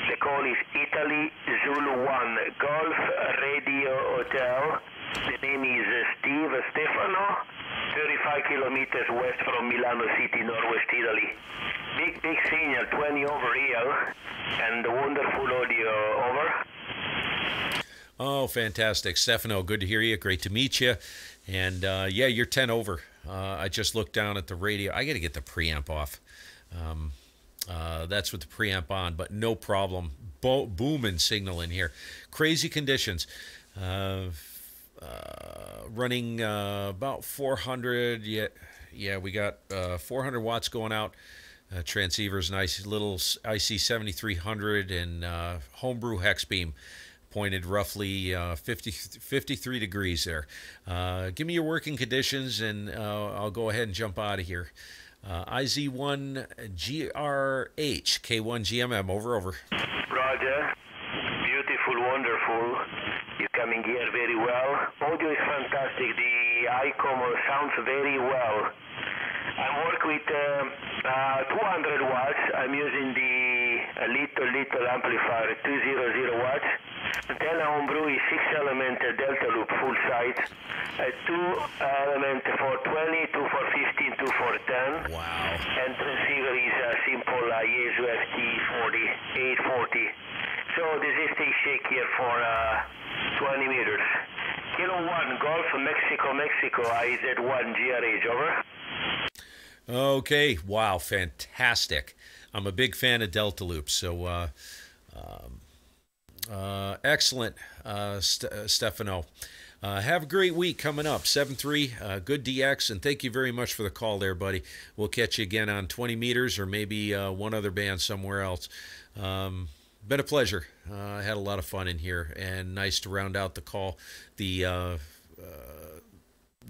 The call is Italy Zulu 1, Golf Radio Hotel. The name is Steve Stefano, 35 kilometers west from Milano City, Northwest Italy. Big signal, 20 over here, and wonderful audio, over. Oh, fantastic. Stefano, good to hear you. Great to meet you. And, yeah, you're 10 over. I just looked down at the radio. I got to get the preamp off. That's with the preamp on, but no problem. Booming signal in here. Crazy conditions. Running about 400. Yeah, we got 400 watts going out. Transceiver's nice little IC 7300 and homebrew hex beam. Pointed roughly 53 degrees there. Give me your working conditions, and I'll go ahead and jump out of here. IZ1 GRH, K1GMM, over. Roger. Beautiful, wonderful. You're coming here very well. Audio is fantastic. The ICOM sounds very well. I work with 200 watts. I'm using the little amplifier, 200 watts. Antenna homebrew is 6-element delta loop full size. 2-element for 20, 2 for 15, 2 for 10. Wow. And transceiver is a simple Yaesu FT40, 840. So this is T-Shake here for 20 meters. Kilo 1, Golf, Mexico, Mexico, IZ1, GRH, over. Okay, wow, fantastic. I'm a big fan of Delta Loops, so excellent, Stefano. Have a great week coming up, 7-3, good DX, and thank you very much for the call there, buddy. We'll catch you again on 20 meters or maybe one other band somewhere else. Been a pleasure. I had a lot of fun in here, and nice to round out the call, the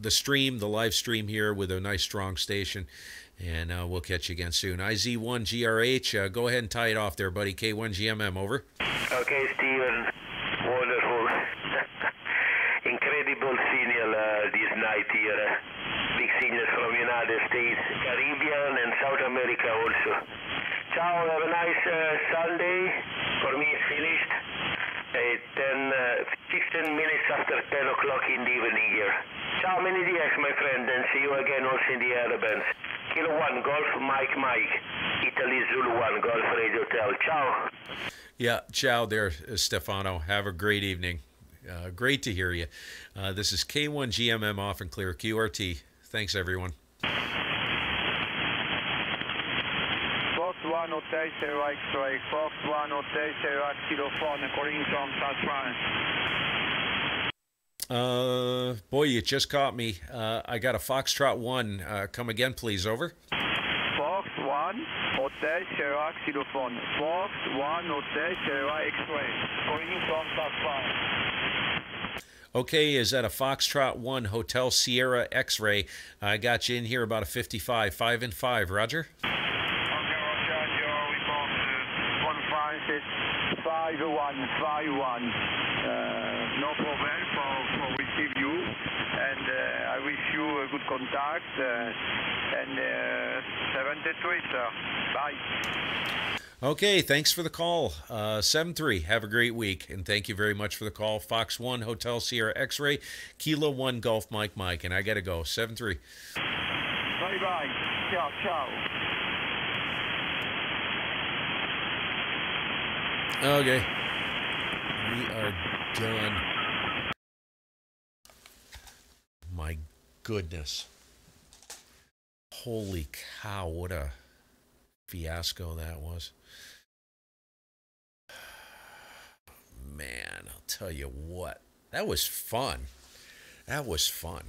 stream, the live stream here with a nice strong station, and we'll catch you again soon. IZ1GRH, go ahead and tie it off there, buddy. K1GMM, over. Okay, Steven, wonderful. Incredible signal this night here. Big signals from United States, Caribbean, and South America also. Ciao, have a nice Sunday. For me, it's finished. 15 minutes after 10 o'clock in the evening here. Ciao, many DX, my friend, and see you again also in the other bands. Kilo 1, Golf, Mike, Mike. Italy, Zulu 1, Golf, Radio Hotel. Ciao. Yeah, ciao there, Stefano. Have a great evening. Great to hear you. This is K1GMM off and clear, QRT. Thanks, everyone. Fox 1 Hotel Zero X-ray, Fox 1 Hotel Zero Kilo 4, calling from South France. Boy, you just caught me. I got a Foxtrot 1. Come again, please, over. Fox 1 Hotel Zero Kilo 4, Fox 1 Hotel Zero X-ray, calling from South France. Okay, is that a Foxtrot 1 Hotel Sierra X-ray? I got you in here about a 55, 5 and 5. Roger? Okay, Roger, your report 15651, 51. No problem for receive you, and I wish you a good contact, and 73, sir. Bye. Okay, thanks for the call. 7-3, have a great week, and thank you very much for the call. Fox 1 Hotel Sierra X-ray, Kilo 1 Golf Mike Mike, and I got to go. 7-3. Bye-bye. Ciao, ciao. Okay. We are done. My goodness. Holy cow, what a fiasco that was. Man, I'll tell you what. That was fun. That was fun.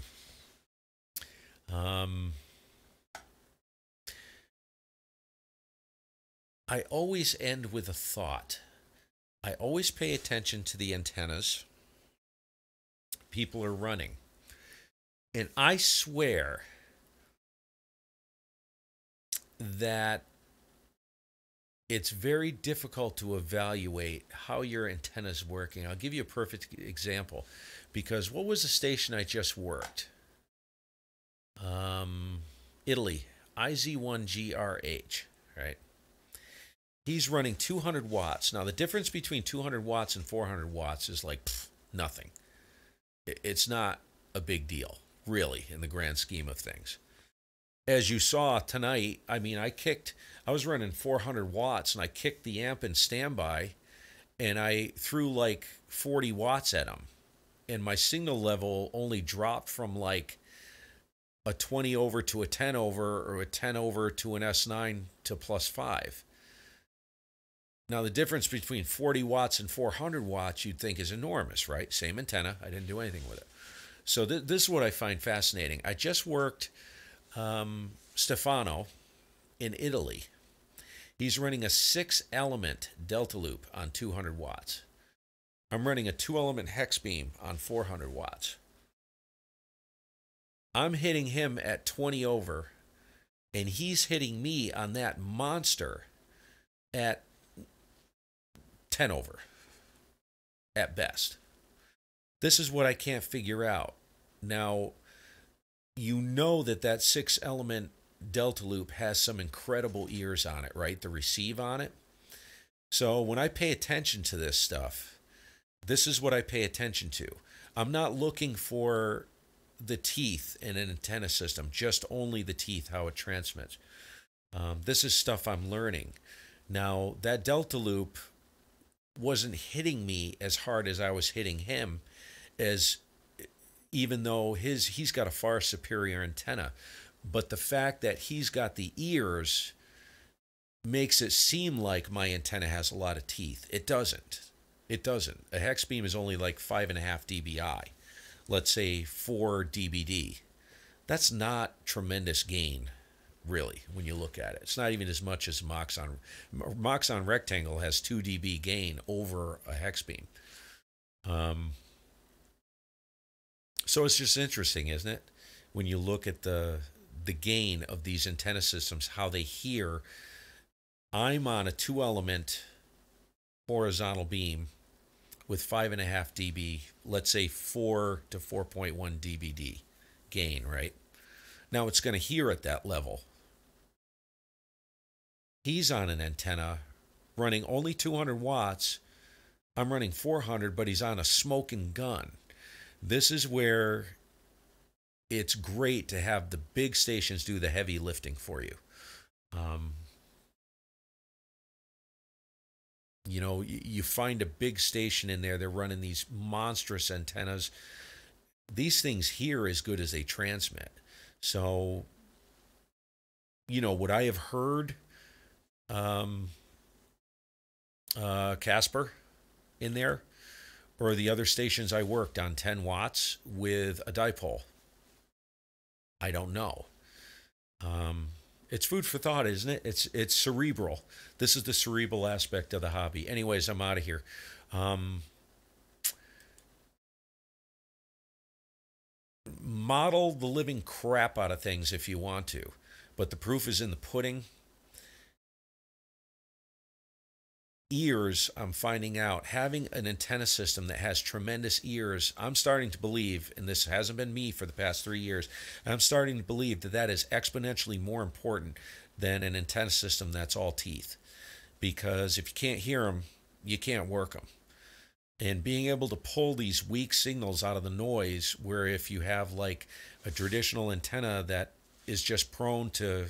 I always end with a thought. I always pay attention to the antennas people are running. And I swear that it's very difficult to evaluate how your antenna is working. I'll give you a perfect example, because what was the station I just worked? Italy, IZ1GRH, right? He's running 200 watts. Now, the difference between 200 watts and 400 watts is like nothing. It's not a big deal, really, in the grand scheme of things. As you saw tonight, I mean, I was running 400 watts, and I kicked the amp in standby, and I threw like 40 watts at him. And my signal level only dropped from like a 20 over to a 10 over, or a 10 over to an S9 to +5. Now, the difference between 40 watts and 400 watts you'd think is enormous, right? Same antenna. I didn't do anything with it. So this is what I find fascinating. I just worked Stefano in Italy. He's running a 6-element delta loop on 200 watts. I'm running a 2-element hex beam on 400 watts. I'm hitting him at 20 over, and he's hitting me on that monster at 10 over at best. This is what I can't figure out. Now, you know that 6-element delta loop has some incredible ears on it, right? The receive on it. So when I pay attention to this stuff, this is what I pay attention to. I'm not looking for the teeth in an antenna system, just only the teeth, how it transmits. This is stuff I'm learning. Now, that delta loop wasn't hitting me as hard as I was hitting him, as even though he's got a far superior antenna. But the fact that he's got the ears makes it seem like my antenna has a lot of teeth. It doesn't. It doesn't. A hex beam is only like 5.5 dBi. Let's say 4 dBd. That's not tremendous gain, really, when you look at it. It's not even as much as Moxon. Moxon rectangle has 2 dB gain over a hex beam. So it's just interesting, isn't it? When you look at the gain of these antenna systems, how they hear. I'm on a 2-element horizontal beam with 5.5 dB, let's say 4 to 4.1 dBd gain, right? Now it's going to hear at that level. He's on an antenna running only 200 watts. I'm running 400, but he's on a smoking gun. This is where it's great to have the big stations do the heavy lifting for you. You know, you find a big station in there, they're running these monstrous antennas. These things hear as good as they transmit. So, you know, would I have heard Casper in there, or the other stations I worked on 10 watts with a dipole? I don't know. It's food for thought, isn't it? It's cerebral. This is the cerebral aspect of the hobby. Anyways, I'm out of here. Model the living crap out of things if you want to, but the proof is in the pudding. Ears, I'm finding out, having an antenna system that has tremendous ears, I'm starting to believe, and this hasn't been me for the past 3 years, I'm starting to believe that that is exponentially more important than an antenna system that's all teeth. Because if you can't hear them, you can't work them. And being able to pull these weak signals out of the noise, where if you have like a traditional antenna that is just prone to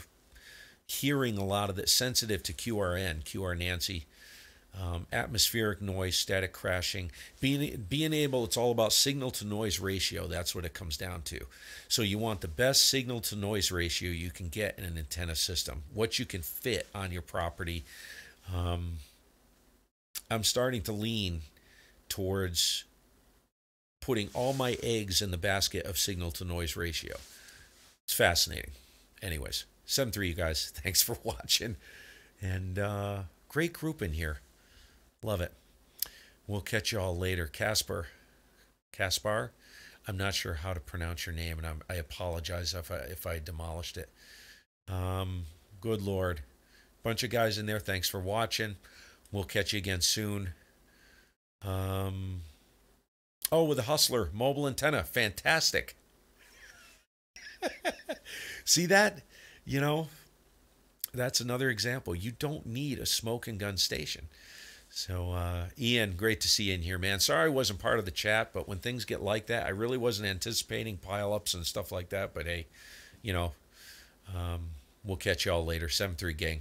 hearing a lot of it, sensitive to QRN, QR Nancy, atmospheric noise, static crashing, being able, it's all about signal to noise ratio. That's what it comes down to. So you want the best signal to noise ratio you can get in an antenna system, what you can fit on your property. I'm starting to lean towards putting all my eggs in the basket of signal to noise ratio. It's fascinating. Anyways, 7-3, you guys. Thanks for watching. And great group in here. Love it. We'll catch you all later. Caspar, I'm not sure how to pronounce your name, and I apologize if I demolished it. Good Lord. Bunch of guys in there. Thanks for watching. We'll catch you again soon. Oh, with a Hustler mobile antenna. Fantastic. See that? You know, that's another example. You don't need a smoking gun station. So, Ian, great to see you in here, man. Sorry I wasn't part of the chat, but when things get like that, I really wasn't anticipating pile-ups and stuff like that. But, hey, you know, we'll catch you all later. 7-3, gang.